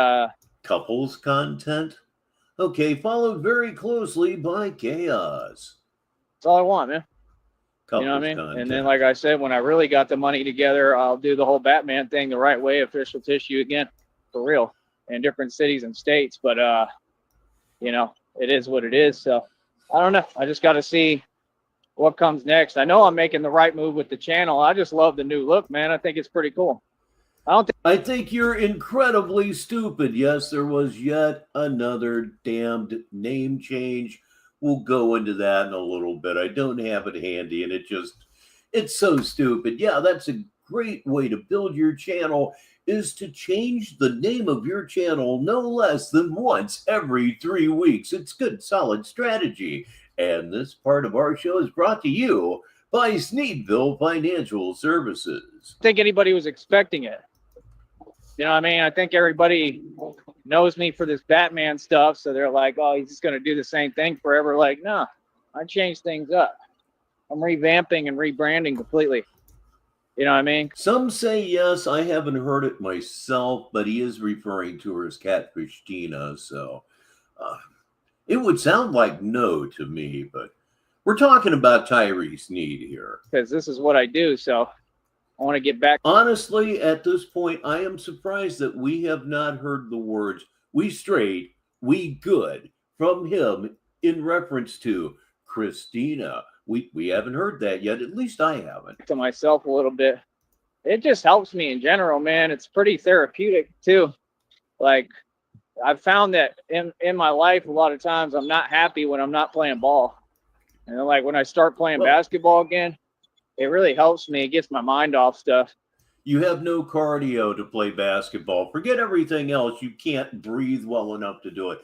couples content? Okay, followed very closely by chaos. that's all I want, man. Couples You know what I mean? content. And then, like I said, when I really got the money together, I'll do the whole Batman thing the right way, official tissue again, for real, in different cities and states. But you know, it is what it is. So I don't know. I just got to see what comes next. I know I'm making the right move with the channel. I just love the new look, man. I think it's pretty cool. I think you're incredibly stupid. Yes, there was yet another damned name change. We'll go into that in a little bit. I don't have it handy, and it's so stupid. Yeah, that's a great way to build your channel, is to change the name of your channel no less than once every 3 weeks. It's good, solid strategy. And this part of our show is brought to you by Sneedville Financial Services. I think anybody was expecting it. You know what I mean? I think everybody knows me for this Batman stuff, so they're like, oh, he's just going to do the same thing forever. Like, no, I changed things up. I'm revamping and rebranding completely. You know what I mean? Some say yes. I haven't heard it myself, but he is referring to her as Catfish Tina, so it would sound like no to me, but we're talking about Tyree Sneed here. Because this is what I do, so I want to get back. Honestly, at this point, I am surprised that we have not heard the words "we straight, we good" from him in reference to Christina. We haven't heard that yet. At least I haven't. To myself a little bit. It just helps me in general, man. It's pretty therapeutic too. Like, I've found that in my life, a lot of times I'm not happy when I'm not playing ball. And then, like, when I start playing basketball again, it really helps me. It gets my mind off stuff. You have no cardio to play basketball. Forget everything else. You can't breathe well enough to do it.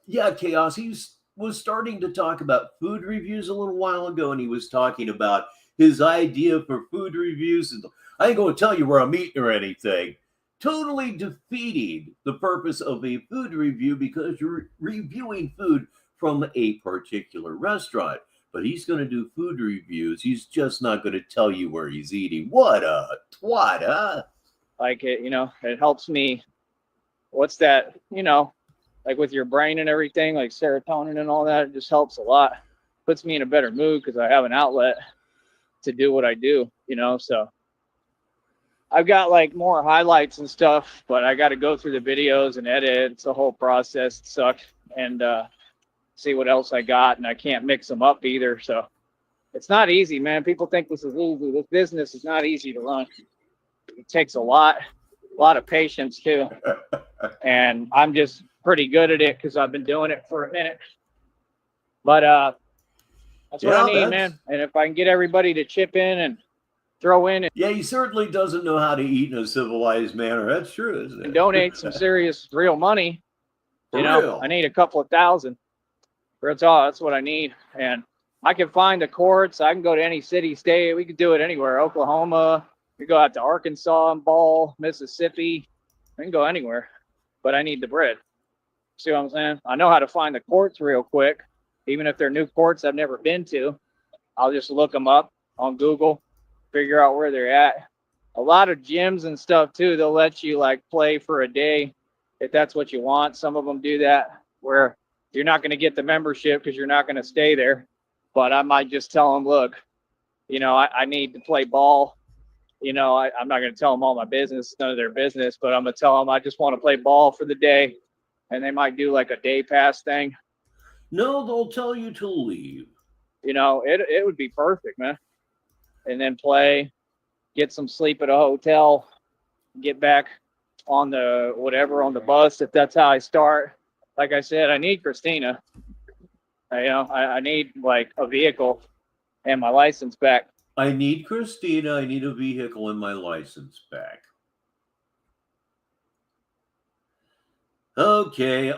Yeah, Chaos, he was starting to talk about food reviews a little while ago, and he was talking about his idea for food reviews. And I ain't going to tell you where I'm eating or anything. Totally defeating the purpose of a food review, because you're reviewing food from a particular restaurant. But he's going to do food reviews. He's just not going to tell you where he's eating. What a twat, huh? Like, it, you know, it helps me. What's that, you know, like with your brain and everything, like serotonin and all that, it just helps a lot. Puts me in a better mood because I have an outlet to do what I do, you know. So I've got like more highlights and stuff, but I got to go through the videos and edit. It's a whole process. It sucks. And see what else I got, and I can't mix them up either. So it's not easy, man. People think this is easy. This business is not easy to run. It takes a lot of patience too. And I'm just pretty good at it because I've been doing it for a minute. But that's what I need, man. And if I can get everybody to chip in and throw in. Yeah, he certainly doesn't know how to eat in a civilized manner. That's true, isn't it? And donate some serious, real money. You know, I need a couple of thousand. That's all. That's what I need. And I can find the courts. I can go to any city, state. We could do it anywhere. Oklahoma. We go out to Arkansas and ball, Mississippi. I can go anywhere. But I need the bread. See what I'm saying? I know how to find the courts real quick. Even if they're new courts I've never been to, I'll just look them up on Google, figure out where they're at. A lot of gyms and stuff too, they'll let you like play for a day if that's what you want. Some of them do that where you're not going to get the membership because you're not going to stay there. But I might just tell them, look, you know, I need to play ball You know, I'm not going to tell them all my business, none of their business, but I'm going to tell them I just want to play ball for the day. And they might do like a day pass thing. No, they'll tell you to leave. You know, it would be perfect, man. And then play, get some sleep at a hotel, get back on the bus if that's how I start. Like I said, I need Christina. I need like a vehicle and my license back. I need Christina. I need a vehicle and my license back. Okay.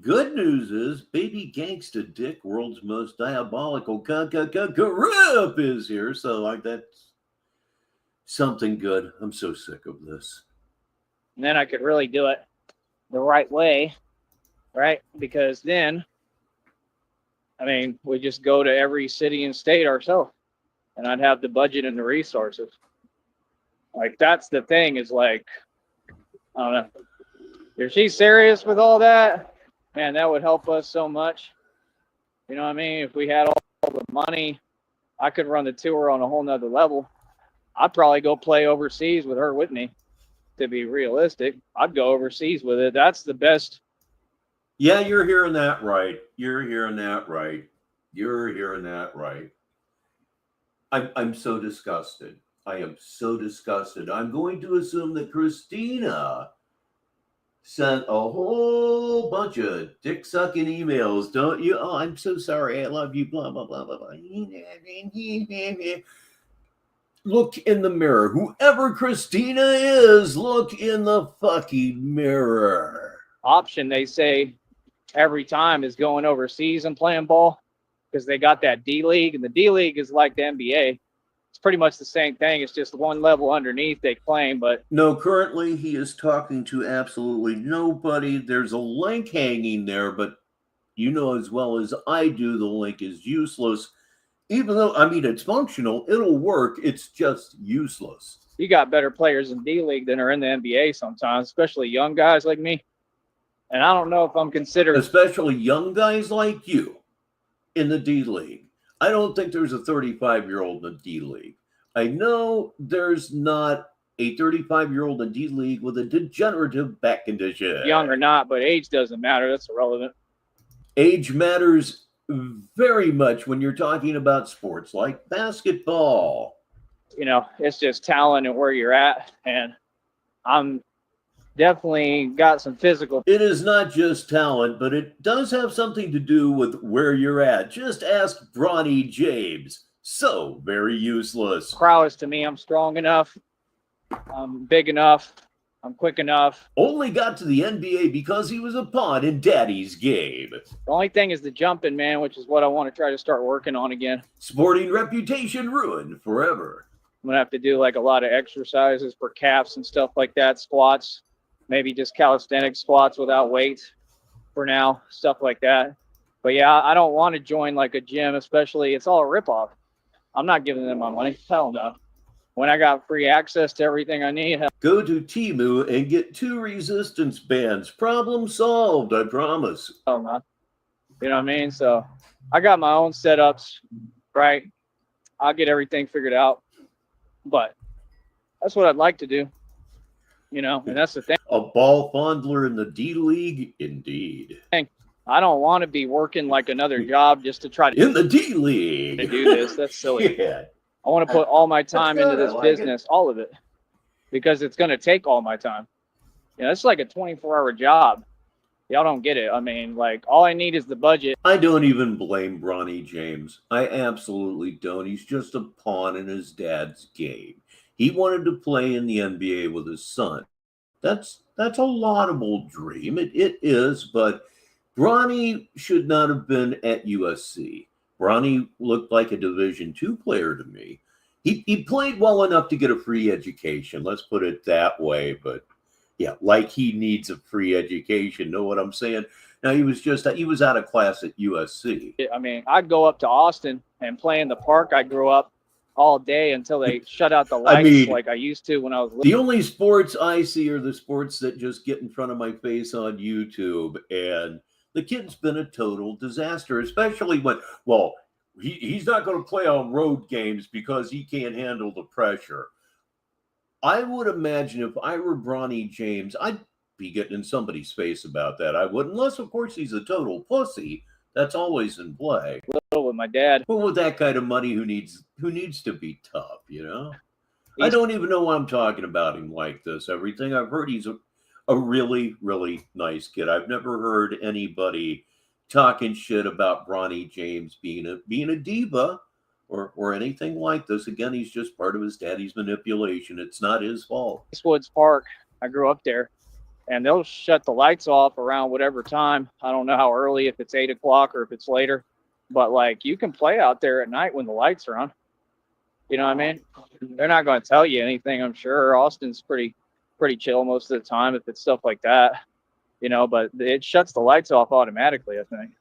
Good news is Baby Gangsta Dick, world's most diabolical corrupt, is here. So like that's something good. I'm so sick of this. And then I could really do it the right way, right? Because then, I mean, we just go to every city and state ourselves, and I'd have the budget and the resources. Like, that's the thing is like, I don't know. If she's serious with all that, man, that would help us so much. You know what I mean? If we had all the money, I could run the tour on a whole nother level. I'd probably go play overseas with her with me. To be realistic, I'd go overseas with it. That's the best. Yeah, you're hearing that right. You're hearing that right. You're hearing that right. I'm so disgusted. I am so disgusted. I'm going to assume that Christina sent a whole bunch of dick-sucking emails, don't you? Oh, I'm so sorry. I love you, blah, blah, blah, blah, blah. Look in the mirror. Whoever Christina is, look in the fucking mirror. Option, they say, every time is going overseas and playing ball because they got that D League, and the D League is like the NBA. It's pretty much the same thing. It's just one level underneath they claim, but no, currently he is talking to absolutely nobody. There's a link hanging there, but you know as well as I do, the link is useless. Even though, I mean, it's functional, it'll work. It's just useless. You got better players in D League than are in the NBA sometimes, especially young guys like me. And I don't know if I'm considered, especially young guys like you in the D League. I don't think there's a 35-year-old in the D League. I know there's not a 35-year-old in D League with a degenerative back condition. Young or not, but age doesn't matter. That's irrelevant. Age matters very much when you're talking about sports like basketball. You know, it's just talent and where you're at. And I'm definitely got some physical. It is not just talent, but it does have something to do with where you're at. Just ask Bronny James. So very useless. Prowess to me, I'm strong enough. I'm big enough. I'm quick enough. Only got to the NBA because he was a pawn in Daddy's game. The only thing is the jumping, man, which is what I want to try to start working on again. Sporting reputation ruined forever. I'm going to have to do like a lot of exercises for calves and stuff like that, squats, maybe just calisthenic squats without weights for now, stuff like that. But yeah, I don't want to join like a gym, especially it's all a ripoff. I'm not giving them my money. Hell no. When I got free access to everything I need. Go to Temu and get 2 resistance bands. Problem solved, I promise. Oh, man. You know what I mean? So I got my own setups, right? I'll get everything figured out. But that's what I'd like to do. You know, and that's the thing. A ball fondler in the D League? Indeed. I don't want to be working like another job just to try to. In the D League. To do this. That's silly. Yeah. I want to put all my time into this like business, all of it, because it's going to take all my time. You know, it's like a 24-hour job. Y'all don't get it. I mean, like, all I need is the budget. I don't even blame Bronny James. I absolutely don't. He's just a pawn in his dad's game. He wanted to play in the NBA with his son. That's a laudable dream. It is, but Bronny should not have been at USC. Bronny looked like a Division II player to me. He played well enough to get a free education. Let's put it that way. But yeah, like he needs a free education. Know what I'm saying? Now he was out of class at USC. I mean, I'd go up to Austin and play in the park I grew up all day until they shut out the lights like I used to when I was little. The only sports I see are the sports that just get in front of my face on YouTube, and the kid's been a total disaster, especially when, well, he's not going to play on road games because he can't handle the pressure. I would imagine if I were Bronny James, I'd be getting in somebody's face about that. I would, unless of course he's a total pussy. That's always in play. With my dad. But with that kind of money, who needs to be tough, you know? I don't even know why I'm talking about him like this. Everything I've heard, he's a really, really nice kid. I've never heard anybody talking shit about Bronny James being a diva or anything like this. Again, he's just part of his daddy's manipulation. It's not his fault. Woods Park, I grew up there, and they'll shut the lights off around whatever time. I don't know how early, if it's 8 o'clock or if it's later, but like you can play out there at night when the lights are on. You know what I mean? They're not going to tell you anything, I'm sure. Austin's pretty chill most of the time if it's stuff like that, you know, but it shuts the lights off automatically, I think.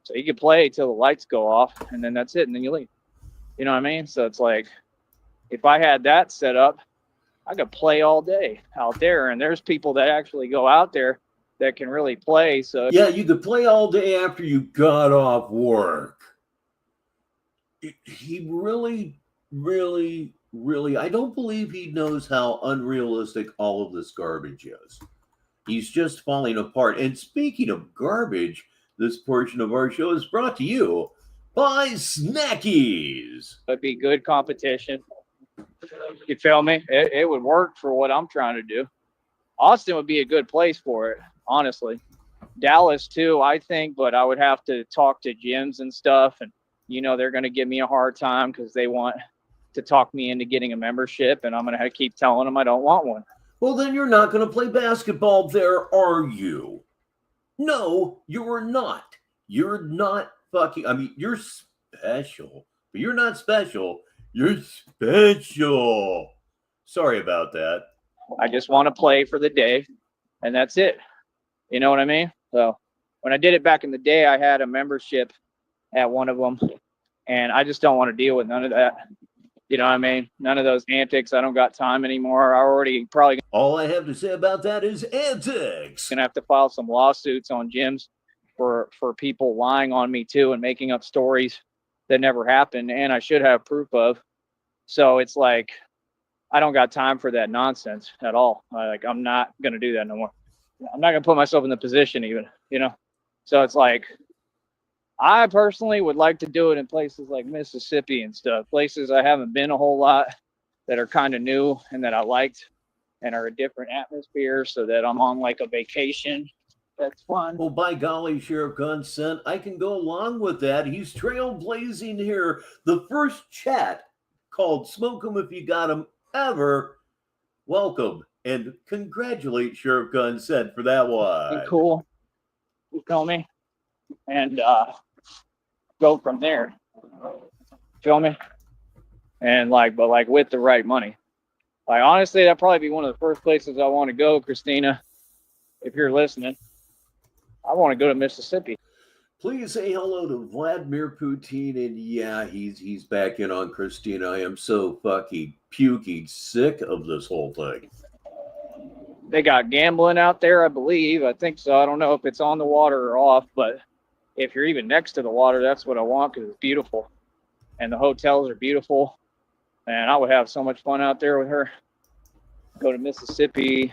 So you can play till the lights go off, and then that's it, and then you leave. You know what I mean? So it's like, if I had that set up, I could play all day out there, and there's people that actually go out there that can really play. So yeah, you could play all day after you got off work. He really, I don't believe he knows how unrealistic all of this garbage is. He's just falling apart. And speaking of garbage, this portion of our show is brought to you by Snackies. it'd be good competition. You feel me? It would work for what I'm trying to do. Austin would be a good place for it, honestly. Dallas too, I think, but I would have to talk to gyms and stuff, and you know they're going to give me a hard time because they want to talk me into getting a membership, and I'm going to keep telling them I don't want one. Well, then you're not going to play basketball there, are you? No, you're not. You're not fucking, I mean, you're special, but you're not special. You're special. Sorry about that. I just want to play for the day, and that's it. You know what I mean? So when I did it back in the day, I had a membership at one of them, and I just don't want to deal with none of that. You know what I mean? None of those antics. I don't got time anymore. I already probably All I have to say about that is antics. gonna have to file some lawsuits on gyms for people lying on me too and making up stories that never happened, and I should have proof of. So it's like I don't got time for that nonsense at all. I'm not gonna do that no more. I'm not gonna put myself in the position even, you know. So it's like I personally would like to do it in places like Mississippi and stuff, places I haven't been a whole lot, that are kind of new and that I liked and are a different atmosphere, so that I'm on like a vacation. That's fun. Well, by golly, Sheriff Consent, I can go along with that. He's trailblazing here. The first chat called Smoke 'em If You Got 'em ever. Welcome and congratulate Sheriff Consent for that one. Cool. You feel me? And go from there. Feel me? And but with the right money. Like honestly, that'd probably be one of the first places I want to go, Christina. If you're listening, I want to go to Mississippi. Please say hello to Vladimir Putin. And yeah, he's back in on Christina. I am so fucking pukey sick of this whole thing. They got gambling out there, I believe. I think so. I don't know if it's on the water or off, but if you're even next to the water, that's what I want because it's beautiful. And the hotels are beautiful. And I would have so much fun out there with her. Go to Mississippi.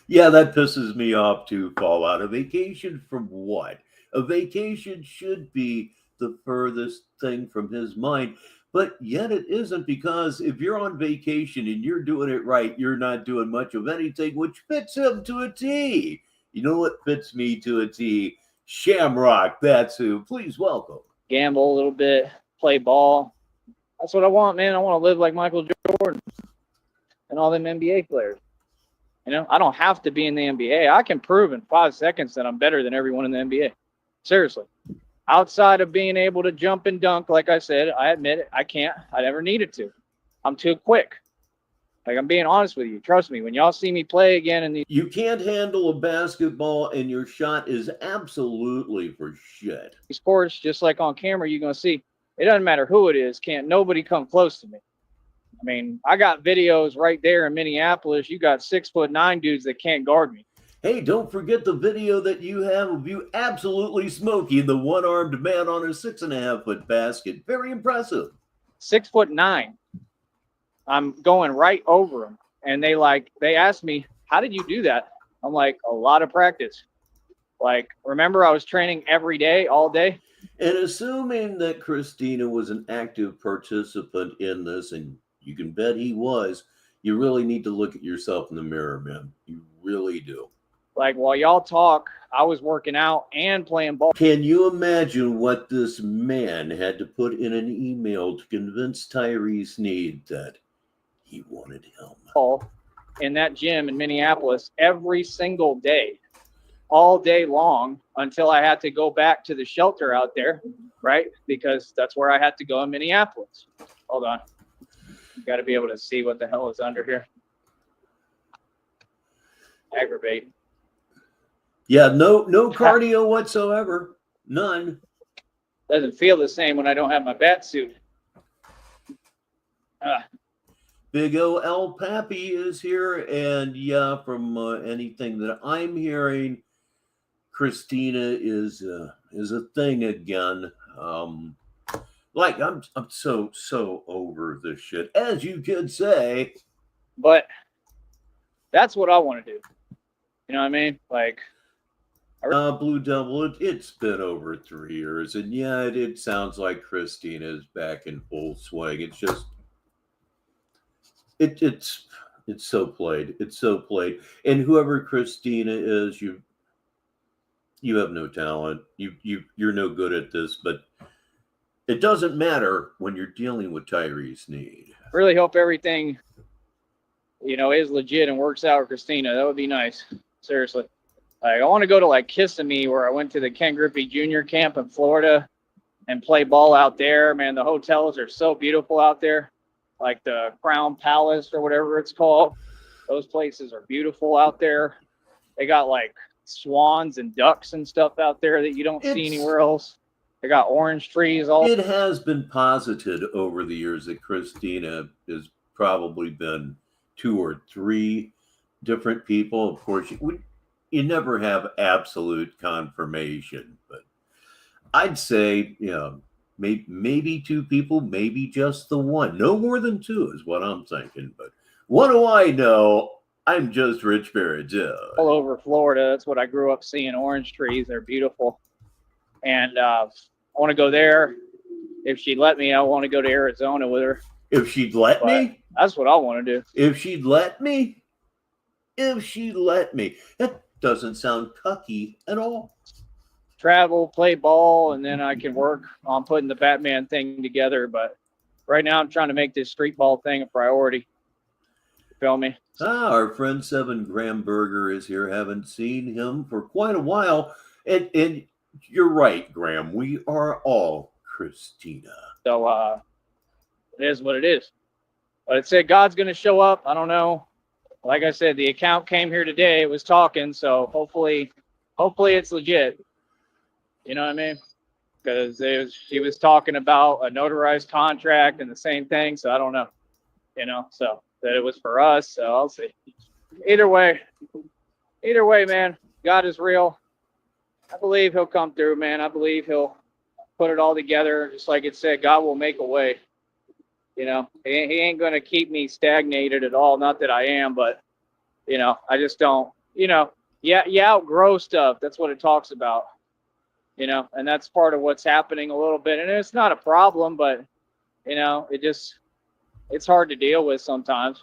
Yeah, that pisses me off too, Fallout. A vacation from what? A vacation should be the furthest thing from his mind, but yet it isn't, because if you're on vacation and you're doing it right, you're not doing much of anything, which fits him to a T. You know what fits me to a T? Shamrock, that's who. Please welcome. Gamble a little bit, play ball. That's what I want, man. I want to live like Michael Jordan and all them NBA players. You know, I don't have to be in the NBA. I can prove in 5 seconds that I'm better than everyone in the NBA. Seriously. Outside of being able to jump and dunk, like I said, I admit it, I can't. I never needed to. I'm too quick. Like, I'm being honest with you. Trust me, when y'all see me play again in the... You can't handle a basketball and your shot is absolutely for shit. sports, just like on camera, you're going to see, it doesn't matter who it is, can't nobody come close to me. I mean, I got videos right there in Minneapolis. You got 6'9" dudes that can't guard me. Hey, don't forget the video that you have of you absolutely smoking the one-armed man on a 6.5-foot basket. Very impressive. 6'9". I'm going right over him, and they asked me, how did you do that? I'm like, a lot of practice. Like, remember I was training every day, all day? And assuming that Christina was an active participant in this, and you can bet he was, you really need to look at yourself in the mirror, man. You really do. Like, while y'all talk, I was working out and playing ball. Can you imagine what this man had to put in an email to convince Tyree Sneed that he wanted him? In that gym in Minneapolis every single day, all day long, until I had to go back to the shelter out there, right? Because that's where I had to go in Minneapolis. Hold on. Got to be able to see what the hell is under here. Aggravate. Yeah, no cardio whatsoever. None. Doesn't feel the same when I don't have my bat suit. Big O El Pappy is here, and yeah, from anything that I'm hearing, Christina is a thing again. Like I'm so over this shit, as you could say. But that's what I want to do. You know what I mean? Like, Blue Devil, it's been over 3 years, and yeah, it sounds like Christina is back in full swing. It's just, it's so played. It's so played. And whoever Christina is, you have no talent. You're no good at this, but it doesn't matter when you're dealing with Tyree Sneed. Really hope everything, is legit and works out with Christina. That would be nice. Seriously. Like, I want to go to like Kissimmee, where I went to the Ken Griffey Jr. camp in Florida and play ball out there. Man, the hotels are so beautiful out there. Like the Crown Palace or whatever it's called. Those places are beautiful out there. They got like swans and ducks and stuff out there that you don't see anywhere else. They got orange trees all. It has been posited over the years that Christina has probably been 2 or 3 different people. Of course, you never have absolute confirmation, but I'd say, maybe 2 people, maybe just the one. No more than 2 is what I'm thinking. But what do I know? I'm just Richbartone. All over Florida. That's what I grew up seeing. Orange trees. They're beautiful. And I want to go there. If she'd let me, I want to go to Arizona with her. If she'd let me? That's what I want to do. If she'd let me? If she'd let me. That doesn't sound cucky at all. Travel, play ball, and then I can work on putting the Batman thing together. But right now I'm trying to make this street ball thing a priority. You feel me? Our friend 7 Graham Berger is here. Haven't seen him for quite a while. And you're right, Graham. We are all Christina. So it is what it is. But it said God's going to show up. I don't know. Like I said, the account came here today. It was talking. So hopefully it's legit. You know what I mean? Because she was talking about a notarized contract and the same thing. So I don't know. So that it was for us. So I'll see. Either way, man, God is real. I believe he'll come through, man. I believe he'll put it all together. Just like it said, God will make a way. He ain't going to keep me stagnated at all. Not that I am, but, I just don't, you outgrow stuff. That's what it talks about, and that's part of what's happening a little bit. And it's not a problem, but, it's hard to deal with sometimes,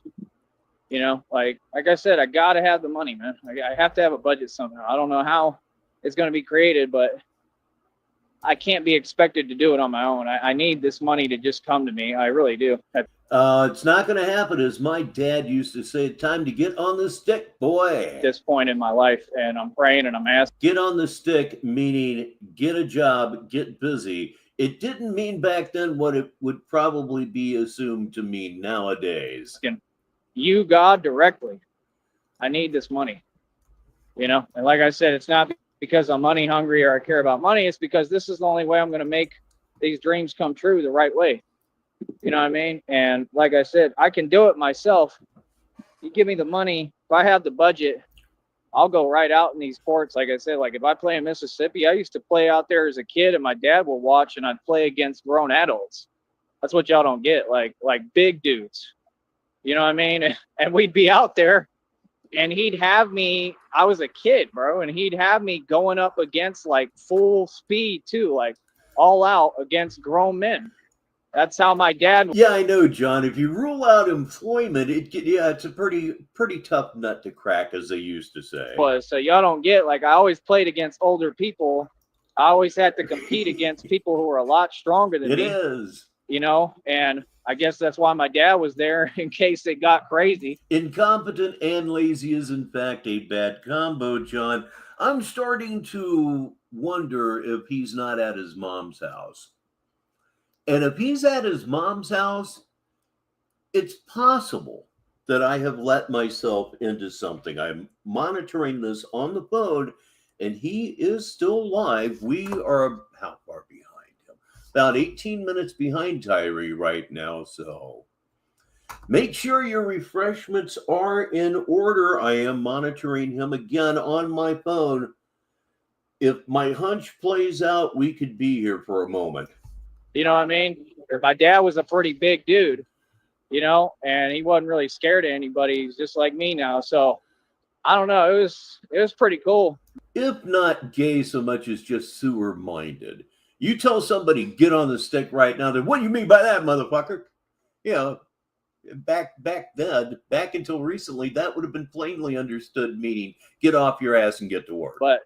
like I said, I got to have the money, man. I have to have a budget somehow. I don't know how it's going to be created, but I can't be expected to do it on my own. I need this money to just come to me. I really do. It's not going to happen, as my dad used to say. Time to get on the stick, boy. At this point in my life, and I'm praying and I'm asking. Get on the stick, meaning get a job, get busy. It didn't mean back then what it would probably be assumed to mean nowadays. You, God, directly. I need this money. And like I said, it's not because I'm money hungry or I care about money. It's because this is the only way I'm going to make these dreams come true the right way. You know what I mean? And like I said, I can do it myself. You give me the money. If I have the budget, I'll go right out in these courts. Like I said, like if I play in Mississippi, I used to play out there as a kid and my dad would watch and I'd play against grown adults. That's what y'all don't get. Like big dudes, You know what I mean? And we'd be out there, and he'd have me. I was a kid, bro, and he'd have me going up against like full speed too, like all out against grown men. That's how my dad Yeah, I know, John. If you rule out employment, it's a pretty tough nut to crack, as they used to say. was. So y'all don't get, like, I always played against older people. I always had to compete against people who were a lot stronger than It me. is. You know, and I guess that's why my dad was there in case it got crazy. Incompetent and lazy is, in fact, a bad combo, John. I'm starting to wonder if he's not at his mom's house. And if he's at his mom's house, it's possible that I have let myself into something. I'm monitoring this on the phone, and he is still live. We are how far behind him? About 18 minutes behind Tyree right now. So make sure your refreshments are in order. I am monitoring him again on my phone. If my hunch plays out, we could be here for a moment. You know what I mean? My dad was a pretty big dude, you know, and he wasn't really scared of anybody. He's just like me now. So I don't know. It was pretty cool. If not gay so much as just sewer minded. You tell somebody get on the stick right now, then what do you mean by that, motherfucker? You know, back then, back until recently, that would have been plainly understood meaning get off your ass and get to work. But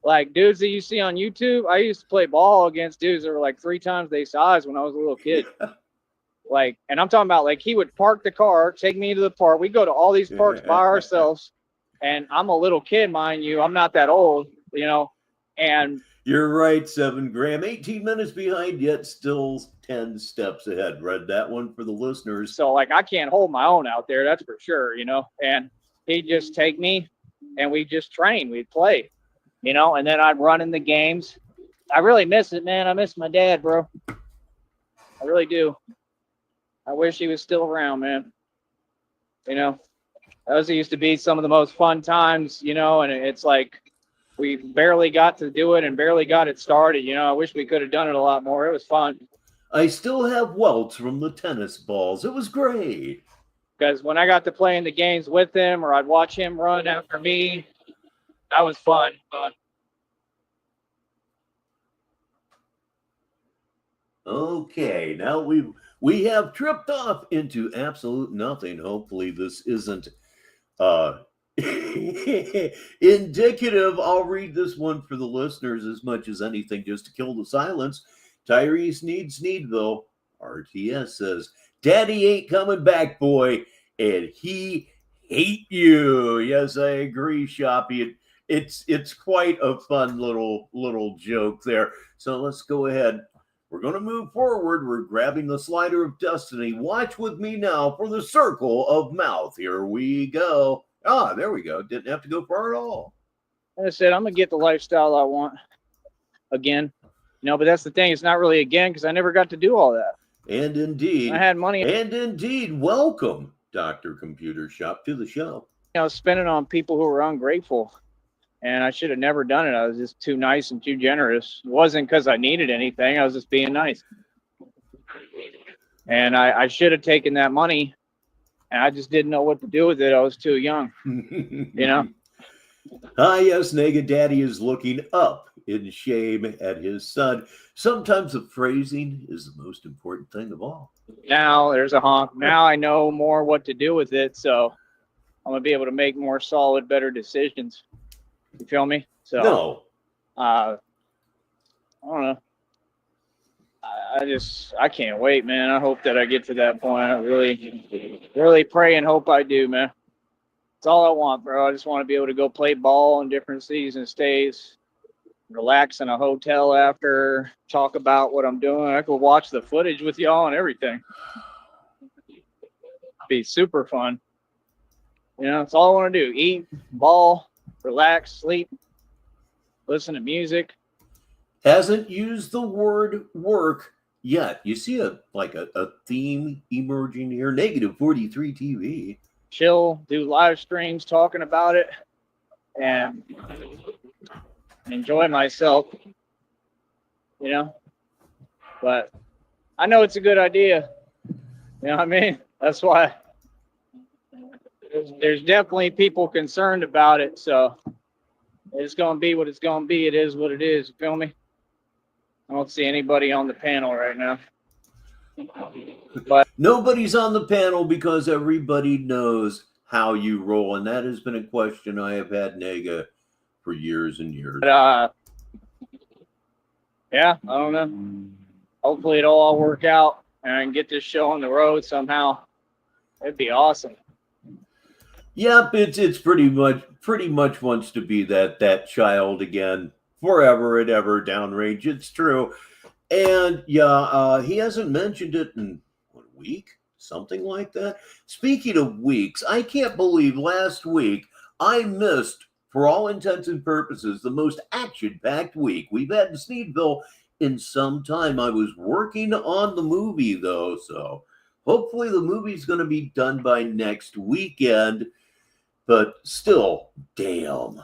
like dudes that you see on YouTube, I used to play ball against dudes that were like 3 times their size when I was a little kid. Like, and I'm talking about like he would park the car, take me to the park. We go to all these parks by ourselves, and I'm a little kid, mind you. I'm not that old, you know. And you're right, 7 Graham. 18 minutes behind, yet still 10 steps ahead. Read that one for the listeners. So like I can't hold my own out there, that's for sure, you know. And he'd just take me, and we just train. We'd play. You know, and then I'd run in the games. I really miss it, man. I miss my dad, bro. I really do. I wish he was still around, man. You know, those used to be some of the most fun times, you know, and it's like we barely got to do it and barely got it started. You know, I wish we could have done it a lot more. It was fun. I still have welts from the tennis balls. It was great. Because when I got to play in the games with him, or I'd watch him run after me, that was fun. Okay, now we have tripped off into absolute nothing. Hopefully this isn't indicative. I'll read this one for the listeners as much as anything just to kill the silence. Tyree Sneedville, RTS says, Daddy ain't coming back, boy, and he hate you. Yes, I agree, Shoppy. It's quite a fun little joke there. So let's go ahead. We're going to move forward. We're grabbing the slider of destiny. Watch with me now for the circle of mouth. Here we go. Ah, there we go. Didn't have to go far at all. Like I said, I'm going to get the lifestyle I want again. You know, but that's the thing. It's not really again because I never got to do all that. And indeed. I had money. And indeed, welcome, Dr. Computer Shop, to the show. You know, spending on people who were ungrateful. And I should have never done it. I was just too nice and too generous. It wasn't because I needed anything. I was just being nice. And I should have taken that money, and I just didn't know what to do with it. I was too young, you know? Ah, yes, Nega Daddy is looking up in shame at his son. Sometimes the phrasing is the most important thing of all. Now there's a honk. Now I know more what to do with it, so I'm going to be able to make more solid, better decisions. You feel me? So no. I don't know. I can't wait, man. I hope that I get to that point. I really pray and hope I do, man. That's all I want, bro. I just want to be able to go play ball in different cities and states, relax in a hotel after, talk about what I'm doing. I could watch the footage with y'all and everything. Be super fun. You know, that's all I want to do. Eat, ball, relax, sleep, listen to music. Hasn't used the word work yet. You see a theme emerging here. Negative 43 TV. Chill, do live streams talking about it, and enjoy myself. You know? But I know it's a good idea. You know what I mean? That's why there's definitely people concerned about it. So it's going to be what it's going to be. It is what it is. You feel me? I don't see anybody on the panel right now. But Nobody's on the panel because everybody knows how you roll, and that has been a question I have had, Nega, for years and years. Yeah, I don't know. Hopefully it'll all work out and I can get this show on the road somehow. It'd be awesome. Yep, it's pretty much wants to be that child again, forever and ever downrange. It's true. And yeah, he hasn't mentioned it in a week, something like that. Speaking of weeks, I can't believe last week I missed, for all intents and purposes, the most action-packed week we've had in Sneedville in some time. I was working on the movie though, so hopefully the movie's going to be done by next weekend. But still, damn.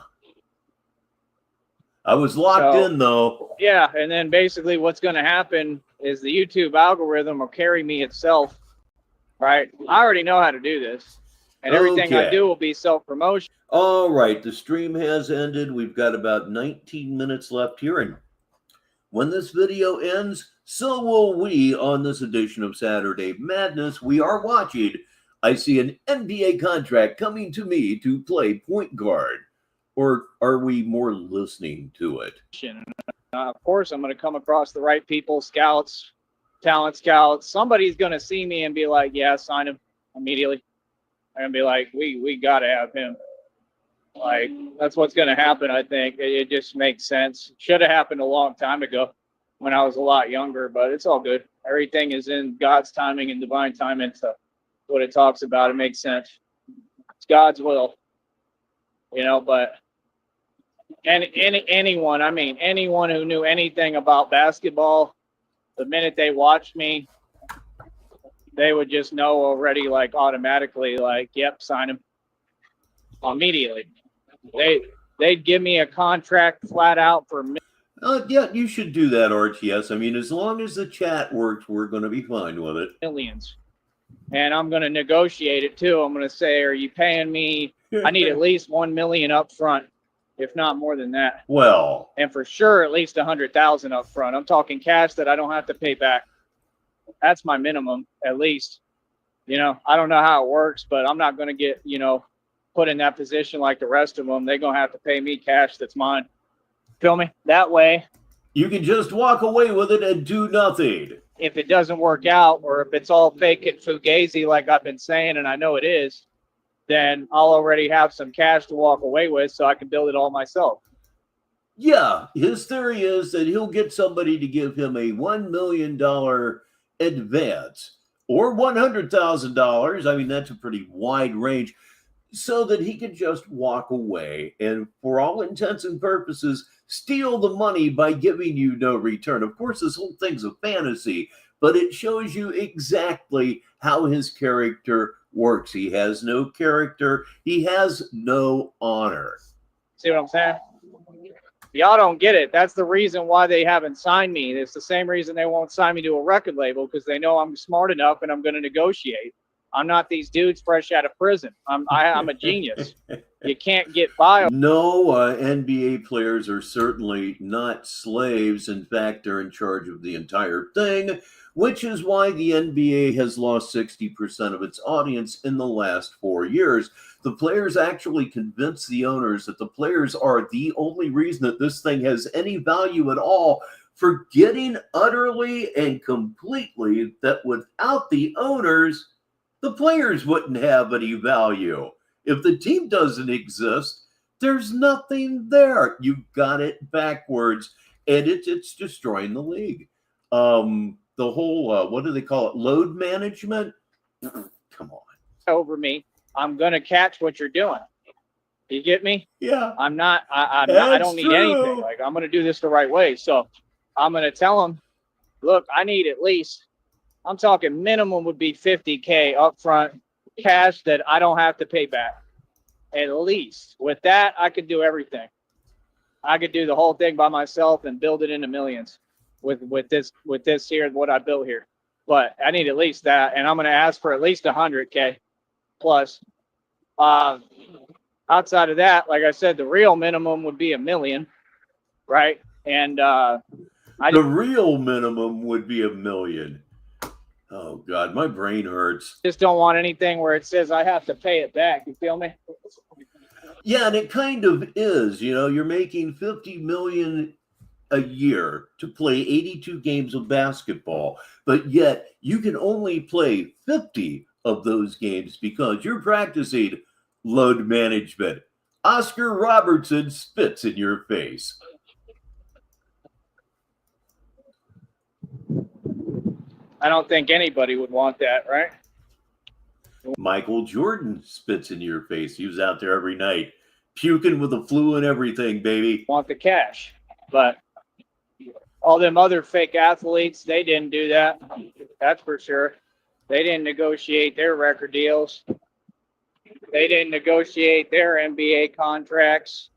I was locked in though. Yeah, and then basically what's going to happen is the YouTube algorithm will carry me itself, right? I already know how to do this, and everything I do will be self-promotion. All right, the stream has ended. We've got about 19 minutes left here, and when this video ends, so will we on this edition of Saturday Madness. We are watching. I see an NBA contract coming to me to play point guard. Or are we more listening to it? Of course, I'm going to come across the right people, scouts, talent scouts. Somebody's going to see me and be like, yeah, sign him immediately. I'm going to be like, we got to have him. Like, that's what's going to happen, I think. It just makes sense. Should have happened a long time ago when I was a lot younger, but it's all good. Everything is in God's timing and divine timing. So what it talks about, it makes sense. It's God's will. You know, but anyone who knew anything about basketball, the minute they watched me, they would just know already, like automatically, like, yep, sign him immediately. They'd give me a contract flat out for me. Yeah, you should do that, RTS. I mean, as long as the chat works, we're going to be fine with it. Millions. And I'm going to negotiate it too. I'm going to say, are you paying me? I need at least $1 million up front, if not more than that. Well, and for sure, at least $100,000 up front. I'm talking cash that I don't have to pay back. That's my minimum, at least. You know, I don't know how it works, but I'm not going to get, you know, put in that position like the rest of them. They're going to have to pay me cash that's mine. Feel me? That way, you can just walk away with it and do nothing. If it doesn't work out, or if it's all fake and fugazi, like I've been saying, and I know it is, then I'll already have some cash to walk away with so I can build it all myself. Yeah, his theory is that he'll get somebody to give him a $1 million advance or $100,000. I mean, that's a pretty wide range, so that he can just walk away and, for all intents and purposes, steal the money by giving you no return. Of course, this whole thing's a fantasy, but it shows you exactly how his character works. He has no character. He has no honor. See what I'm saying? Y'all don't get it. That's the reason why they haven't signed me. It's the same reason they won't sign me to a record label, because they know I'm smart enough and I'm going to negotiate. I'm not these dudes fresh out of prison. I'm a genius. You can't get by. No, NBA players are certainly not slaves. In fact, they're in charge of the entire thing, which is why the NBA has lost 60% of its audience in the last 4 years. The players actually convince the owners that the players are the only reason that this thing has any value at all, forgetting utterly and completely that without the owners, the players wouldn't have any value. If the team doesn't exist, there's nothing there. You've got it backwards, and it's destroying the league. The whole, what do they call it? Load management? Come on. Over me. I'm going to catch what you're doing. You get me? Yeah. I'm not, I don't need anything. Like, I'm going to do this the right way. So I'm going to tell them, look, I need at least, I'm talking minimum would be $50K upfront cash that I don't have to pay back. At least. With that, I could do everything. I could do the whole thing by myself and build it into millions with this here, what I built here. But I need at least that, and I'm going to ask for at least $100K plus. Outside of that, like I said, the real minimum would be $1 million, right? And the real minimum would be $1 million. Oh God, my brain hurts. Just don't want anything where it says I have to pay it back. You feel me? Yeah, and it kind of is. You know, you're making $50 million a year to play 82 games of basketball, but yet you can only play 50 of those games because you're practicing load management. Oscar Robertson spits in your face. I don't think anybody would want that, right? Michael Jordan spits in your face. He was out there every night, puking with the flu and everything, baby. Want the cash. But all them other fake athletes, they didn't do that. That's for sure. They didn't negotiate their record deals. They didn't negotiate their NBA contracts.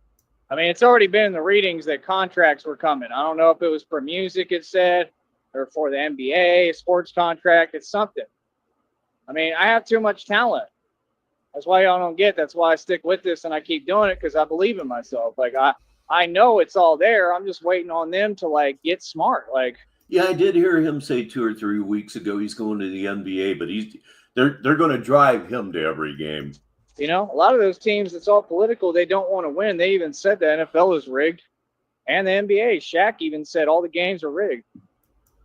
I mean, it's already been in the readings that contracts were coming. I don't know if it was for music, it said, or for the NBA, a sports contract. It's something. I mean, I have too much talent. That's why y'all don't get. That's why I stick with this and I keep doing it, because I believe in myself. Like, I know it's all there. I'm just waiting on them to, like, get smart. Like, yeah, I did hear him say 2 or 3 weeks ago he's going to the NBA, but they're going to drive him to every game. You know, a lot of those teams, it's all political. They don't want to win. They even said the NFL is rigged, and the NBA. Shaq even said all the games are rigged.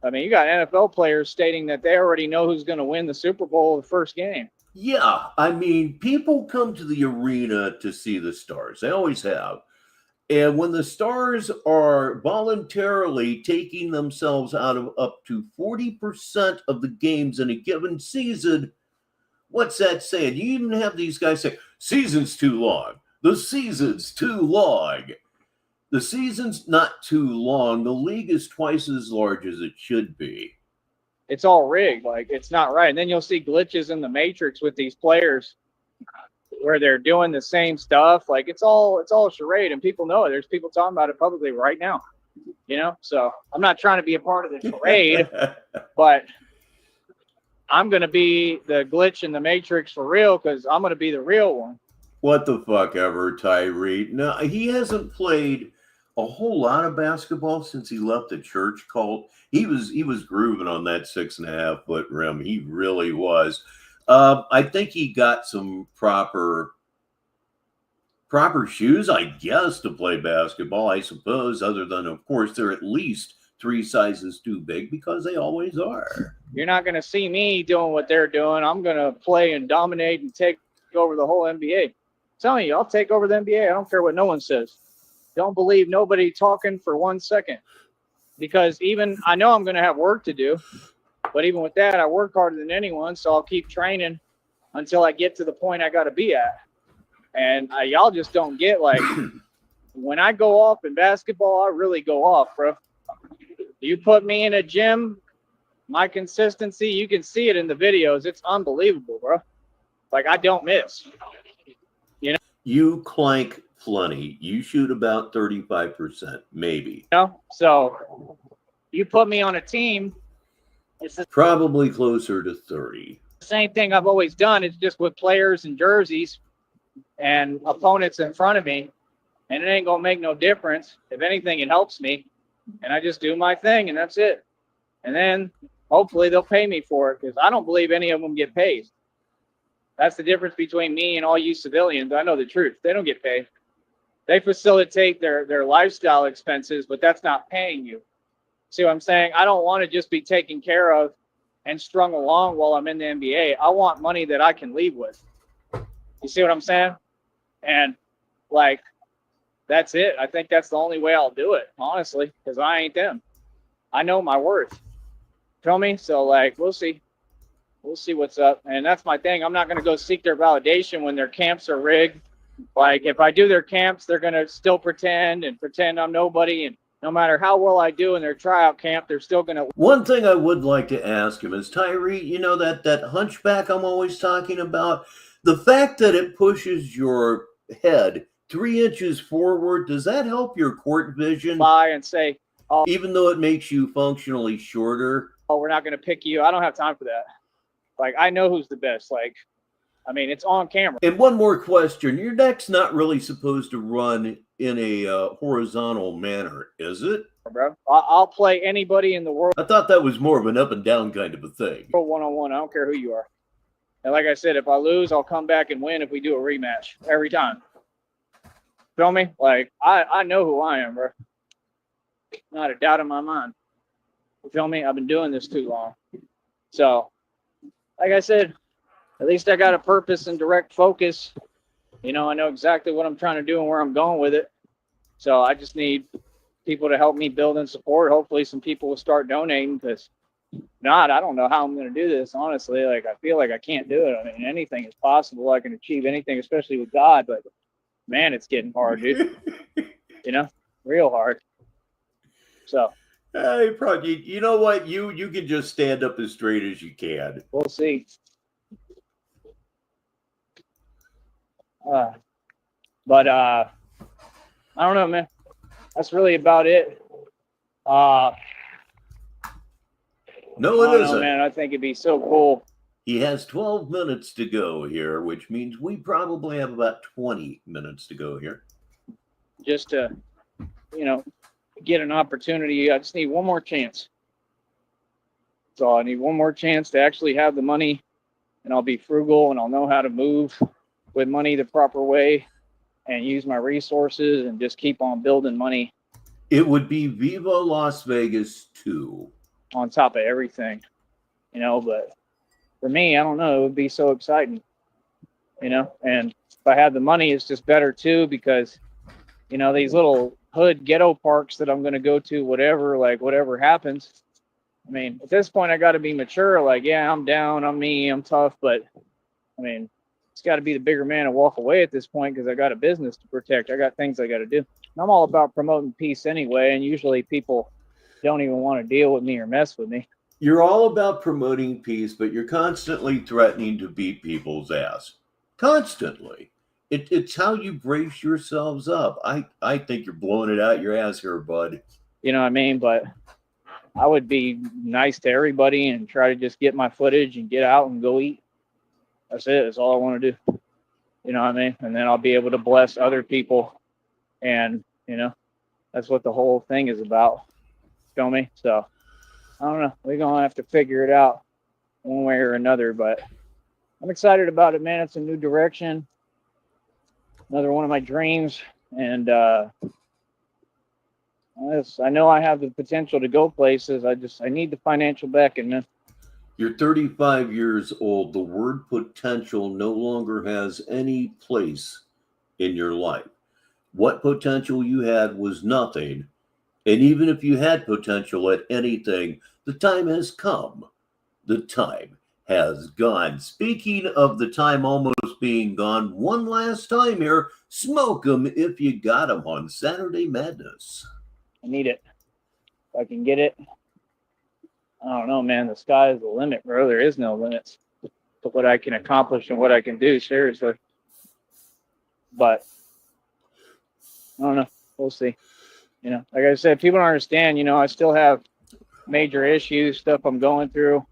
I mean, you got NFL players stating that they already know who's going to win the Super Bowl the first game. Yeah, I mean, people come to the arena to see the stars. They always have. And when the stars are voluntarily taking themselves out of up to 40% of the games in a given season, what's that saying? You even have these guys say, season's too long. The season's too long. The season's not too long. The league is twice as large as it should be. It's all rigged. Like, it's not right. And then you'll see glitches in the matrix with these players where they're doing the same stuff. Like, it's all charade, and people know it. There's people talking about it publicly right now. You know, so I'm not trying to be a part of the charade, but I'm going to be the glitch in the matrix for real, because I'm going to be the real one. What the fuck ever, Tyree. No, he hasn't played a whole lot of basketball since he left the church cult. He was grooving on that 6.5 foot rim. He really was. I think he got some proper shoes, I guess, to play basketball, I suppose, other than, of course, they're at least 3 sizes too big, because they always are. You're not going to see me doing what they're doing. I'm going to play and dominate and take over the whole NBA. I'm telling you, I'll take over the NBA. I don't care what no one says. Don't believe nobody talking for 1 second. Because even, I know I'm going to have work to do, but even with that, I work harder than anyone, so I'll keep training until I get to the point I got to be at. And y'all just don't get, like, when I go off in basketball, I really go off, bro. You put me in a gym, my consistency, you can see it in the videos. It's unbelievable, bro. Like, I don't miss. You know? You clank plenty. You shoot about 35%, maybe. You know? So you put me on a team, it's probably closer to 30. The same thing I've always done. It's just with players and jerseys and opponents in front of me. And it ain't going to make no difference. If anything, it helps me. And I just do my thing, and that's it. And then hopefully they'll pay me for it, because I don't believe any of them get paid. That's the difference between me and all you civilians. I know the truth. They don't get paid. They facilitate their lifestyle expenses, but that's not paying you. See what I'm saying? I don't want to just be taken care of and strung along while I'm in the NBA. I want money that I can leave with. You see what I'm saying? And, like, that's it. I think that's the only way I'll do it, honestly, because I ain't them. I know my worth. Feel me? So, like, we'll see. We'll see what's up. And that's my thing. I'm not going to go seek their validation when their camps are rigged. Like, if I do their camps, they're going to still pretend I'm nobody. And no matter how well I do in their tryout camp, they're still going to. One thing I would like to ask him is, Tyree, you know, that hunchback I'm always talking about, the fact that it pushes your head 3 inches forward, does that help your court vision? Lie and say, oh, even though it makes you functionally shorter? Oh, we're not going to pick you. I don't have time for that. Like, I know who's the best. Like, I mean, it's on camera. And one more question. Your deck's not really supposed to run in a horizontal manner, is it? Bro, I'll play anybody in the world I thought that was more of an up and down kind of a thing. one-on-one. I don't care who you are. And like I said, if I lose, I'll come back and win if we do a rematch every time. Feel me? Like, I know who I am, bro. Not a doubt in my mind. You feel me? I've been doing this too long. So, like I said, at least I got a purpose and direct focus. You know, I know exactly what I'm trying to do and where I'm going with it. So I just need people to help me build and support. Hopefully some people will start donating, because not, I don't know how I'm going to do this, honestly. Like, I feel like I can't do it. I mean, anything is possible. I can achieve anything, especially with God, but man, it's getting hard, dude. You know, real hard. So Probably, you know what? You can just stand up as straight as you can. we'll see. But I don't know, man. That's really about it. No, I it don't know, isn't. man. I think it'd be so cool. He has 12 minutes to go here, which means we probably have about 20 minutes to go here. Just to, you know, get an opportunity. I just need one more chance. So I need one more chance to actually have the money, and I'll be frugal and I'll know how to move with money the proper way and use my resources and just keep on building money It would be Viva Las Vegas 2. on top of everything, you know. But for me, I don't know, it would be so exciting, you know. And if I had the money, it's just better too, because, you know, these little hood ghetto parks that I'm going to go to, whatever happens. I mean, at this point, I got to be mature. Like, yeah, I'm down, I'm me, I'm tough, but I mean, it's got to be the bigger man and walk away at this point, because I got a business to protect. I got things I got to do. And I'm all about promoting peace anyway, and usually people don't even want to deal with me or mess with me. You're all about promoting peace, but you're constantly threatening to beat people's ass. Constantly. It's how you brace yourselves up. I think you're blowing it out your ass here, bud. You know what I mean? But I would be nice to everybody and try to just get my footage and get out and go eat. That's it. That's all I want to do. You know what I mean? And then I'll be able to bless other people. And, you know, that's what the whole thing is about. Feel me? So, I don't know. We're going to have to figure it out one way or another. But I'm excited about it, man. It's a new direction. Another one of my dreams. And I know I have the potential to go places. I need the financial backing, man. You're 35 years old. The word potential no longer has any place in your life. What potential you had was nothing. And even if you had potential at anything, the time has come. The time has gone. Speaking of the time almost being gone, one last time here, smoke 'em if you got 'em on Saturday Madness. I need it. If I can get it. I don't know, man. The sky is the limit, bro. There is no limits to what I can accomplish and what I can do, seriously. But I don't know. We'll see. You know, like I said, people don't understand, you know, I still have major issues, stuff I'm going through.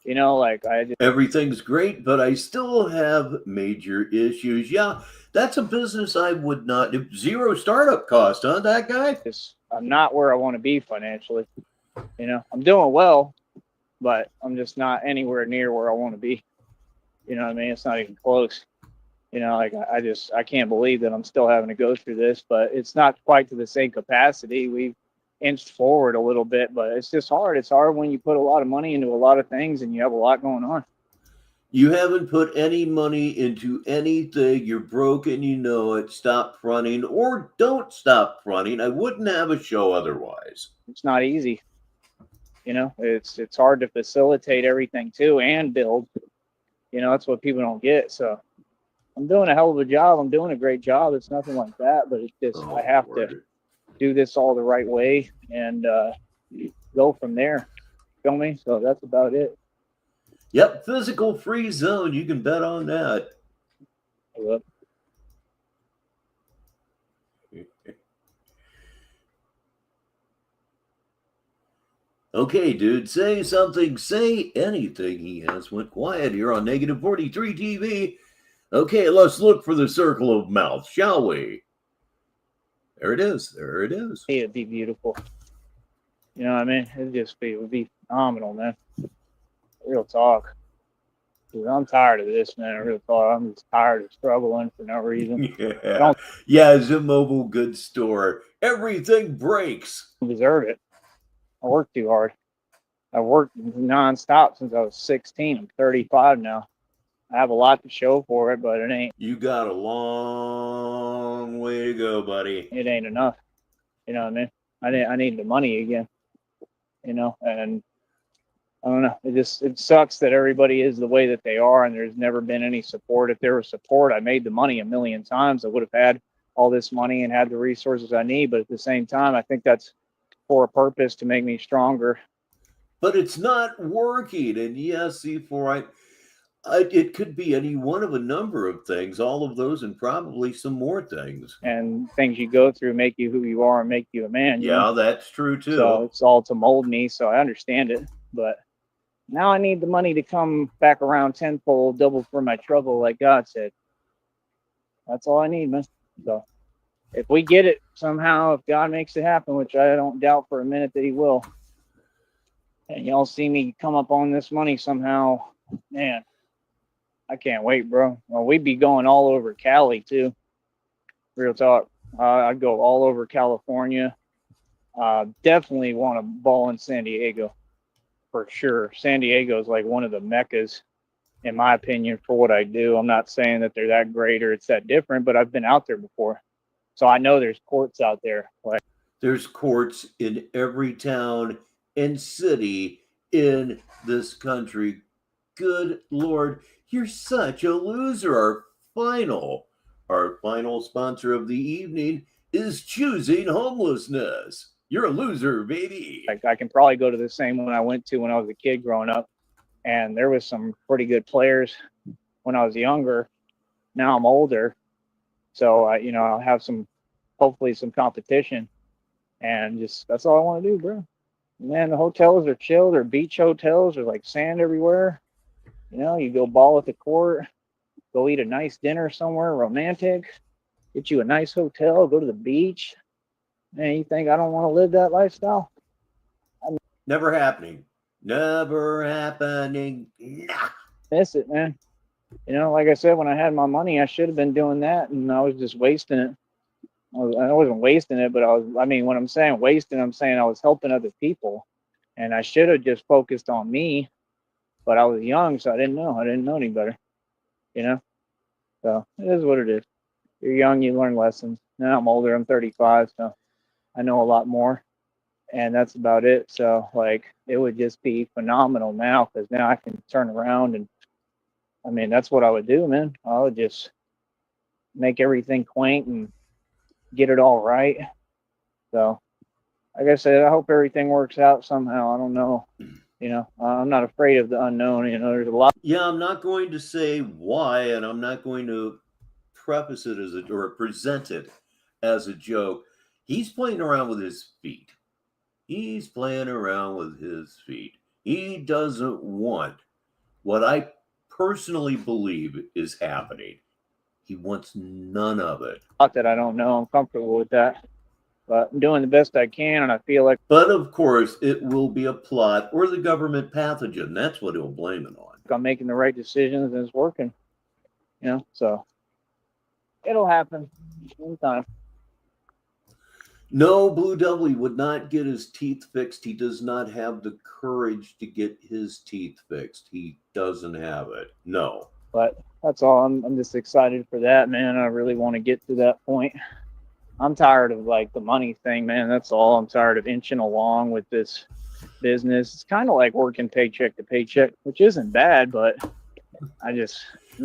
You know, like Everything's great, but I still have major issues. Yeah, that's a business I would not. Zero startup cost, huh, that guy? I'm not where I want to be financially. You know, I'm doing well, but I'm just not anywhere near where I want to be. You know what I mean? It's not even close. You know, like I can't believe that I'm still having to go through this, but it's not quite to the same capacity. We've inched forward a little bit, but it's just hard. It's hard when you put a lot of money into a lot of things and you have a lot going on. You haven't put any money into anything. You're broken, you know it. Stop running or don't stop running. I wouldn't have a show otherwise. It's not easy. You know, it's hard to facilitate everything too and build. You know, that's what people don't get. So I'm doing a hell of a job. I'm doing a great job. It's nothing like that, but it's just I have to do this all the right way and go from there. Feel me? So that's about it. Yep, physical free zone. You can bet on that. Yep. Okay, dude, say something, say anything. He has went quiet here on Negative 43 TV. Okay, let's look for the circle of mouth, shall we? There it is. There it is. It'd be beautiful. You know what I mean? It would be phenomenal, man. Real talk. Dude, I'm tired of this, man. Real talk. I'm just tired of struggling for no reason. Yeah, yeah, it's a mobile goods store. Everything breaks. I don't deserve it. I work too hard. I worked nonstop since I was 16. I'm 35 now. I have a lot to show for it, but You got a long way to go, buddy. it ain't enough. You know what I mean? I need the money again. You know, and I don't know. It sucks that everybody is the way that they are, and there's never been any support. If there was support, I made the money a million times. I would have had all this money and had the resources I need. But at the same time, I think that's for a purpose to make me stronger. But it's not working. And yes, C4, it could be any one of a number of things, all of those, and probably some more things. And things you go through make you who you are and make you a man. Yeah, know? That's true too. So it's all to mold me. So I understand it. But now I need the money to come back around tenfold, double for my trouble, like God said. That's all I need, man. So if we get it somehow, if God makes it happen, which I don't doubt for a minute that he will, and y'all see me come up on this money somehow, man, I can't wait, bro. Well, we'd be going all over Cali too. Real talk. I'd go all over California. Definitely want to ball in San Diego for sure. San Diego is like one of the meccas, in my opinion, for what I do. I'm not saying that they're that great or it's that different, but I've been out there before. So I know there's courts out there. Like, there's courts in every town and city in this country. Good Lord, you're such a loser. Our final sponsor of the evening is Choosing Homelessness. You're a loser, baby. Like, I can probably go to the same one I went to when I was a kid growing up. And there was some pretty good players when I was younger. Now I'm older. So, I'll have hopefully some competition. And just, that's all I want to do, bro. Man, the hotels are chill. They're beach hotels. There's like sand everywhere. You know, you go ball at the court, go eat a nice dinner somewhere romantic, get you a nice hotel, go to the beach. Man, you think I don't want to live that lifestyle? Never happening. Never happening. Nah. Miss it, man. You know, like I said, when I had my money, I should have been doing that, and I was just wasting it. I wasn't wasting it, but when I'm saying wasting, I'm saying I was helping other people, and I should have just focused on me, but I was young, so I didn't know any better, you know? So it is what it is. You're young, you learn lessons. Now I'm older, I'm 35, so I know a lot more, and that's about it. So, like, it would just be phenomenal now, because now I can turn around, and I mean, that's what I would do, man. I would just make everything quaint and get it all right. So, like I said, I hope everything works out somehow. I don't know. You know, I'm not afraid of the unknown. You know, there's a lot. Yeah, I'm not going to say why, and I'm not going to preface it or present it as a joke. He's playing around with his feet. He's playing around with his feet. He doesn't want what I personally believe is happening. He wants none of it. Not that I don't know. I'm comfortable with that. But I'm doing the best I can, and I feel like... But, of course, it will be a plot or the government pathogen. That's what he'll blame it on. I'm making the right decisions, and it's working. You know, so it'll happen in time. No, Blue Devil would not get his teeth fixed. He does not have the courage to get his teeth fixed. He doesn't have it. No. But that's all. I'm just excited for that, man. I really want to get to that point. I'm tired of, like, the money thing, man. That's all. I'm tired of inching along with this business. It's kind of like working paycheck to paycheck, which isn't bad, but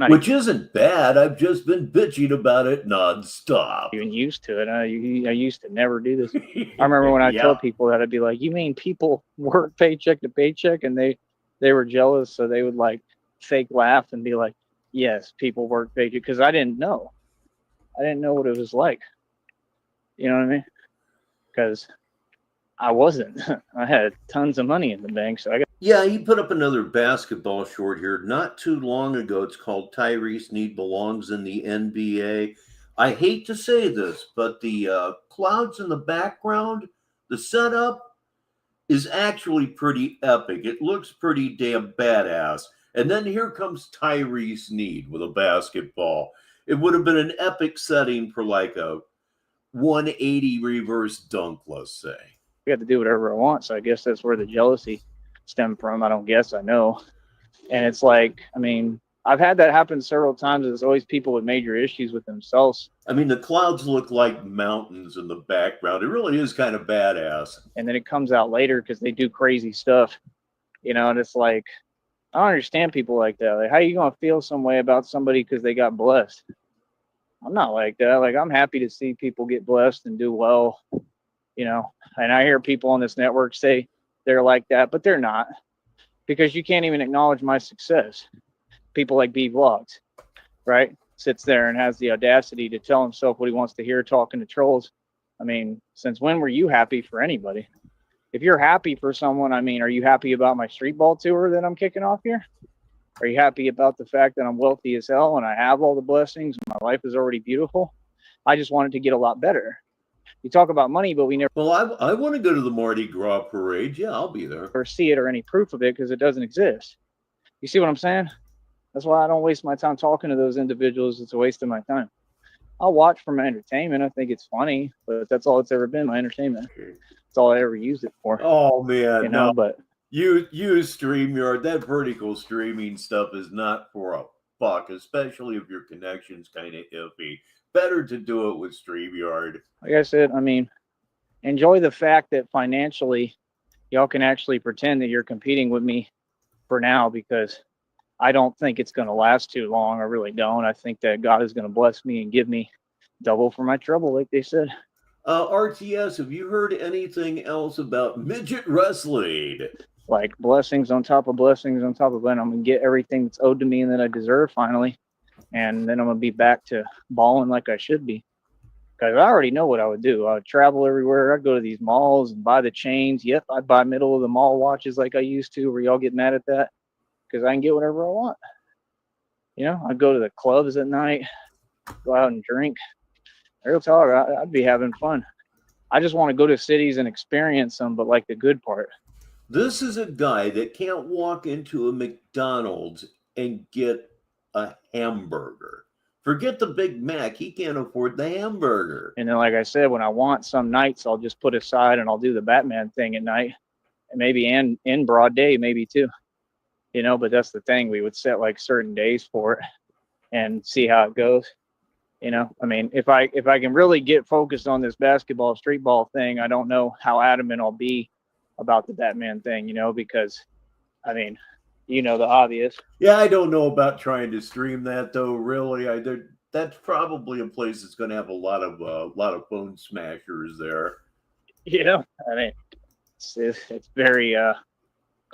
which isn't bad. I've just been bitching about it nonstop. Even used to it. I used to never do this. I remember when I told people that, I'd be like, "You mean people work paycheck to paycheck?" And they were jealous, so they would, like, fake laugh and be like, "Yes, people work paycheck," because I didn't know. I didn't know what it was like. You know what I mean? Because I wasn't. I had tons of money in the bank, so I got. Yeah, he put up another basketball short here not too long ago. It's called Tyree Sneed belongs in the NBA. I hate to say this, but the clouds in the background, the setup is actually pretty epic. It looks pretty damn badass. And then here comes Tyree Sneed with a basketball. It would have been an epic setting for like a 180 reverse dunk, let's say. I got to do whatever I want, so I guess that's where the jealousy stemmed from. I don't guess, I know. And it's like, I mean, I've had that happen several times. There's always people with major issues with themselves. I mean, the clouds look like mountains in the background. It really is kind of badass. And then it comes out later because they do crazy stuff, you know, and it's like, I don't understand people like that. Like, how are you going to feel some way about somebody because they got blessed? I'm not like that. Like, I'm happy to see people get blessed and do well, you know. And I hear people on this network say they're like that, but they're not, because you can't even acknowledge my success. People like B Vlogs, right? Sits there and has the audacity to tell himself what he wants to hear talking to trolls. I mean, since when were you happy for anybody? If you're happy for someone, I mean, are you happy about my street ball tour that I'm kicking off here? Are you happy about the fact that I'm wealthy as hell and I have all the blessings? My life is already beautiful. I just wanted to get a lot better. You talk about money, but we never. Well, I want to go to the Mardi Gras parade. Yeah, I'll be there. Or see it or any proof of it because it doesn't exist. You see what I'm saying? That's why I don't waste my time talking to those individuals. It's a waste of my time. I'll watch for my entertainment. I think it's funny, but that's all it's ever been, my entertainment. That's all I ever used it for. Oh man, you know, no. But use StreamYard. That vertical streaming stuff is not for a buck, especially if your connection's kind of iffy. Better to do it with StreamYard. Like I said, I mean, enjoy the fact that financially y'all can actually pretend that you're competing with me for now, because I don't think it's going to last too long. I really don't. I think that God is going to bless me and give me double for my trouble, like they said. RTS, have you heard anything else about midget wrestling? Like blessings on top of blessings on top of that. I'm going to get everything that's owed to me and that I deserve finally. And then I'm going to be back to balling like I should be. Because I already know what I would do. I would travel everywhere. I'd go to these malls and buy the chains. Yep, I'd buy middle of the mall watches like I used to. Where y'all get mad at that? Because I can get whatever I want. You know, I'd go to the clubs at night, go out and drink. Real talk, I'd be having fun. I just want to go to cities and experience them, but like the good part. This is a guy that can't walk into a McDonald's and get a hamburger. Forget the Big Mac. He can't afford the hamburger. And then, like I said, when I want, some nights I'll just put aside and I'll do the Batman thing at night, and maybe in broad day, maybe too. You know, but that's the thing. We would set like certain days for it and see how it goes. You know, I mean, if I can really get focused on this basketball, street ball thing, I don't know how adamant I'll be about the Batman thing, you know, because, I mean, you know, the obvious. Yeah, I don't know about trying to stream that though. Really, that's probably a place that's going to have a lot of phone smashers there. You know, I mean, it's very,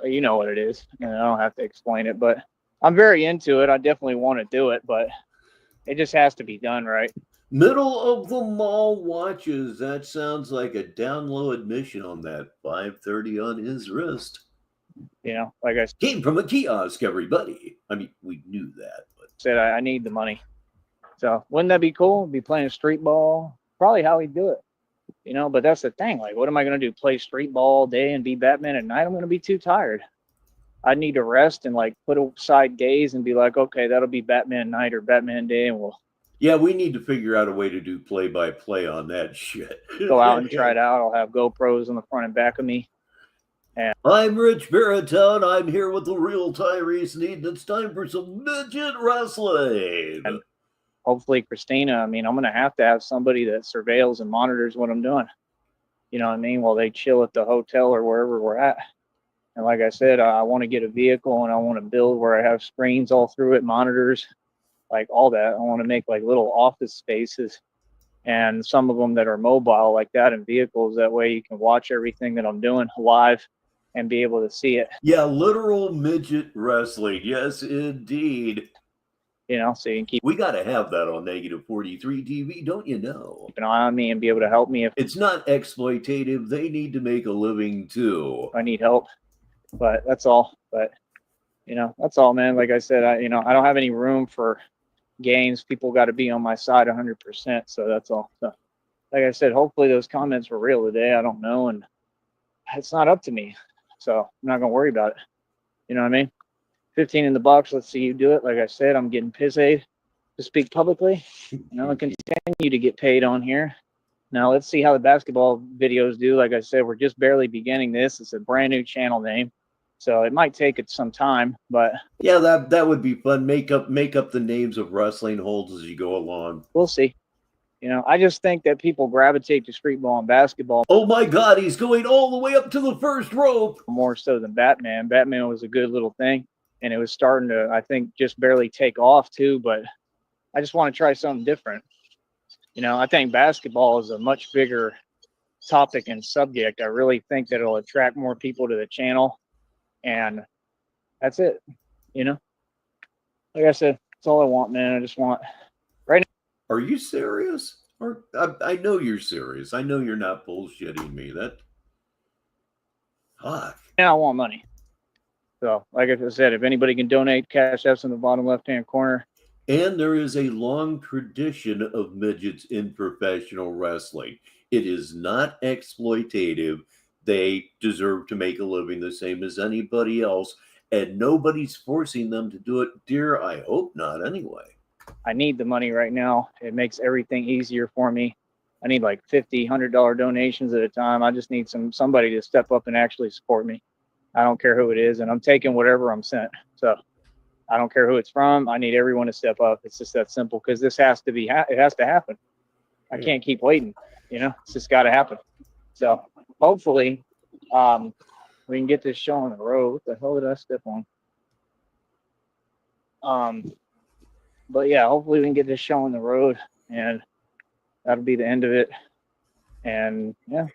you know what it is, and I don't have to explain it, but I'm very into it. I definitely want to do it, but it just has to be done right. Middle of the mall watches. That sounds like a down low admission on that 530 on his wrist. You know, like I came from a kiosk, everybody. I mean, we knew that, but said I need the money. So wouldn't that be cool? Be playing street ball. Probably how we do it. You know, but that's the thing. Like, what am I going to do? Play street ball all day and be Batman at night? I'm going to be too tired. I need to rest and like put aside days and be like, okay, that'll be Batman night or Batman day, and we'll. Yeah, we need to figure out a way to do play-by-play on that shit. Go out and try it out. I'll have GoPros on the front and back of me. And I'm Richbartone. I'm here with the real Tyree Sneed. It's time for some midget wrestling. And hopefully, Christina, I mean, I'm going to have somebody that surveils and monitors what I'm doing. You know what I mean? While they chill at the hotel or wherever we're at. And like I said, I want to get a vehicle and I want to build where I have screens all through it, monitors, like all that. I want to make like little office spaces and some of them that are mobile like that in vehicles. That way you can watch everything that I'm doing live and be able to see it. Yeah, literal midget wrestling. Yes, indeed. so you can keep We got to have that on Negative 43 TV, don't you know? an eye on me and be able to help me if It's not exploitative. They need to make a living too. I need help. But that's all. But that's all, man. Like I said, I don't have any room for games. People got to be on my side 100%. So that's all. So, like I said, hopefully those comments were real today. I don't know, and it's not up to me, so I'm not gonna worry about it. You know what I mean? 15 in the box. Let's see you do it. Like I said, I'm getting paid to speak publicly. And continue to get paid on here. Now let's see how the basketball videos do. Like I said, we're just barely beginning this. It's a brand new channel name, so it might take it some time. But yeah, that would be fun. Make up the names of wrestling holds as you go along. We'll see. I just think that people gravitate to street ball and basketball. Oh my God, he's going all the way up to the first rope. More so than Batman. Batman was a good little thing, and it was starting to, I think, just barely take off too. But I just want to try something different. I think basketball is a much bigger topic and subject. I really think that it'll attract more people to the channel, and that's it. Like I said, that's all I want, man. I just want right now. Are you serious? Or I know you're serious. I know you're not bullshitting me. Fuck. Now I want money. So, like I said, if anybody can donate, Cash App's in the bottom left-hand corner. And there is a long tradition of midgets in professional wrestling. It is not exploitative. They deserve to make a living the same as anybody else, and nobody's forcing them to do it. Dear, I hope not anyway. I need the money right now. It makes everything easier for me. I need like $50, $100 donations at a time. I just need somebody to step up and actually support me. I don't care who it is, and I'm taking whatever I'm sent. So I don't care who it's from. I need everyone to step up. It's just that simple, because this has to be, it has to happen. I can't keep waiting. It's just got to happen. So hopefully we can get this show on the road. What the hell did I step on? But yeah, hopefully we can get this show on the road, and that'll be the end of it. And yeah,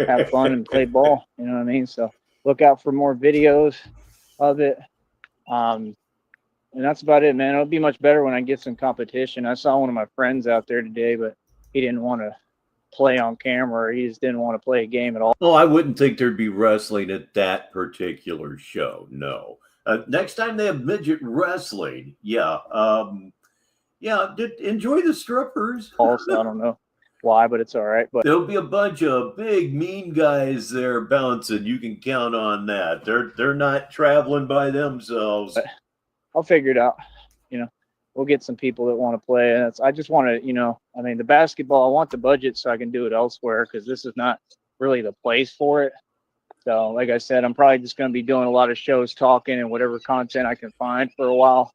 have fun and play ball. You know what I mean? So look out for more videos of it. And that's about it, man. It'll be much better when I get some competition. I saw one of my friends out there today, but he didn't want to play on camera. He just didn't want to play a game at all. Oh, I wouldn't think there'd be wrestling at that particular show. No. Next time they have midget wrestling, yeah. Enjoy the strippers. Also, I don't know why, but it's all right. But there'll be a bunch of big mean guys there bouncing. You can count on that. They're not traveling by themselves. But I'll figure it out. We'll get some people that want to play. And I just want to, the basketball, I want the budget so I can do it elsewhere, because this is not really the place for it. So, like I said, I'm probably just going to be doing a lot of shows, talking, and whatever content I can find for a while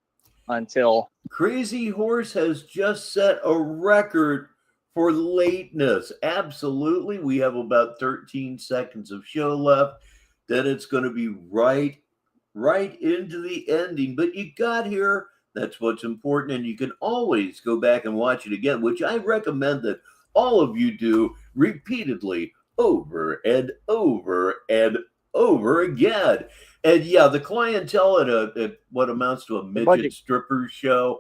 until. Crazy Horse has just set a record for lateness. Absolutely. We have about 13 seconds of show left. Then it's going to be right into the ending. But you got here. That's what's important. And you can always go back and watch it again, which I recommend that all of you do repeatedly, over and over and over again. And yeah, the clientele at what amounts to a midget stripper show,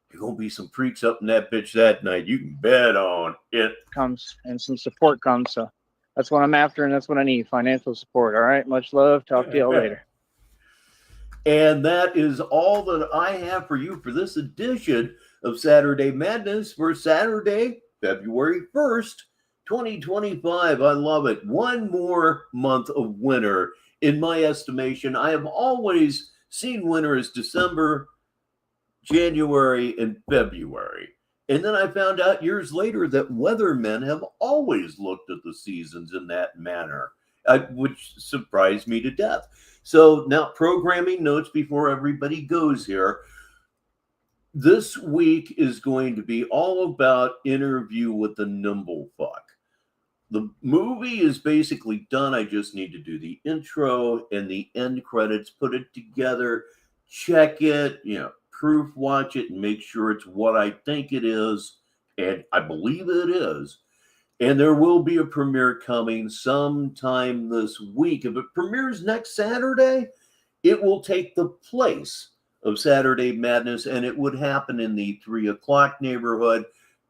there's going to be some freaks up in that bitch that night. You can bet on it. Comes and some support comes. So that's what I'm after, and that's what I need, financial support. All right. Much love. Talk to y'all later. And that is all that I have for you for this edition of Saturday Madness for Saturday, February 1st, 2025. I love it. One more month of winter. In my estimation, I have always seen winter as December, January, and February. And then I found out years later that weathermen have always looked at the seasons in that manner, which surprised me to death. So now, programming notes before everybody goes here. This week is going to be all about Interview with the Nimblefuck. The movie is basically done. I just need to do the intro and the end credits, put it together, check it, proof watch it, and make sure it's what I think it is. And I believe it is. And there will be a premiere coming sometime this week. If it premieres next Saturday, it will take the place of Saturday Madness, and it would happen in the 3 o'clock neighborhood.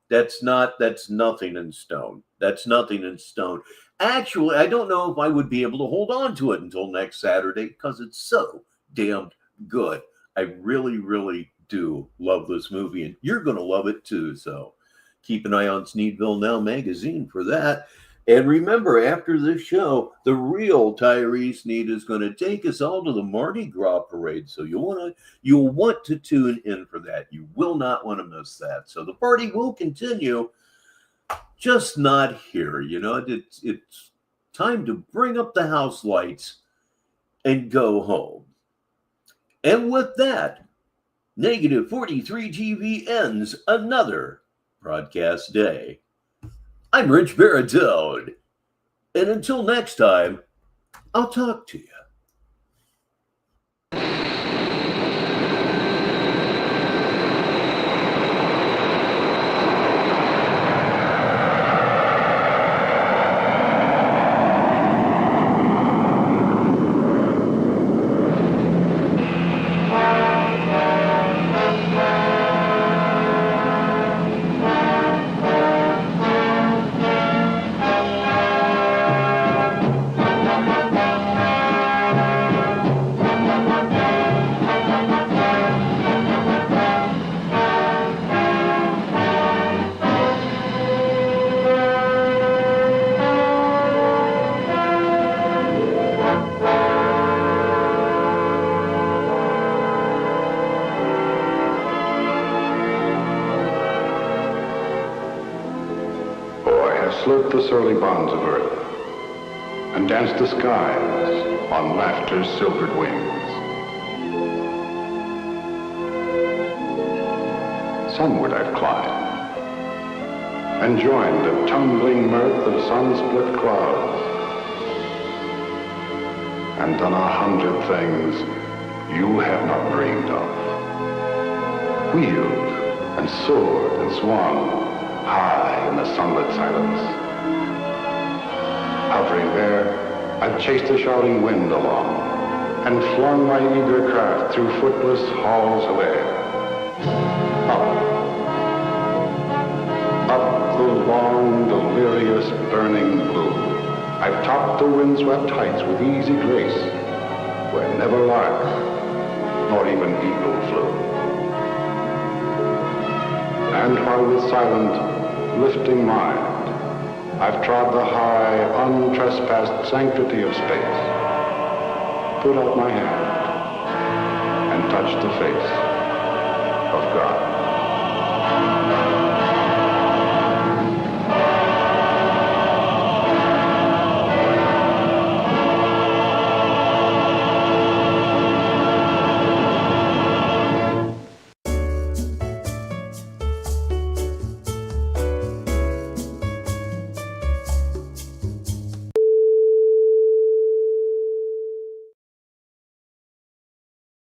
That's nothing in stone. That's nothing in stone. Actually, I don't know if I would be able to hold on to it until next Saturday because it's so damn good. I really, really do love this movie, and you're going to love it too. So keep an eye on Sneedville Now magazine for that. And remember, after this show, the real Tyree Sneed is going to take us all to the Mardi Gras parade. So you'll want to tune in for that. You will not want to miss that. So the party will continue, just not here. You know, it's time to bring up the house lights and go home. And with that, Negative 43 TV ends another broadcast day. I'm Richbartone, and until next time, I'll talk to you. Slurp the surly bonds of earth, and dance the skies on laughter's silvered wings. Sunward I've climbed, and joined the tumbling mirth of sun-split clouds, and done 100 things you have not dreamed of. Wheeled, and soared, and swung, high in the sunlit silence. Hovering there, I've chased the shouting wind along, and flung my eager craft through footless halls of air. Up the long, delirious, burning blue, I've topped the windswept heights with easy grace, where never lark, nor even eagle flew. And while with silent, lifting mind, I've trod the high, untrespassed sanctity of space, put out my hand, and touched the face of God.